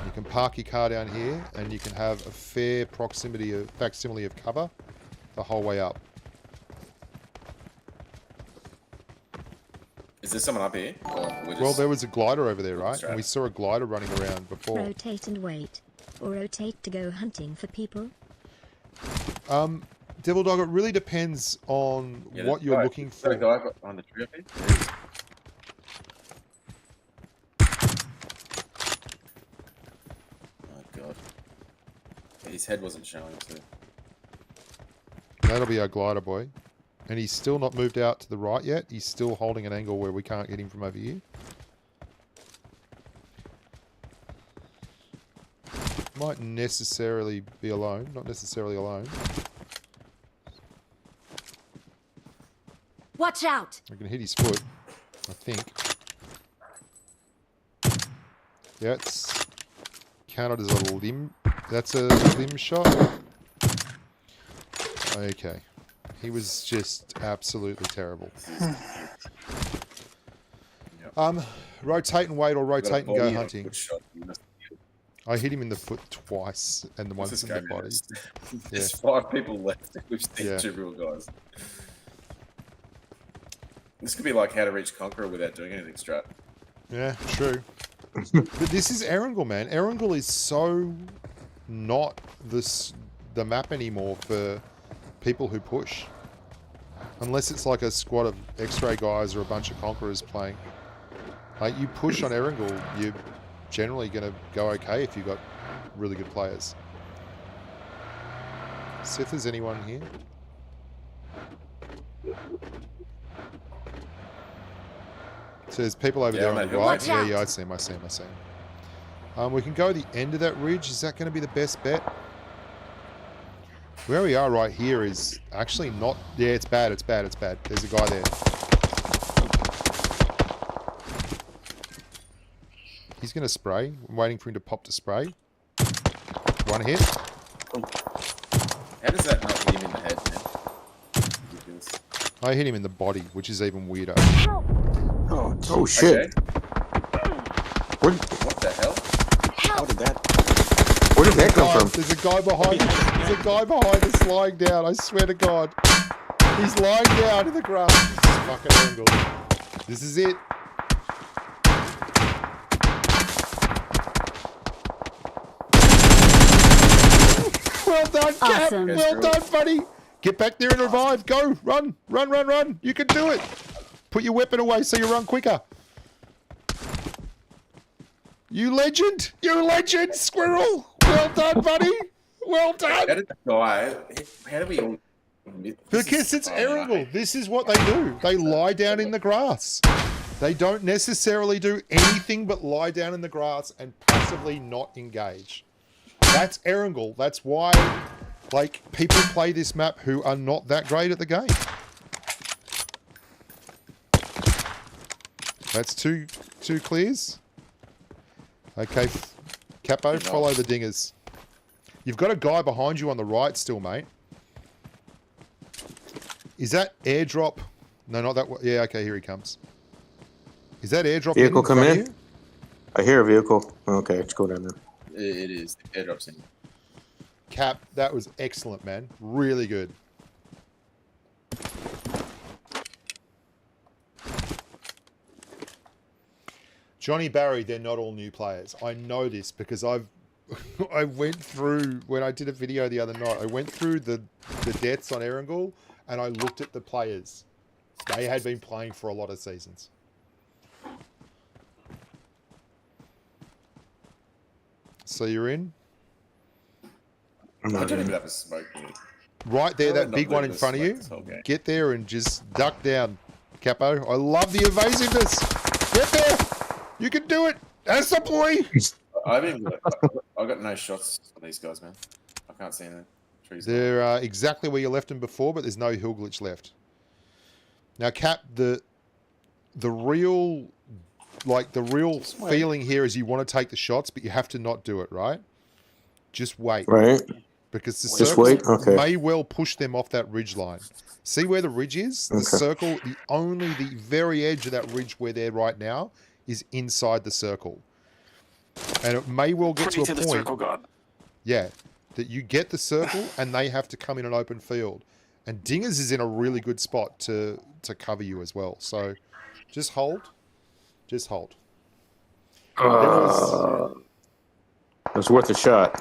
You can park your car down here, and you can have a fair facsimile of cover the whole way up. Is there someone up here? Or we're just... Well, there was a glider over there, right? That's right. And we saw a glider running around before. Rotate and wait. Or rotate to go hunting for people. Devil Dog, it really depends on Yeah, what you're looking is that a for. guy on the tree up here? Oh god. Yeah, his head wasn't showing too. That'll be our glider boy. And he's still not moved out to the right yet. He's still holding an angle where we can't get him from over here. Might necessarily be alone. Not necessarily alone. Watch out! I can hit his foot, I think. Yeah, it's counted as a limb. That's a limb shot. Okay. He was just absolutely terrible. Rotate and wait or rotate and go hunting. I hit him in the foot twice and the once in the body. There's 5 people left. We've seen Yeah. 2 real guys. This could be like how to reach Conqueror without doing anything straight. Yeah, true. But this is Erangel, man. Erangel is so not the map anymore for people who push. Unless it's like a squad of X-ray guys or a bunch of Conquerors playing. Like, you push on Erangel, you're generally going to go okay if you've got really good players. See if there's anyone here. So there's people over there on the right. Yeah, I see him. We can go to the end of that ridge. Is that going to be the best bet? Where we are right here is actually not... Yeah, it's bad. There's a guy there. He's going to spray. I'm waiting for him to pop to spray. One hit. How does that not hit him in the head, man? Ridiculous. I hit him in the body, which is even weirder. Oh shit. Okay. What the hell? How did that? Where did that come from? There's a guy behind us lying down. I swear to God. He's lying down in the grass. This is fucking Erangel. This is it. Well done, Cap. Awesome. Well done, buddy. Get back there and revive. Go. Run. You can do it. Put your weapon away so you run quicker. You legend. You're a legend, Squirrel. Well done, buddy. Well done. How did the guy... How do we all... Because it's Erangel. This is what they do. They lie down in the grass. They don't necessarily do anything but lie down in the grass and passively not engage. That's Erangel. That's why, like, people play this map who are not that great at the game. That's two clears. Okay, Capo, follow the dingers. You've got a guy behind you on the right still, mate. Is that airdrop? No, not that one. Yeah, okay, here he comes. Is that airdrop Vehicle come front of in? you? I hear a vehicle. Okay, let's go down there. It is. The airdrop's in. Cap, that was excellent, man. Really good. Johnny Barry, they're not all new players. I know this because I went through, when I did a video the other night, I went through the deaths on Erangel and I looked at the players. They had been playing for a lot of seasons. So you're in? I don't even have a smoke. Right there, that big one in front of you. Get there and just duck down, Capo. I love the evasiveness. Get there. You can do it. That's the boy. I've got no shots on these guys, man. I can't see any trees. They're exactly where you left them before, but there's no hill glitch left. Now, Cap, the real feeling here is you want to take the shots, but you have to not do it, right? Just wait. Right. Because the Just circle wait? Okay. may well push them off that ridge line. See where the ridge is? The circle, the very edge of that ridge where they're right now is inside the circle. And it may well get to a point... the circle god. Yeah, that you get the circle and they have to come in an open field. And Dingers is in a really good spot to cover you as well. So just hold. Just hold. It was worth a shot.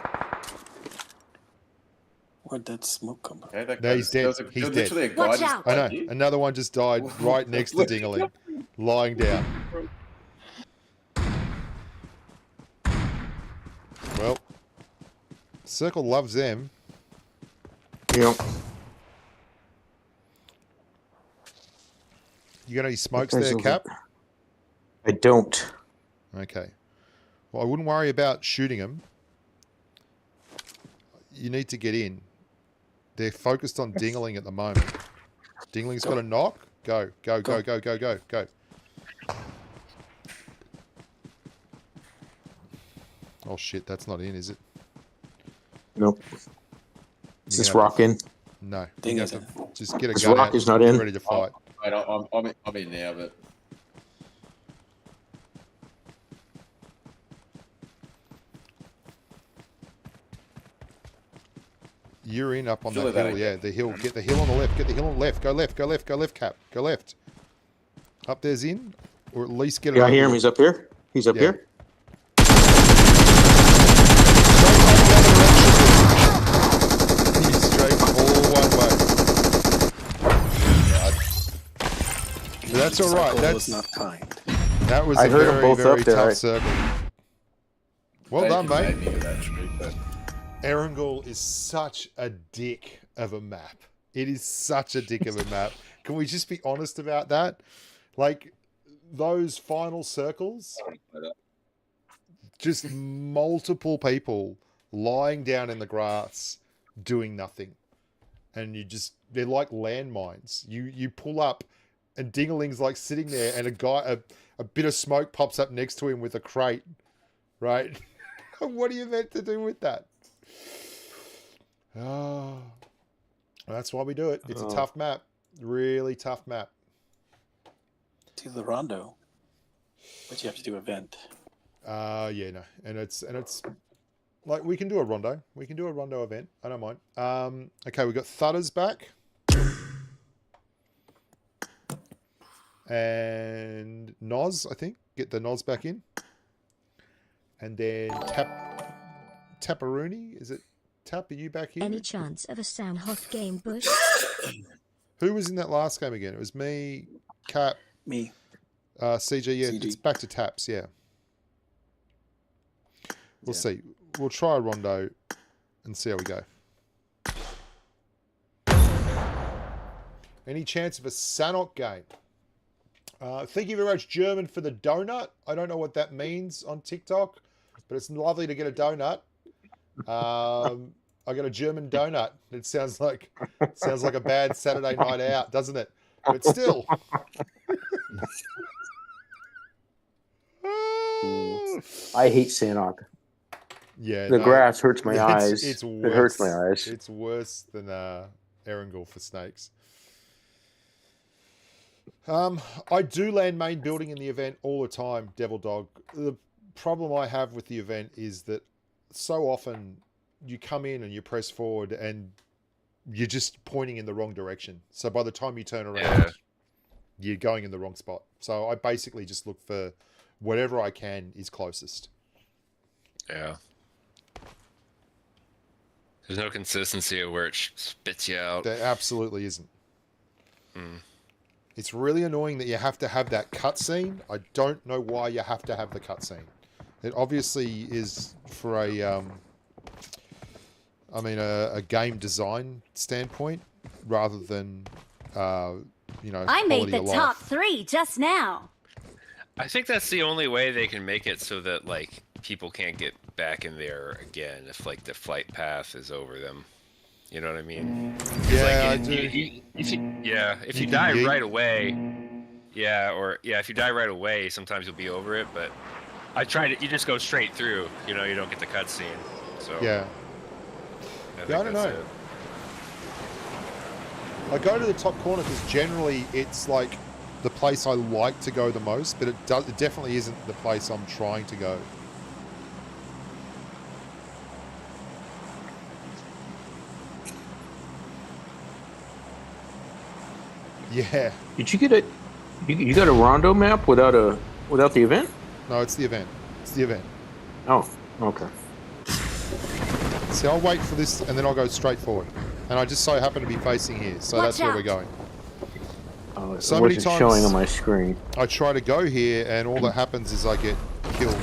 Where'd that smoke come from? Okay, No, he's dead. He's dead. Literally a guy Watch just out. I know. died here. Another one just died right next to Dingaling, lying down. Well, Circle loves them. Yep. You got any smokes there, Cap? I don't. Okay. Well, I wouldn't worry about shooting them. you need to get in. They're focused on Dingling at the moment. Dingling's got a knock. Go. Oh shit, that's not in, is it? Nope. Is You this have rock in? No. Ding You is have to just get a This gun rock out. is not Get in? ready to fight. Wait, I'm in now, but You're in up on Surely that that hill, ain't yeah. The hill. Get the hill on the left. Get the hill on the left. Go left, Cap. Go left. Up there's in. Or at least get it Yeah, I over hear him. with. He's up here. He's up Yeah. here. Straight all one way. But that's all right. Cycle That's was not kind. that was I a heard 'em very, both very up there. tough circle. Well done, mate. made me do that trick, but Erangel is such a dick of a map. It is such a dick of a map. Can we just be honest about that? Like, those final circles, just multiple people lying down in the grass doing nothing. And they're like landmines. You pull up and Dingling's like sitting there and a bit of smoke pops up next to him with a crate, right? What are you meant to do with that? Oh, that's why we do it. It's a tough map. Really tough map. Do the rondo. But you have to do event. Yeah, no. And it's like we can do a rondo. We can do a rondo event. I don't mind. Okay, we've got Thudders back. And Noz, I think. Get the Noz back in. And then Taparuni. Is it Tap? Are you back here? Any chance of a Sanhoff game, Bush? Who was in that last game again? It was me, Cap, Me. CG. Yeah, CG. it's back to Taps. Yeah. We'll see. We'll try a rondo and see how we go. Any chance of a Sanok game? Thank you very much, German, for the donut. I don't know what that means on TikTok, but it's lovely to get a donut. I got a German donut. It sounds like a bad Saturday night out, doesn't it? But still. I hate Sanok. Yeah, The grass hurts my eyes. It's It hurts my worse. eyes. It's worse than Erangel for snakes. I do land main building in the event all the time, Devil Dog. The problem I have with the event is that so often you come in and you press forward and you're just pointing in the wrong direction. So by the time you turn around, you're going in the wrong spot. So I basically just look for whatever I can is closest. Yeah. There's no consistency of where it spits you out. There absolutely isn't. It's really annoying that you have to have that cutscene. I don't know why you have to have the cutscene. It obviously is for a game design standpoint rather than, I made quality the of life. top 3 just now. I think that's the only way they can make it so that like people can't get back in there again if like the flight path is over them. You know what I mean? Yeah, Like, I do. if you You die can right away, if you die right away, sometimes you'll be over it. But I tried it. You just go straight through. You know, you don't get the cutscene. So Yeah. I Yeah, I don't that's know. it. I go to the top corner because generally it's like the place I like to go the most, but it definitely isn't the place I'm trying to go. Yeah. Did you get it? You got a rondo map without the event? No, it's the event. It's the event. Oh, okay. See, I'll wait for this and then I'll go straight forward. And I just so happen to be facing here, so that's where we're going. Oh, it So many wasn't times showing on my screen. I try to go here and all that happens is I get killed.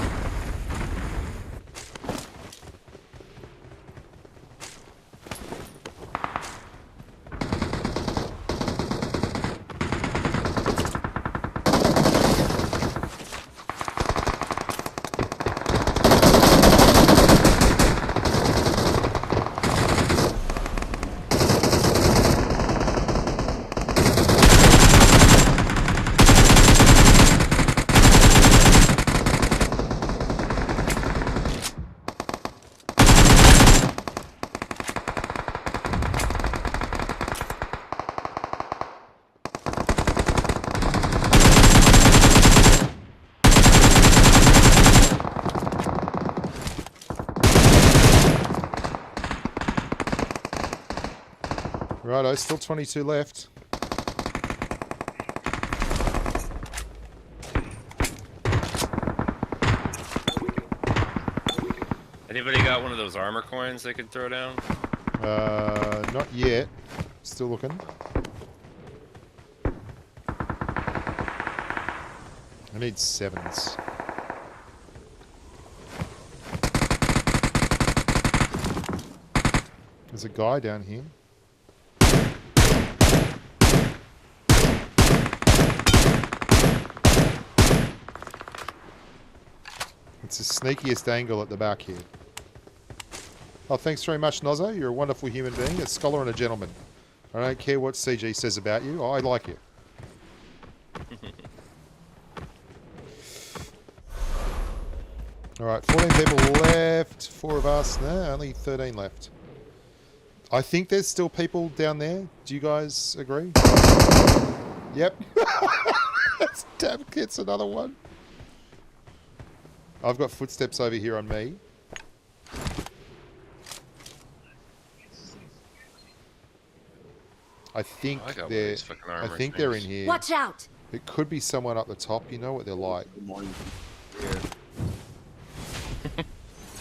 Righto, still 22 left. Anybody got one of those armor coins they could throw down? Not yet. Still looking. I need 7s. There's a guy down here. It's the sneakiest angle at the back here. Oh, thanks very much, Nozzo. You're a wonderful human being, a scholar and a gentleman. I don't care what CG says about you. I like you. Alright, 14 people left. 4 of us. No, only 13 left. I think there's still people down there. Do you guys agree? Yep. Tab gets another one. I've got footsteps over here on me. I think they're in here. Watch out! It could be someone up the top. You know what they're like. Good morning.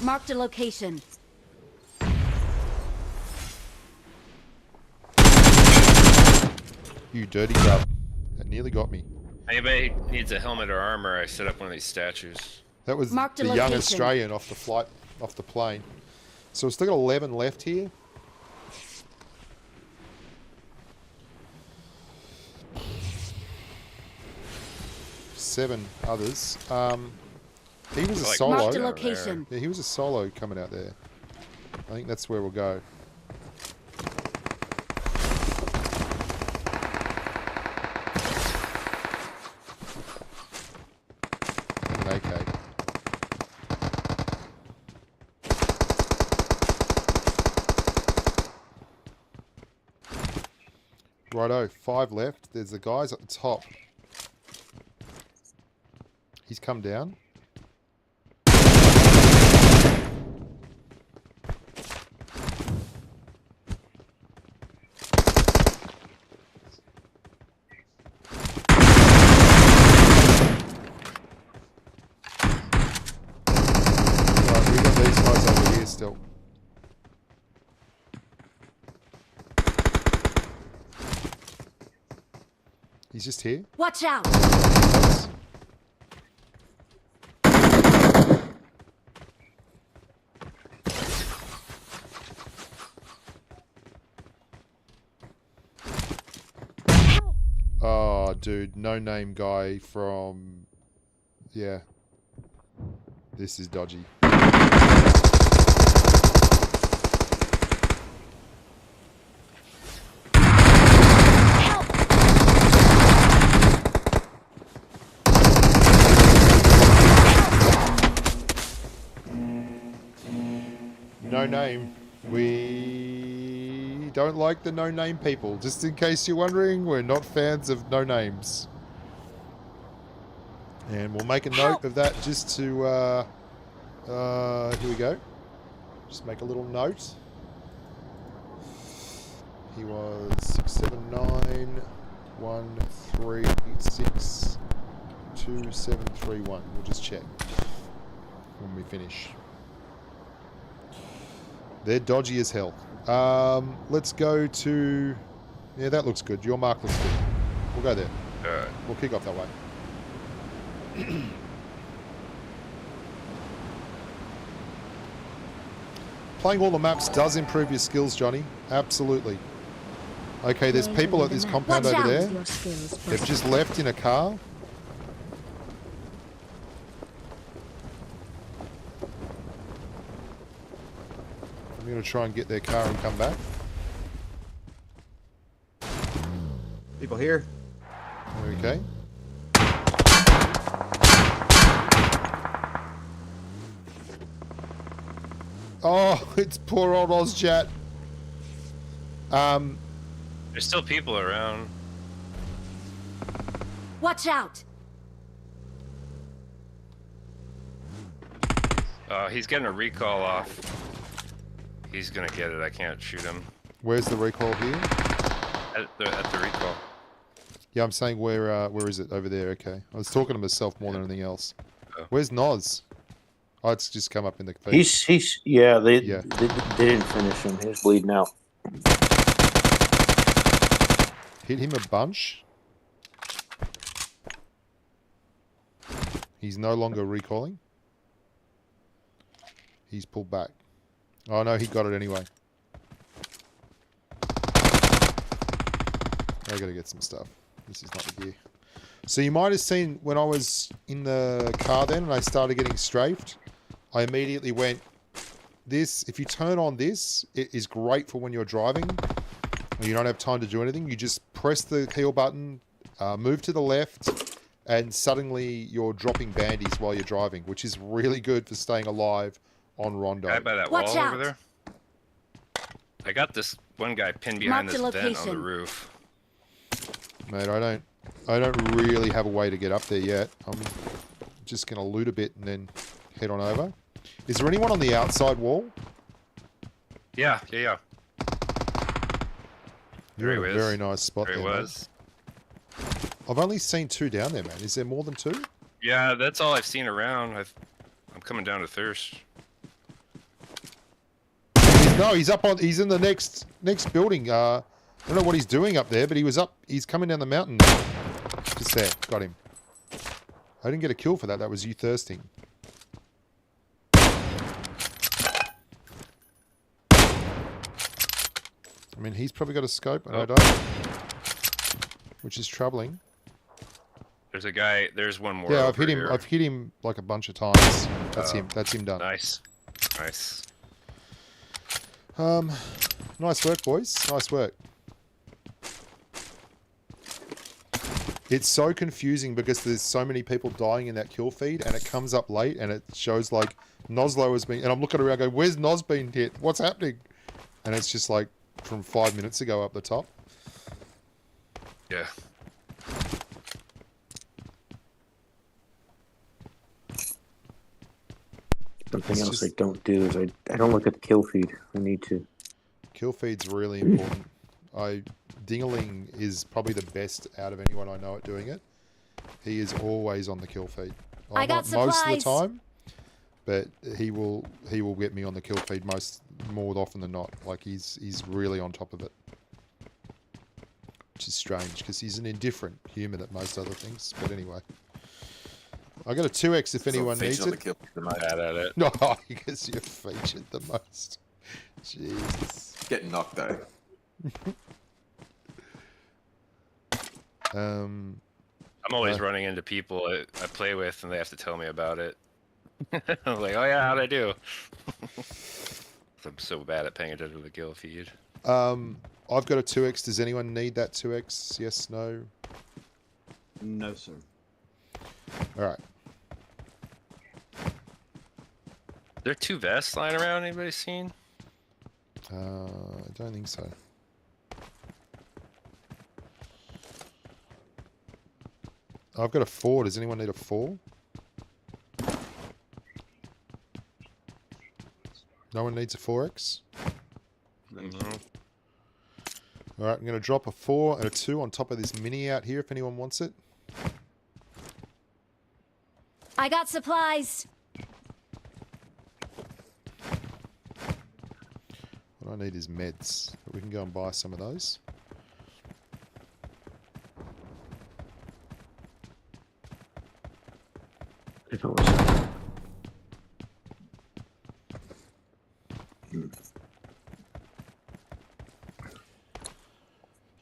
Marked a location. You dirty grub. That nearly got me. Anybody needs a helmet or armor, I set up one of these statues. That was Marked a the young location. Australian off the flight, off the plane. So we've still got 11 left here. Seven others. He was a solo. Marked a location. Yeah, he was a solo coming out there. I think that's where we'll go. Okay. Righto, 5 left. There's the guys at the top. He's come down. Right, we got these guys over here still. He's just here. Watch out! Oh, dude, no name guy from... Yeah. This is dodgy. No name. We don't like the no name people. Just in case you're wondering, we're not fans of no names. And we'll make a note of that just to, here we go. Just make a little note. He was 679 136 2731. We'll just check when we finish. They're dodgy as hell. Let's go to... Yeah, that looks good. Your mark looks good. We'll go there. We'll kick off that way. Playing all the maps does improve your skills, Johnny. Absolutely. Okay, there's people at this compound over there. They've just left in a car. I'm going to try and get their car and come back. People here. Okay. Oh, it's poor old Ozchat. There's still people around. Watch out! He's getting a recall off. He's gonna get it. I can't shoot him. Where's the recall here? At the recall. Yeah, I'm saying where is it? Over there, okay. I was talking to myself more than anything else. Oh. Where's Noz? Oh, it's just come up in the feed. He's yeah. They Yeah. they didn't finish him. He's bleeding out. Hit him a bunch. He's no longer recalling. He's pulled back. Oh no, he got it anyway. I gotta get some stuff. This is not the gear. So you might have seen when I was in the car then and I started getting strafed, I immediately went, this, if you turn on this, it is great for when you're driving and you don't have time to do anything. You just press the heal button, move to the left, and suddenly you're dropping bandies while you're driving, which is really good for staying alive on Rondo. Guy by that Watch wall out. over there. I got this one guy pinned behind Marked this a vent on the location. roof. Mate, I don't really have a way to get up there yet. I'm just going to loot a bit and then head on over. Is there anyone on the outside wall? Yeah. You're in There a he was. very nice spot There there, he mate. was. I've only seen 2 down there, man. Is there more than 2? Yeah, that's all I've seen around. I'm coming down to Thirst. No, he's up on. He's in the next building. I don't know what he's doing up there, but he was up. He's coming down the mountain. Just there, got him. I didn't get a kill for that. That was you thirsting. I mean, he's probably got a scope, and I don't, which is troubling. There's a guy. There's one more. Yeah, over here. I've hit him like a bunch of times. That's him. That's him done. Nice. Nice work, boys. Nice work. It's so confusing because there's so many people dying in that kill feed, and it comes up late, and it shows like Noslow has been. And I'm looking around, going, "Where's Nos been hit? What's happening?" And it's just like from 5 minutes ago up the top. Yeah. Something It's else just- I don't do is I don't look at the kill feed. I need to. Kill feed's really important. Dingaling is probably the best out of anyone I know at doing it. He is always on the kill feed. Well, I got not most of the supplies. time, but he will get me on the kill feed more often than not. Like he's really on top of it, which is strange because he's an indifferent human at most other things. But anyway, I got a 2x if anyone needs it. Bad at it. No, because you're featured the most. Jesus. Getting knocked though. I'm always running into people I play with, and they have to tell me about it. I'm like, oh yeah, how'd I do? I'm so bad at paying attention to the kill feed. I've got a 2x. Does anyone need that 2x? Yes, no? No, sir. Alright. There are 2 vests lying around. Anybody seen? I don't think so. I've got a 4. Does anyone need a 4? No one needs a 4x? Mhm. Alright, I'm going to drop a 4 and a 2 on top of this mini out here if anyone wants it. I got supplies. What I need is meds, but we can go and buy some of those. If it was,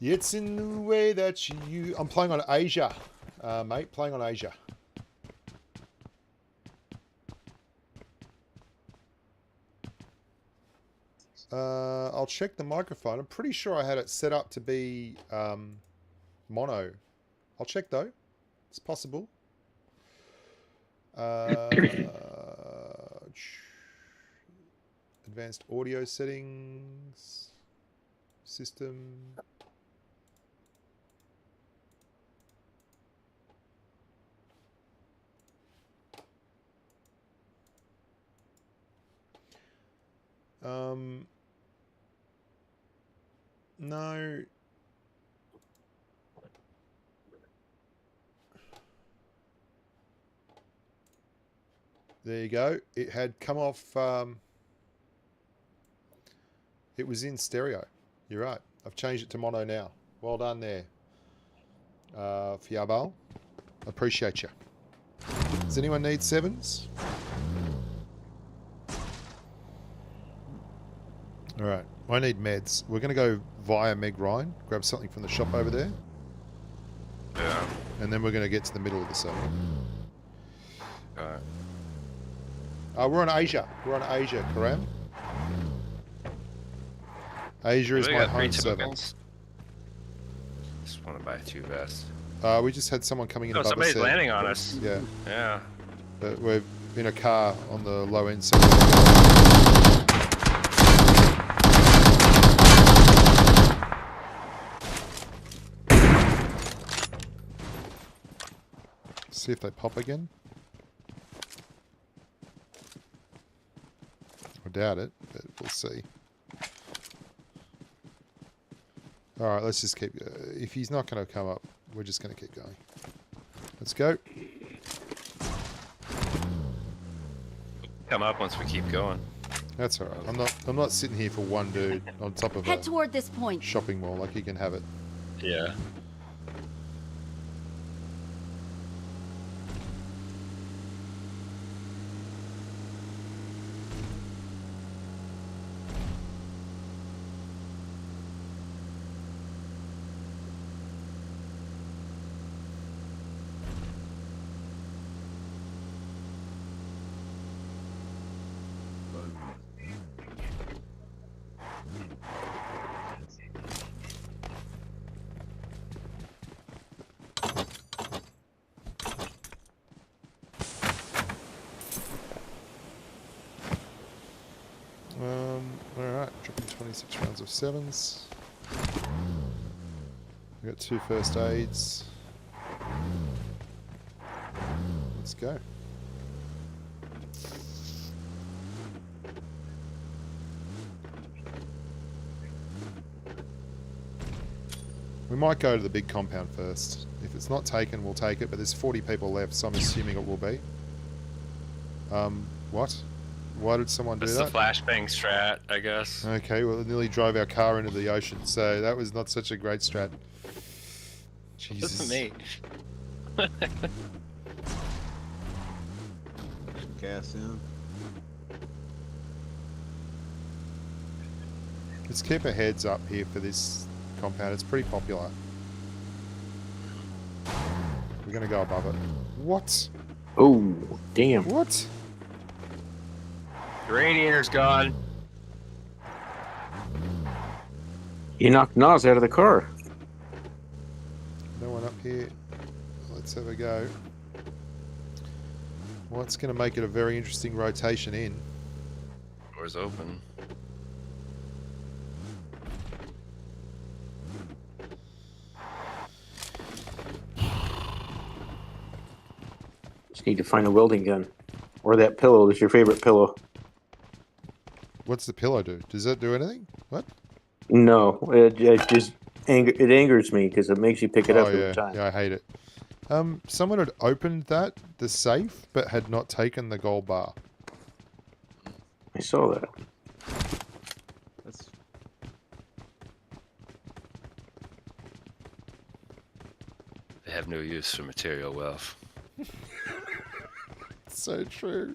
It's in the way that you... I'm playing on Asia, mate. Playing on Asia. I'll check the microphone. I'm pretty sure I had it set up to be mono. I'll check though. It's possible. Advanced audio settings. System. No. There you go. It had come off. It was in stereo. You're right. I've changed it to mono now. Well done there, Fiabal. Appreciate you. Does anyone need 7s? All right. I need meds. We're going to go via Meg Ryan, grab something from the shop over there. Yeah. And then we're going to get to the middle of the circle. Alright. We're on Asia. We're on Asia, Karam. Asia is We my got 3 home server. tokens. Just want to buy 2 vests. We just had someone coming in Oh, above us. somebody's there. landing on us. Yeah. Yeah. But we're in a car on the low end side. See if they pop again. I doubt it, but we'll see. Alright, let's just keep... if he's not going to come up, we're just going to keep going. Let's go. Come up once we keep going. That's alright. I'm not sitting here for one dude on top of Head a toward this point. shopping mall. Like, he can have it. Yeah. Alright, dropping 26 rounds of 7s. We got 2 first aids. Let's go. We might go to the big compound first. If it's not taken, we'll take it, but there's 40 people left, so I'm assuming it will be. What? Why did someone do It's that? the flashbang strat, I guess. Okay, well, it nearly drove our car into the ocean, so that was not such a great strat. Jesus. This is me. Gas in. Let's keep our heads up here for this compound. It's pretty popular. We're going to go above it. What? Oh, damn. What? The radiator's gone. You knocked Nas out of the car. No one up here. Let's have a go. What's going to make it a very interesting rotation in? Door's open. Just need to find a welding gun. Or that pillow is your favorite pillow. What's the pillow do? Does that do anything? What? No, it just it angers me because it makes you pick it up every time. Yeah, I hate it. Someone had opened the safe, but had not taken the gold bar. I saw that. That's They have no use for material wealth. So true.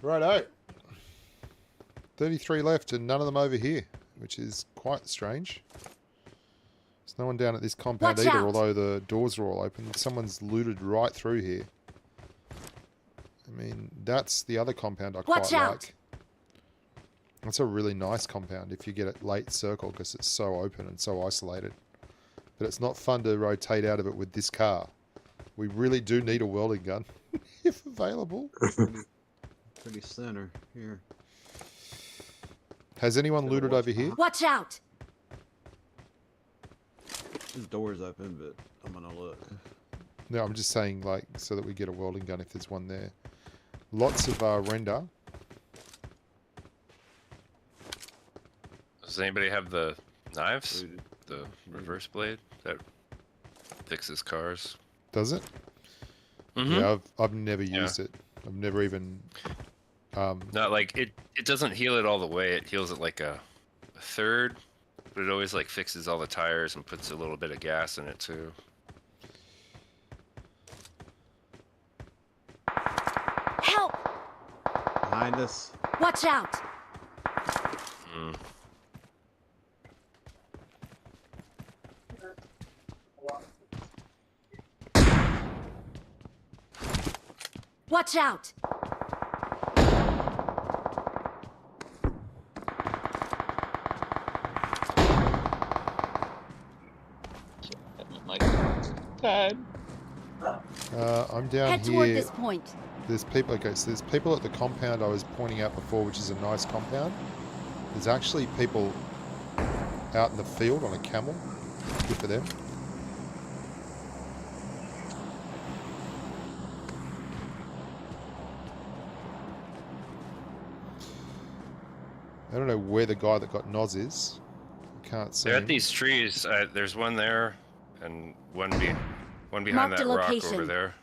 Righto. 33 left and none of them over here, which is quite strange. There's no one down at this compound Watch either, out. although the doors are all open. Someone's looted right through here. I mean, that's the other compound I quite Watch out. like. That's a really nice compound if you get it late circle because it's so open and so isolated. But it's not fun to rotate out of it with this car. We really do need a welding gun, if available. pretty center here. Has anyone looted over here? Watch out! This door's open, but I'm gonna look. No, I'm just saying, like, so that we get a welding gun if there's one there. Lots of render. Does anybody have the knives? The reverse blade that fixes cars? Does it? Mm-hmm. Yeah, I've never used it. I've never even. Not like it doesn't heal it all the way. It heals it like a third, but it always like fixes all the tires and puts a little bit of gas in it too. Help! Behind us. Watch out! Mm. Watch out! My bad. I'm down Head here. toward this point. There's people. Okay, so there's people at the compound I was pointing out before, which is a nice compound. There's actually people out in the field on a camel. Good for them. I don't know where the guy that got Noz is. I can't see They're him. at these trees. There's one there, and one behind Marked that a rock location. over there.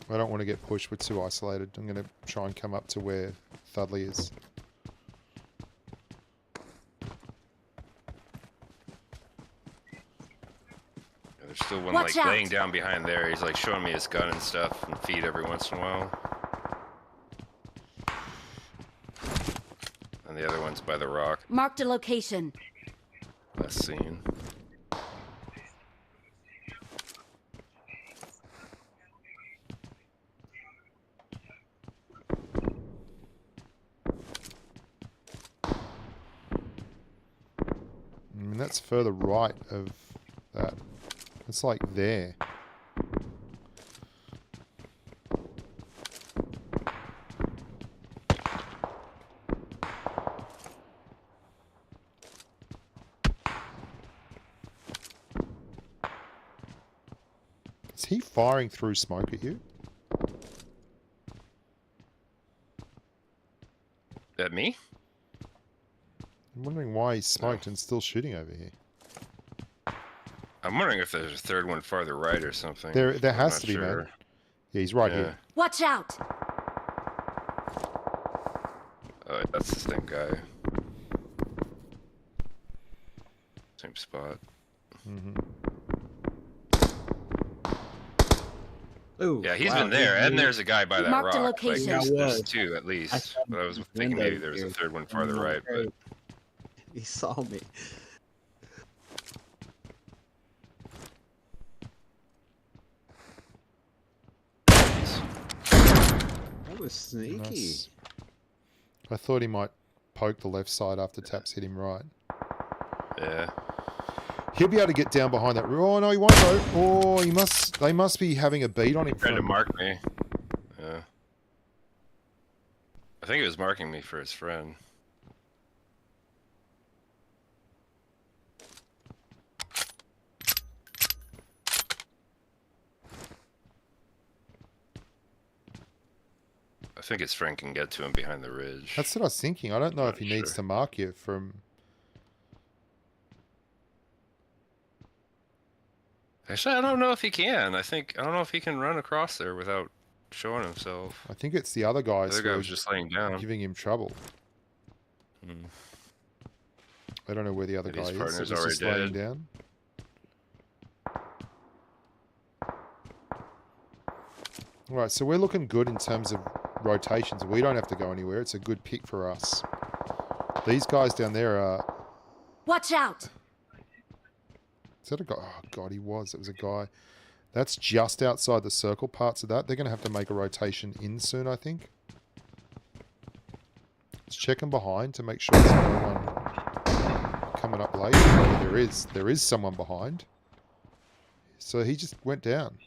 I don't want to get pushed. We're too isolated. I'm going to try and come up to where Thudley is. Yeah, there's still one Watch like out. laying down behind there. He's like showing me his gun and stuff and feed every once in a while. And the other one's by the rock. Marked a location. Last seen. I mean, that's further right of that. It's like there. Is he firing through smoke at you? That me? I'm wondering why he's smoked and still shooting over here. I'm wondering if there's a third one farther right or something. There I'm has not to be, man. sure. Yeah, he's right Yeah. here. Watch out! Oh, that's the same guy. Same spot. Mm-hmm. Ooh, Yeah, he's wow, been there, he- and there's a guy by that Marked a rock. Like, location. there's, Yeah, there's was. two at I least. saw But I was his thinking maybe window there was a here. third one farther right, but He saw me. That was sneaky. Nice. I thought he might poke the left side after taps hit him right. yeah. He'll be able to get down behind that. Oh no, he won't though. Oh, he must. They must be having a beat on him. Trying to from- mark me. Yeah. I think he was marking me for his friend. I think his friend can get to him behind the ridge. That's what I was thinking. I don't know if he Not needs sure. to mark you from. Actually, I don't know if he can. I don't know if he can run across there without showing himself. I think it's the other The guys other who guy are was just laying down. giving him trouble. Hmm. I don't know where the other Maybe guy his is. partner's He's just already laying dead. down. All right, so we're looking good in terms of rotations. We don't have to go anywhere. It's a good pick for us. These guys down there are. Watch out! Is that a guy? Oh god, he was. It was a guy. That's just outside the circle parts of that. They're going to have to make a rotation in soon, I think. Let's check them behind to make sure there's no one coming up late. Oh, there is. There is someone behind. So he just went down.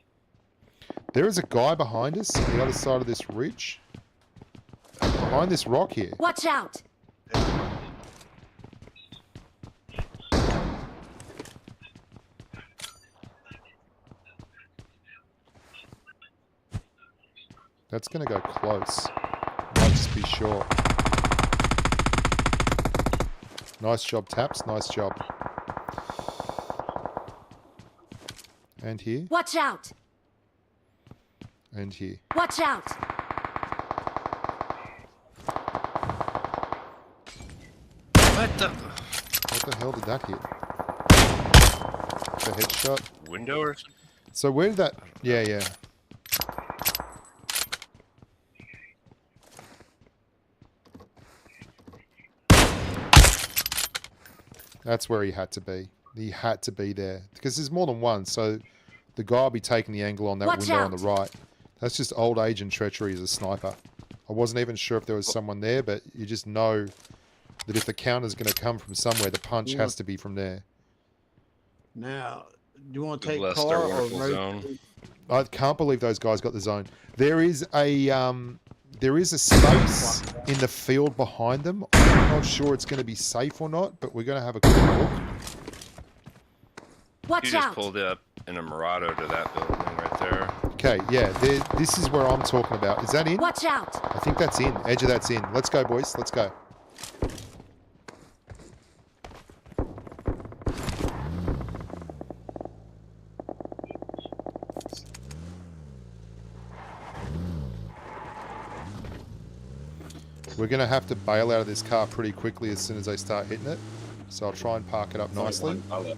There is a guy behind us on the other side of this ridge. Behind this rock here. Watch out! That's going to go close. Might just be short. Nice job, Taps. Nice job. And here. Watch out! And here. Watch out! What the? What the hell did that hit? The headshot. Window or something? So where did that... Yeah, yeah. That's where he had to be. He had to be there. Because there's more than one, so the guy will be taking the angle on that Watch window out. on the right. That's just old age and treachery as a sniper. I wasn't even sure if there was someone there, but you just know that if the counter's going to come from somewhere, the punch has to be from there. Now, do you want to Good take Lester, car or wonderful road? zone. I can't believe those guys got the zone. There is a space in the field behind them. I'm not sure it's going to be safe or not, but we're going to have a quick look. You Watch just out! pulled up in a Murado to that building right there. Okay, yeah, this is where I'm talking about. Is that in? Watch out! I think that's in. Edge of that's in. Let's go, boys. Let's go. We're going to have to bail out of this car pretty quickly as soon as they start hitting it. So I'll try and park it up nicely. Oh,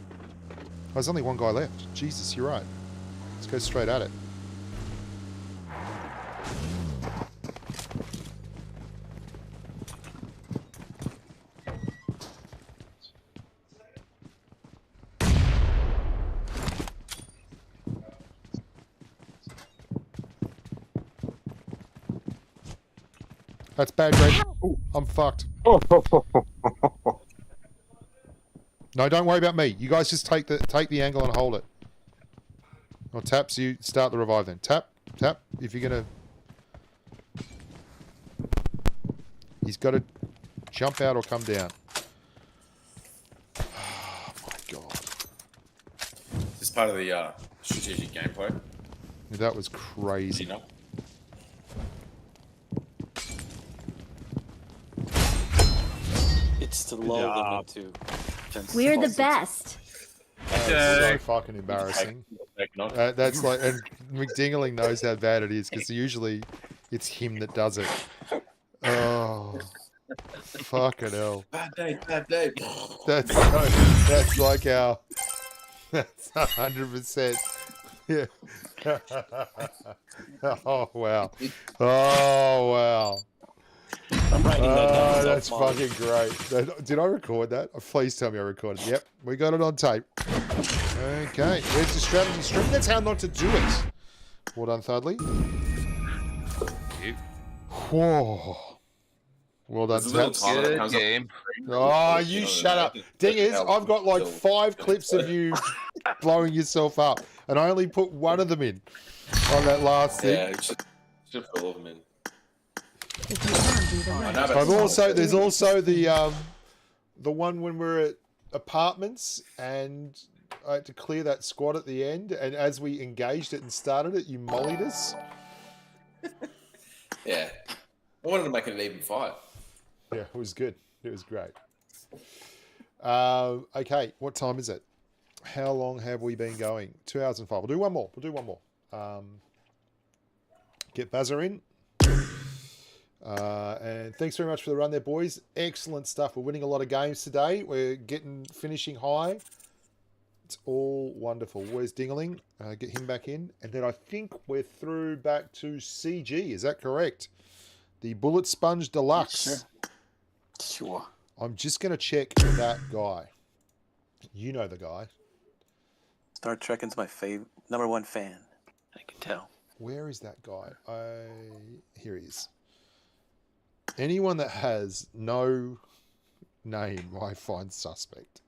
there's only one guy left. Jesus, you're right. Let's go straight at it. That's bad, Greg. I'm fucked. No, don't worry about me. You guys just take the angle and hold it. Or tap, so you start the revive then. Tap, tap, if you're gonna... He's got to jump out or come down. Oh my god. This is part of the strategic gameplay. That was crazy. You know? It's the low limit too. We're the best. That's so fucking embarrassing. That's like, and McDingling knows how bad it is because usually it's him that does it. Oh, fucking hell. Bad day, bad day. That's like our. That's 100%. Yeah. Oh wow. Oh wow. I'm writing that down. That's fucking great. Did I record that? Please tell me I recorded it. Yep, we got it on tape. Okay, where's the strategy stream? That's how not to do it. Well done, Thudley. Whoa. Well done, There's a little Taps. timer that Good comes up. game. Oh, you shut up. Ding is, I've got like 5 clips of you blowing yourself up, and I only put one of them in on that last thing. Yeah, should put all of them in. If you can't do the I rest, know, but I've also there's also the one when we're at apartments and I had to clear that squad at the end, and as we engaged it and started it, you mollied us. Yeah. I wanted to make it an even fight. Yeah, it was good. It was great. Okay, what time is it? How long have we been going? 2 hours and 5. We'll do one more. We'll do one more. Get Buzzer in. And thanks very much for the run there, boys. Excellent stuff. We're winning a lot of games today. We're finishing high. It's all wonderful. Where's Dingaling? Get him back in. And then I think we're through back to CG. Is that correct? The Bullet Sponge Deluxe. Sure. I'm just going to check that guy. You know the guy. Star Trekkin's my #1 fan. I can tell. Where is that guy? Here he is. Anyone that has no name, I find suspect.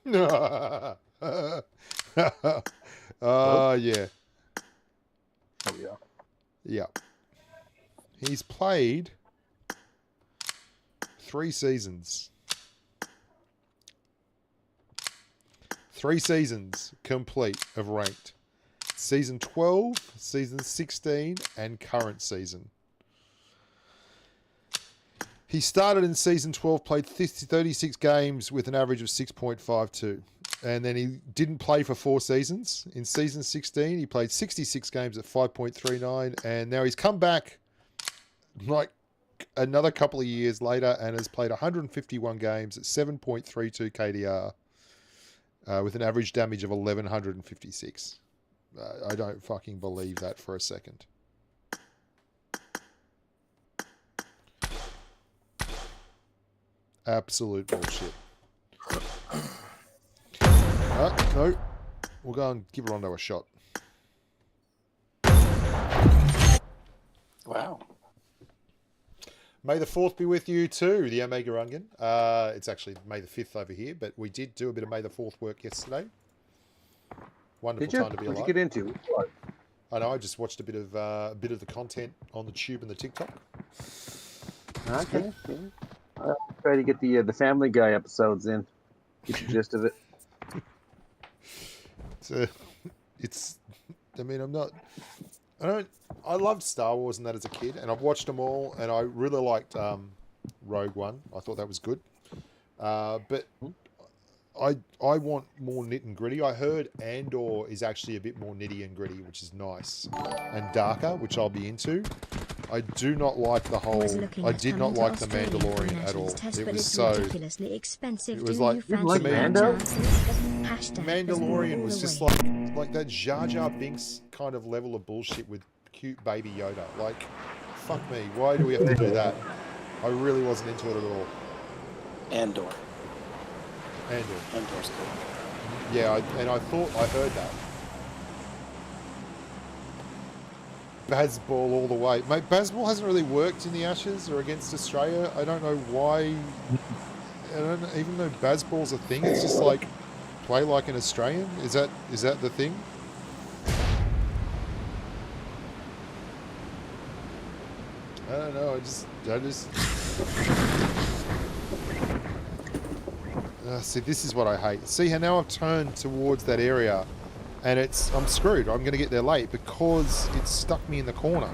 Oh, yeah. Oh, yeah. Yeah. He's played 3 seasons. 3 seasons complete of ranked. Season 12, season 16, and current season. He started in season 12, played 36 games with an average of 6.52. And then he didn't play for 4 seasons. In season 16, he played 66 games at 5.39. And now he's come back like another couple of years later and has played 151 games at 7.32 KDR with an average damage of 1156. I don't fucking believe that for a second. Absolute bullshit. No. We'll go and give Rondo a shot. Wow. May the 4th be with you too, the Omega Rungan. It's actually May the 5th over here, but we did do a bit of May the 4th work yesterday. Wonderful time to be alive. What did you get into? I know, I just watched a bit of the content on the Tube and the TikTok. Okay. I'll try to get the Family Guy episodes in. Get the gist of it. I loved Star Wars and that as a kid, and I've watched them all, and I really liked Rogue One. I thought that was good. But I want more nit and gritty. I heard Andor is actually a bit more nitty and gritty, which is nice, and darker, which I'll be into. I do not like the whole. I did not like the Mandalorian at all. It was so ridiculously expensive. It was like to me, Mandalorian was just like that Jar Jar Binks kind of level of bullshit with cute baby Yoda. Like, fuck me, why do we have to do that? I really wasn't into it at all. Andor. Andor's cool. Yeah, I thought I heard that. Bazball all the way. Mate, Bazball hasn't really worked in the Ashes or against Australia. I don't know why. I don't even know Bazball's a thing. It's just like, play like an Australian? Is that the thing? I don't know. I just see, this is what I hate. See how now I've turned towards that area and I'm screwed. I'm going to get there late because it stuck me in the corner.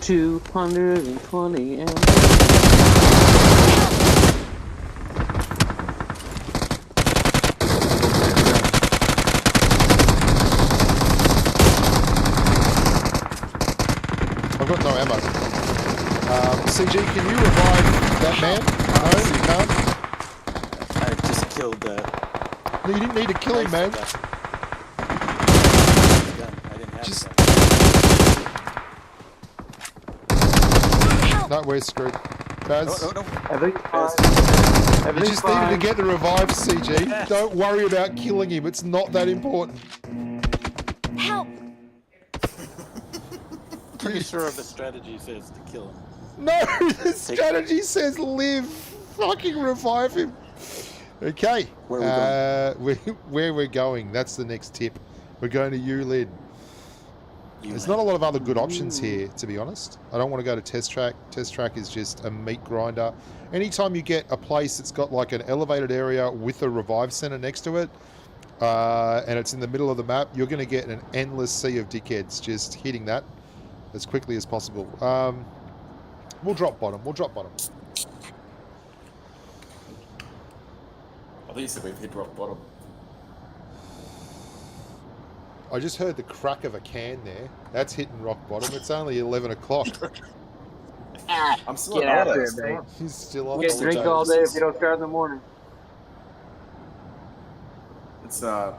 220 and... I've got no ammo. CG, can you revive that man? No, you can't. I just killed No, you didn't need to kill him, man. I didn't have Just... that. No, we're screwed. Baz, No. you just needed to get the revive, CG. Yes. Don't worry about killing him. It's not that important. Help! Pretty sure the strategy says to kill him. No, the strategy says live. Fucking revive him. Okay. Where are we going? Where we're going. That's the next tip. We're going to ULID. There's not a lot of other good options here, to be honest. I don't want to go to Test Track. Test Track is just a meat grinder. Anytime you get a place that's got like an elevated area with a revive center next to it, and it's in the middle of the map, you're going to get an endless sea of dickheads just hitting that as quickly as possible. We'll drop bottom. I think you said we've hit rock bottom. I just heard the crack of a can there. That's hitting rock bottom. It's only 11 o'clock. I'm still Get on after holiday. it, mate. He's still on. You can't drink all day if you don't start in the morning. It's 7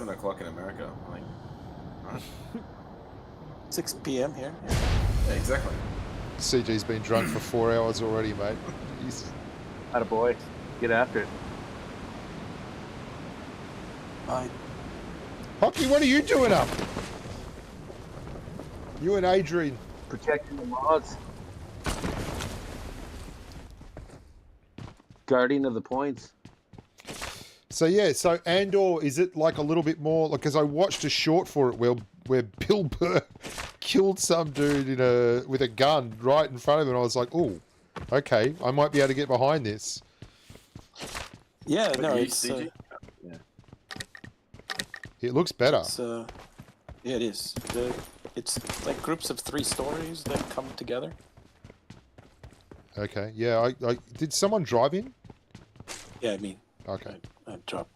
o'clock in America. Like, right? 6 p.m. here. Yeah, exactly. CG's been drunk for 4 hours already, mate. He's... Attaboy. Get after it. Hockey, what are you doing up? You and Adrian. Protecting the mods. Guardian of the points. So yeah, so Andor, is it like a little bit more, like, because I watched a short for it where Bill Burr killed some dude with a gun right in front of him, and I was like, oh, Okay, I might be able to get behind this. Yeah, But no, you it's CG? It looks better. yeah, it is. It's like groups of 3 stories that come together. Okay, yeah. I did someone drive in? Yeah, I mean, Okay. I dropped.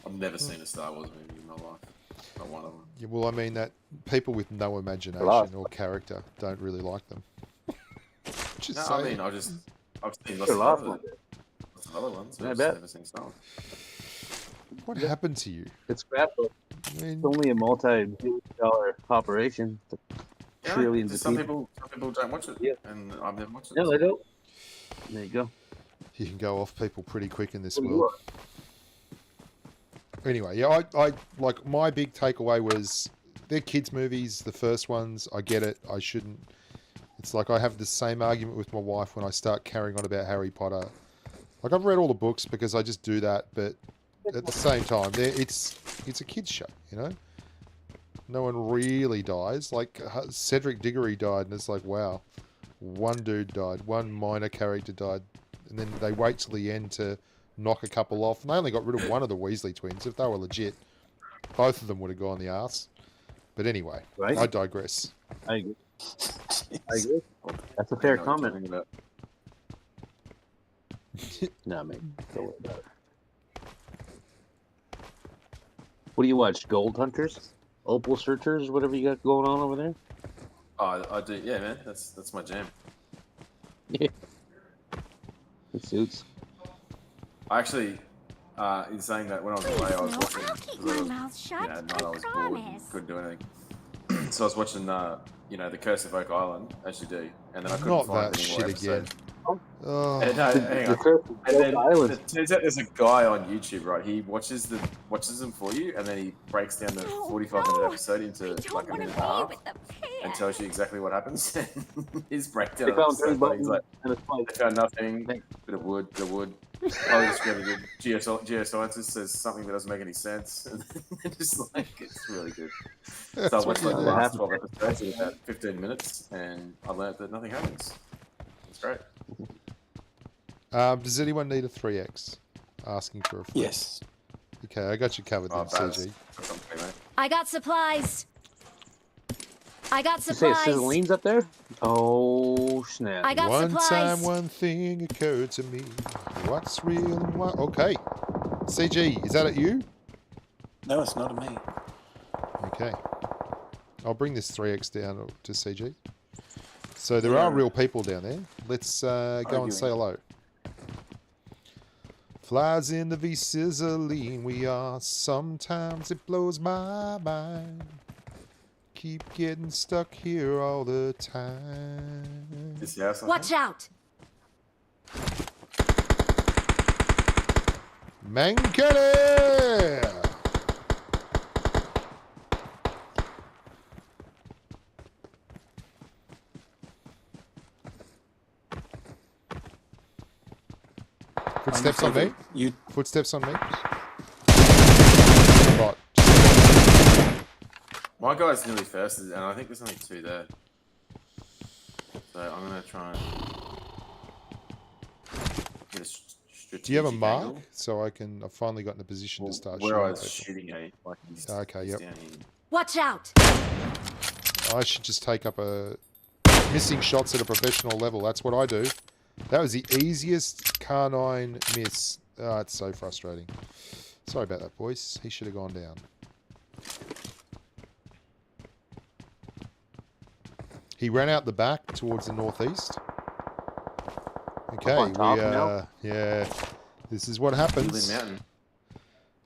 I've never seen a Star Wars movie in my life. Not one of them. Yeah, well, I mean that people with no Hello. imagination or character don't really like them. Just No, saying. I mean, I've seen lots Sure, of last other, one. lots of other ones. I But I've bet. never seen Star Wars. What happened to you? It's scrapbook. I mean, It's only a multi-billion-dollar operation. Yeah, Trillions just of some people. people don't watch it, Yeah. and I've never watched it. No, they don't. There you go. you can go off people pretty quick in this What do you world. want? Anyway, yeah, I like my big takeaway was they're kids' movies. The first ones, I get it. I shouldn't. It's like I have the same argument with my wife when I start carrying on about Harry Potter. Like I've read all the books because I just do that, but at the same time, it's a kids' show, you know. No one really dies. Like Cedric Diggory died, and it's like, wow, one dude died, one minor character died, and then they wait till the end to knock a couple off. And they only got rid of one of the Weasley twins. If they were legit, both of them would have gone the arse. But anyway, Right? I digress. I agree. I agree. That's a fair I know what you're comment. talking about. Nah, mate. Don't worry about it. What do you watch? Gold Hunters? Opal Searchers? Whatever you got going on over there? Oh, I do. Yeah, man, that's my jam. Yeah. It suits. I actually, in saying that, when I was away, I was No, watching. I'll keep 'cause my I was, mouth shut. at night I I was bored and promise. couldn't do anything. So I was watching, The Curse of Oak Island, as you do, and then I couldn't Not find that any more shit again. episodes. Oh, And, no, hang The on. Curse of And Oak then Island. it turns out there's a guy on YouTube, right? He watches them for you, and then he breaks down the No, 45-minute no, episode I into don't like a want to minute be and a half, with the and pan. tells you exactly what happens. His breakdown They of the found 3 episode, like, he's buttons like, and a spike. they found nothing, bit of wood. Oh, just go to the geoscientist says something that doesn't make any sense. And just like, it's really good. that's So I what watched you like the do. last 12 episodes in about 15 minutes, and I learned that nothing happens. It's great. Does anyone need a 3x? Asking for a friend. Yes. Okay, I got you covered then, Baz, CG. that's okay, mate. I got supplies. I got You say supplies. Sizzline's up there? Oh, snap. I got One supplies. time, one thing occurred to me. What's real and what? Okay. CG, is that at you? No, it's not a me. Okay. I'll bring this 3x down to CG. So there are real people down there. Let's go and say hello. Flies in the V sizzling we are. Sometimes it blows my mind. Keep getting stuck here all the time. This house, I Watch think. out. Mankele! Footsteps on me? You Footsteps on me? Right. My guy's nearly first, and I think there's only 2 there. So I'm gonna try and get a strategic Do you have a mark? angle. So I can... I've finally got in a position to start Where I shooting was people. shooting at, like he's, Okay, he's yep. down here. Watch out. I should just take up a... Missing shots at a professional level. That's what I do. That was the easiest Car9 miss. Oh, it's so frustrating. Sorry about that, boys. He should have gone down. He ran out the back towards the northeast. Okay, on top we now? yeah. This is what happens. Yulin Mountain.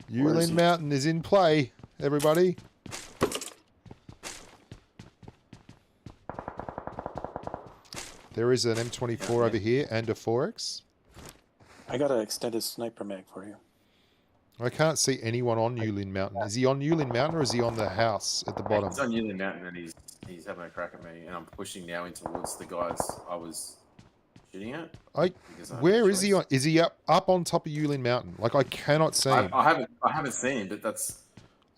Where is Yulin he? Mountain is in play, everybody. There is an M24 over here and a 4X. I got an extended sniper mag for you. I can't see anyone on Yulin Mountain. Is he on Yulin Mountain or is he on the house at the bottom? He's on Yulin Mountain, and he's having a crack at me, and I'm pushing now in towards the guys I was shooting at. because I have Where no is he choice. on? Is he up on top of Yulin Mountain? Like I cannot see him. I haven't seen him, but that's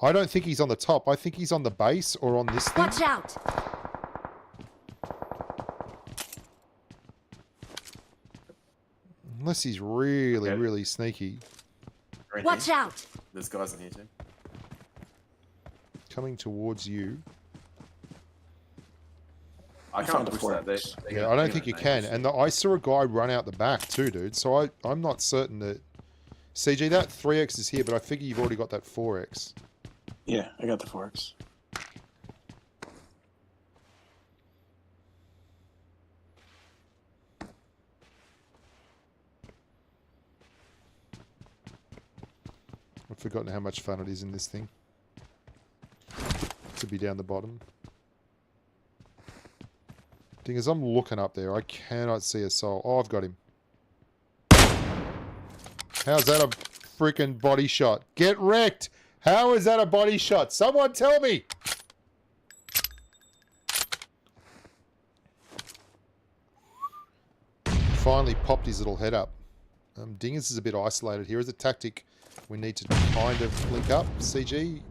I don't think he's on the top. I think he's on the base or on this thing. Watch out. Unless he's really, Okay. really sneaky. Green Watch here. out! There's guys in here too. Coming towards you. I You can't found a push four that. X. Yeah, I don't think you can. And I saw a guy run out the back too, dude. So I'm not certain that... CG, that 3X is here, but I figure you've already got that 4X. Yeah, I got the 4X. I've forgotten how much fun it is in this thing. To be down the bottom. Thing is, I'm looking up there. I cannot see a soul. Oh, I've got him. How's that a freaking body shot? Get wrecked! How is that a body shot? Someone tell me! Finally popped his little head up. Dingus is a bit isolated here. As a tactic, we need to kind of link up. CG,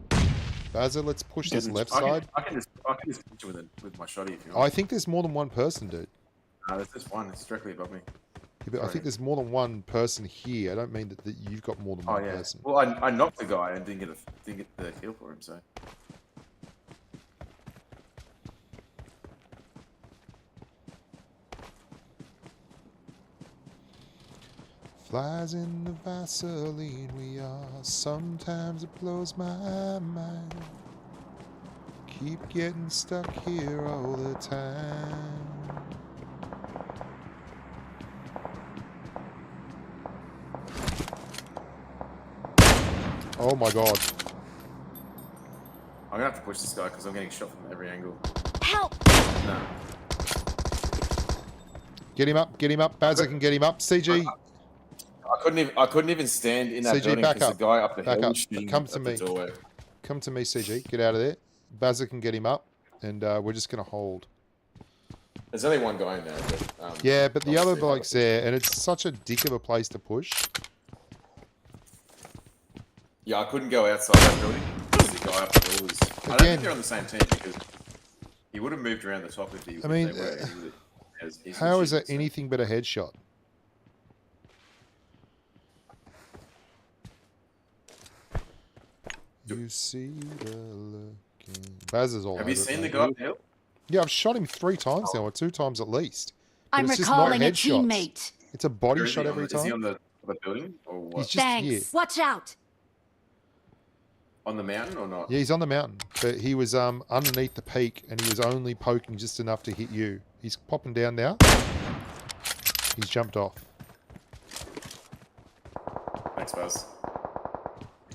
Bazza, let's push this left side. I can just push you with my shotty if you I want. think there's more than one person, dude. No, there's just one. It's directly above me. Yeah, but I think there's more than one person here. I don't mean that you've got more than Oh one yeah. person. Well, I knocked the guy and didn't get the kill for him. So Flies in the Vaseline we are. Sometimes it blows my mind. Keep getting stuck here all the time. Oh my god. I'm gonna have to push this guy because I'm getting shot from every angle. Help! No. Get him up, Bazza can get him up. CG, I couldn't even stand in that CG, building back because up. the guy up the Back hill up. was shooting Come at to the me. doorway. Come to me, CG. Get out of there. Bazza can get him up, and we're just going to hold. There's only one guy in there. But, Yeah, but the other obviously, bloke's there, and it's such a dick of a place to push. Yeah, I couldn't go outside that building because the guy up the hill was. I don't Again. think they're on the same team because he would have moved around the top if he. I mean, if they were. He would have easily How is shooting, that anything but a headshot? You see the looking. Baz is all Have over you it, seen the mate. guy up the hill? Yeah, I've shot him 3 times now, or 2 times at least. But I'm it's just not recalling a headshots. teammate. It's a body Or is he shot on every the- Is he time. on the building or what? He's just Thanks. here. Watch out! On the mountain or not? Yeah, he's on the mountain, but he was underneath the peak, and he was only poking just enough to hit you. He's popping down now. He's jumped off. Thanks, Buzz.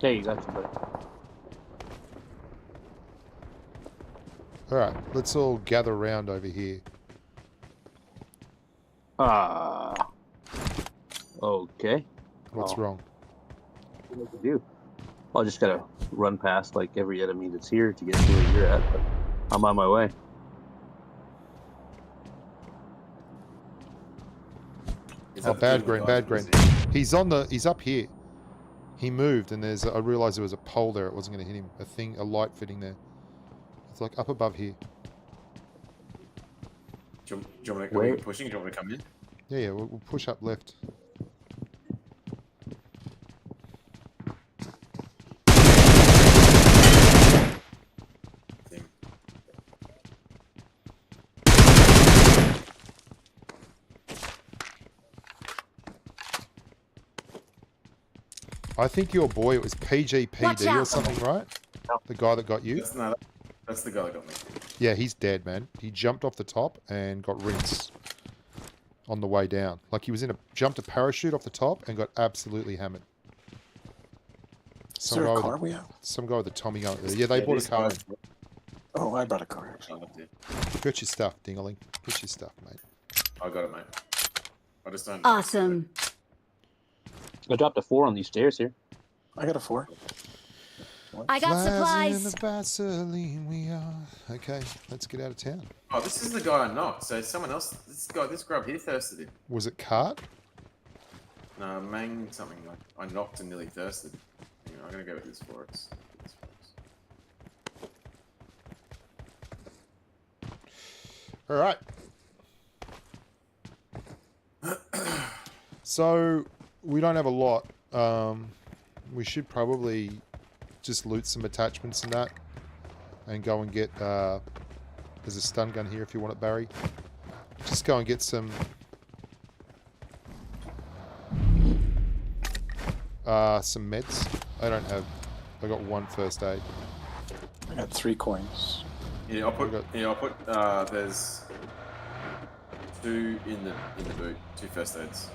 Hey, you got somebody. All right, let's all gather around over here. Okay. What's Oh. wrong? What do I do? Well, I just gotta run past like every enemy that's here to get to where you're at, but I'm on my way. Is Oh, that the bad dude green, with bad the green. eyes? He's up here. He moved, and I realized there was a pole there. It wasn't going to hit him. A light fitting there. It's like up above here. Do you want me to, are Where? we pushing? Do you want me to come in? Yeah, we'll push up left. Thing. I think your boy, it was Watch PGPD or out. something, right? The guy that got you? That's the guy that got me. Yeah, he's dead, man. He jumped off the top and got rinsed on the way down. Like he was jumped a parachute off the top and got absolutely hammered. Is there a car we have? Some guy with a Tommy gun. Yeah, they bought these a car. guys- Oh, I brought a car actually. Get your stuff, Dingaling. Get your stuff, mate. I got it, mate. I just don't. Awesome. I dropped a 4 on these stairs here. I got a 4. I got Flies in supplies. the Vaseline we are. Okay, let's get out of town. Oh, this is the guy I knocked. So someone else. This grub here thirsted him. Was it cart? No, Mang something. I knocked and nearly thirsted. Hang on, I'm gonna go with this for us. All right. So we don't have a lot. We should probably just loot some attachments and that, and go and get. There's a stun gun here if you want it, Barry. Just go and get some. Some meds. I don't have. I got 1 first aid. I got 3 coins. Yeah, I'll put. There's 2 in the boot. 2 first aids.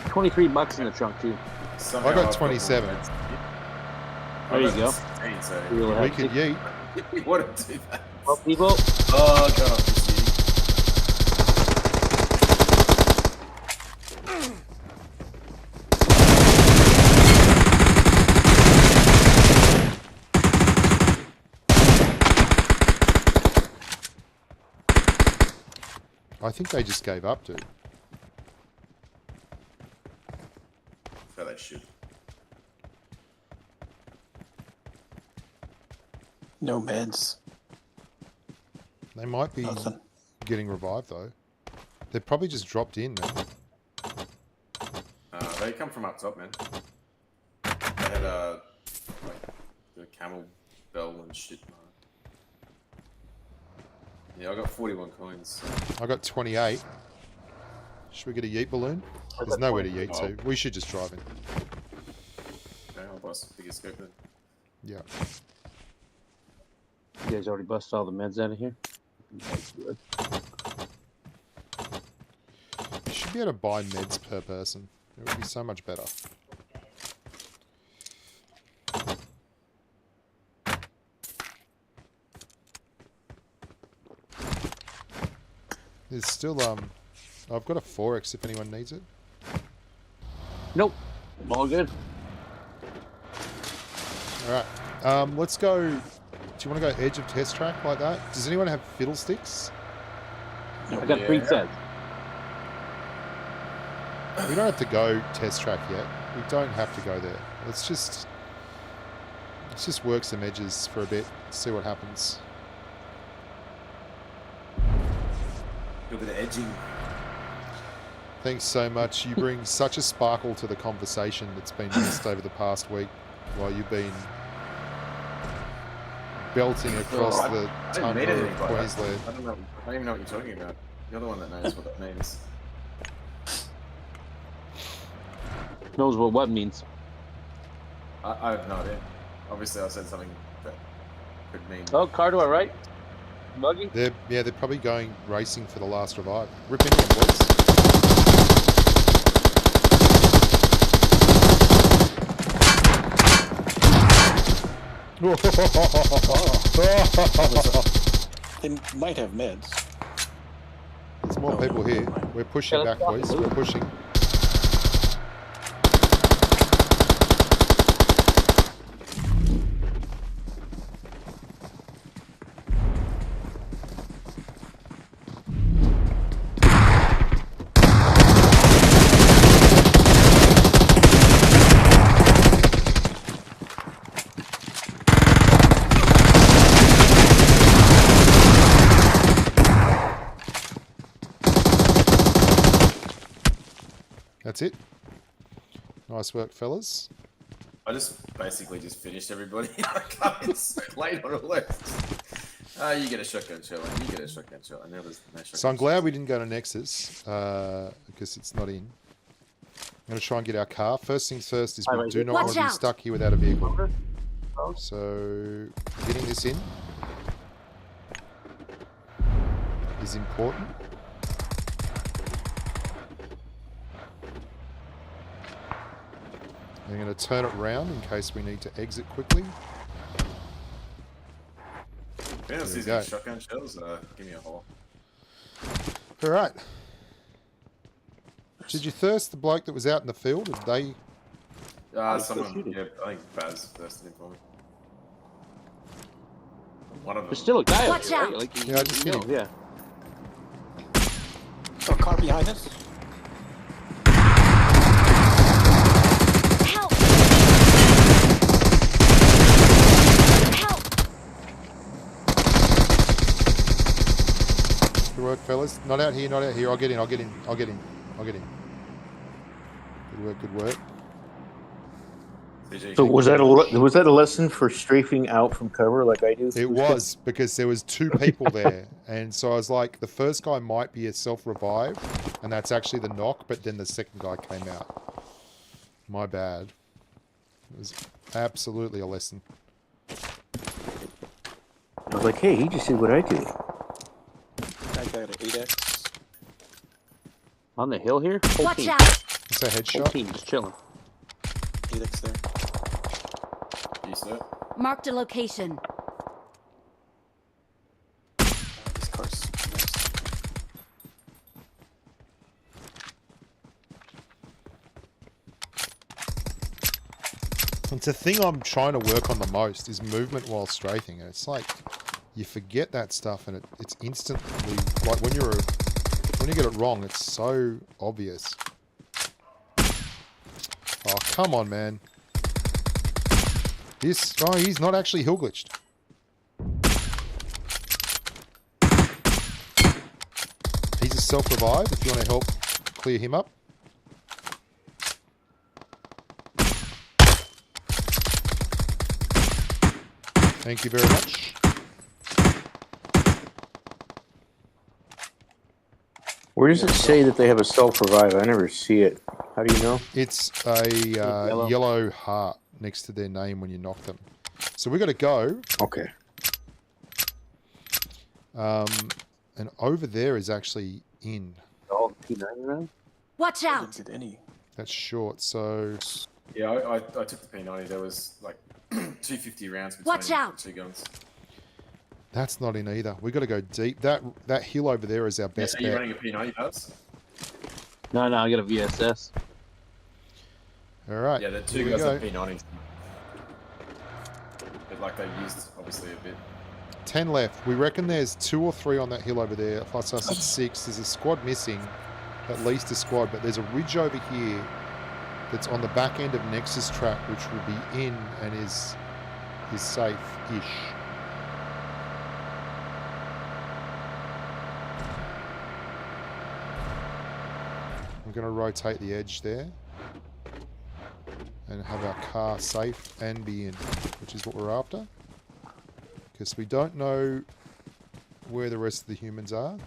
$23 in the trunk too. Somehow I got I've 27. There you go. 16, so You'll We have could yeet. we want to do that. well, people. Oh god, this is- I think they just gave up, dude. So they should. No meds. They might be Nothing. getting revived though. They probably just dropped in, man. They come from up top, man. They had like the camel bell and shit. Yeah, I got 41 coins. I got 28. Should we get a yeet balloon? There's nowhere to yeet to. We should just drive in. Okay, I'll buy some bigger scope then. Yeah. You guys already busted all the meds out of here? That's good. You should be able to buy meds per person. It would be so much better. There's still, I've got a 4X if anyone needs it. Nope. All good. Alright. Let's go. Do you want to go edge of test track like that? Does anyone have fiddlesticks? I got 3 sets. We don't have to go test track yet. We don't have to go there. Let's just work some edges for a bit, see what happens. A bit of edging. Thanks so much. You bring such a sparkle to the conversation that's been missed over the past week while you've been belting across the tundra of Queensland. I don't even know what you're talking about. You're the one that knows what that means. Knows what means. I have no idea. Obviously, I said something that could mean. Oh, car to our right. Buggy. They're probably going racing for the last revive. Rip into them, boys. They might have meds. There's more people here. We're pushing back, boys. We're pushing. That's it. Nice work, fellas. I basically just finished everybody. I come in so late on a list. You get a shotgun shell, and you get a shotgun shell, and now there's no shotgun. So I'm glad we didn't go to Nexus, because it's not in. I'm going to try and get our car. First things first is we do not want to be stuck here without a vehicle. So getting this in is important. I'm going to turn it round in case we need to exit quickly. If anyone sees any shotgun shells, give me a haul. Alright. Did you thirst the bloke that was out in the field? Did they... Someone, yeah, I think Baz thirsted him for me. One of them. There's still a guy Watch out there, out. right? Like, Yeah, I just hit him. Yeah. So a car behind us? Help! Help! Good work, fellas. Not out here, not out here. I'll get in, I'll get in, I'll get in, I'll get in. Good work, good work. So was that a lesson for strafing out from cover like I do? It Bushka? was, because there was 2 people there. And so I was like, the first guy might be a self-revive, and that's actually the knock, but then the second guy came out. My bad. It was absolutely a lesson. I was like, hey, he just did what I did. I got an 8x. On the hill here? Whole Watch team. out! It's a Whole headshot. team just chilling. 8x there. You sir? Marked a location. This car's next. It's a thing I'm trying to work on the most, is movement while strafing. And it's like, you forget that stuff, and it's instantly, like when you get it wrong, it's so obvious. Oh, come on, man. Oh, he's not actually hill glitched. He's a self-revive if you want to help clear him up. Thank you very much. Where does it say that they have a self-revive? I never see it. How do you know? It's a yellow heart next to their name when you knock them. So we got to go. Okay. And over there is actually in. All P90 around? Watch I out! didn't get any. That's short. So Yeah, I took the P90. There was like 250 rounds between Watch out. the 2 guns. that's not in either. We got to go deep. That hill over there is our Yeah, best so you're bet. running a P90 pass? No, I got a VSS. All right. Yeah, the here 2 we guys go. have P90s. But like they used obviously a bit. 10 left. We reckon there's 2 or 3 on that hill over there. Plus us at 6. There's a squad missing. At least a squad. But there's a ridge over here that's on the back end of Nexus track, which will be in and is safe-ish. I'm going to rotate the edge there and have our car safe and be in, which is what we're after. Because we don't know where the rest of the humans are.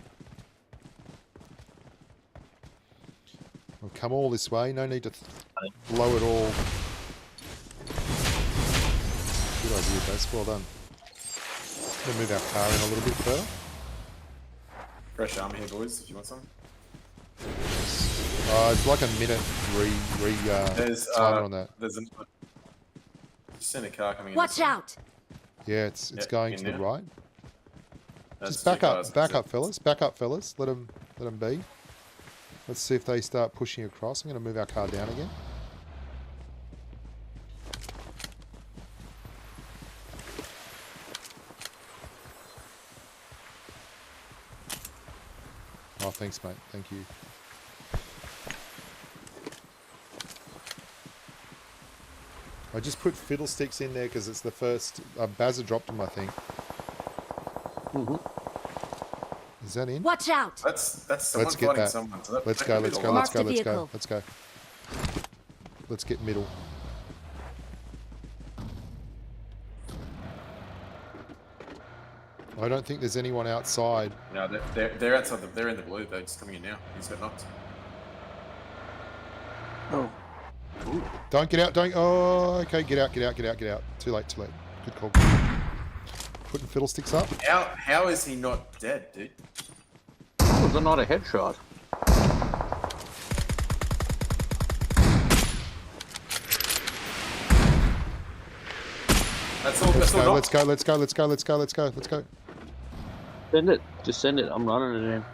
We'll come all this way. No need to blow it all. Good idea, Baz. Well done. We'll move our car in a little bit further. Fresh armor here, boys, if you want some. It's like a minute There's timer on that. There's just seen a car coming in. Watch out! Yeah, it's Yeah, going in to the there. right. That's Just 2 back cars, up, that's it. fellas. Back up, fellas. Let them be. Let's see if they start pushing across. I'm going to move our car down again. Oh, thanks, mate. Thank you. I just put fiddlesticks in there because it's the first... Bazza dropped them, I think. Is that in? Watch out! That's someone Let's get fighting that. someone. So that, Let's that go, could be let's the go, one. let's go, Mark the let's go, vehicle. let's go. Let's get middle. I don't think there's anyone outside. No, they're outside. They're in the blue. They're just coming in now. He's got knocked. Oh. Don't get out, don't... Oh, okay, get out. Too late. Good call. Putting fiddlesticks up. How is he not dead, dude? Was it not a headshot? That's all. That's all. knocked. Let's go. Send it. Just send it. I'm running it in.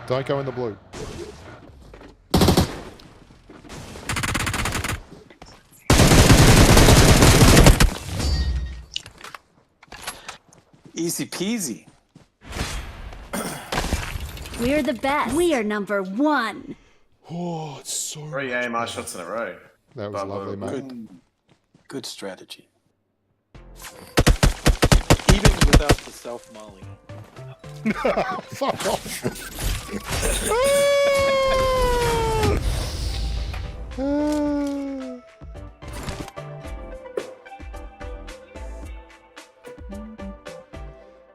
Don't go in the blue. Easy peasy. We're the best. We are number 1. Oh, it's so... 3 AMR shots in a row. That was lovely, mate. Good strategy. Even without the self molly. Fuck off.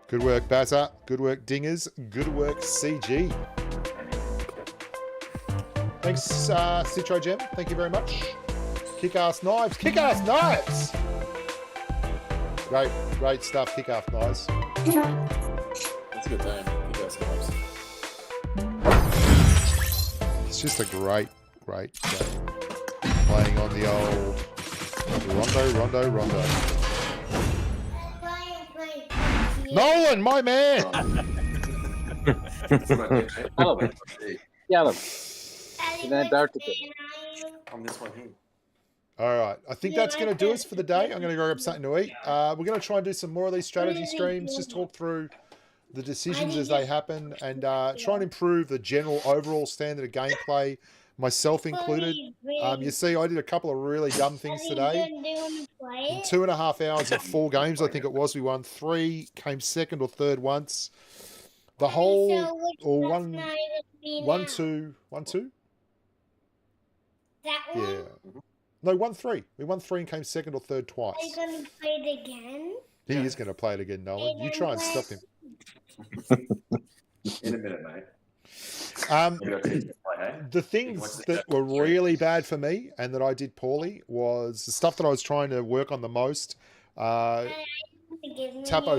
Good work, Bazza. Good work, Dingers. Good work, CG. Thanks, Citro Gem. Thank you very much. Kick-ass knives. Kick-ass knives! Great stuff, kick-ass knives. That's a good time. Kick-ass knives. It's just a great game. Playing on the old Rondo. Nolan, my man! Yellow. In Antarctica. On this one here. All right, I think that's going to do us for the day. I'm going to go grab something to eat. We're going to try and do some more of these strategy streams, just talk through the decisions as they happen, and try and improve the general overall standard of gameplay, myself included. You see, I did a couple of really dumb things today. In 2.5 hours of 4 games, I think it was, we won 3, came second or third once. The whole, or 1-2. That one? Yeah. No, 1-3. We won 3 and came second or third twice. Are you going to play it again? He is going to play it again, Nolan. You try and stop him. In a minute, mate. The things that were really bad for me and that I did poorly was the stuff that I was trying to work on the most. Tapo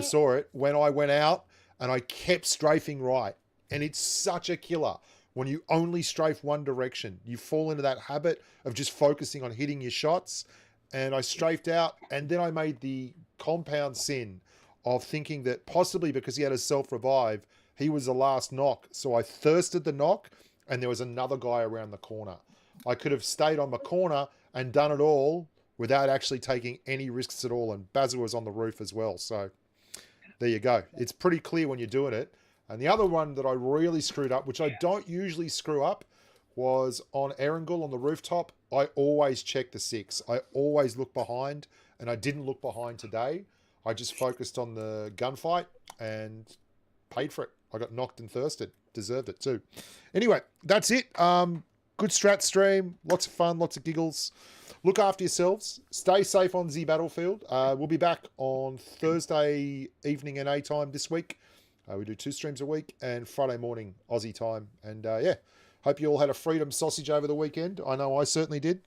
saw it when I went out and I kept strafing right. And it's such a killer. When you only strafe one direction, you fall into that habit of just focusing on hitting your shots. And I strafed out, and then I made the compound sin of thinking that possibly because he had a self-revive, he was the last knock. So I thirsted the knock, and there was another guy around the corner. I could have stayed on the corner and done it all without actually taking any risks at all. And Basil was on the roof as well. So there you go. It's pretty clear when you're doing it. And the other one that I really screwed up, which I don't usually screw up, was on Erangel on the rooftop. I always check the 6. I always look behind, and I didn't look behind today. I just focused on the gunfight and paid for it. I got knocked and thirsted. Deserved it too. Anyway, that's it. Good strat stream. Lots of fun, lots of giggles. Look after yourselves. Stay safe on the battlefield. We'll be back on Thursday evening NA time this week. We do 2 streams a week, and Friday morning Aussie time. And yeah, hope you all had a freedom sausage over the weekend. I know I certainly did.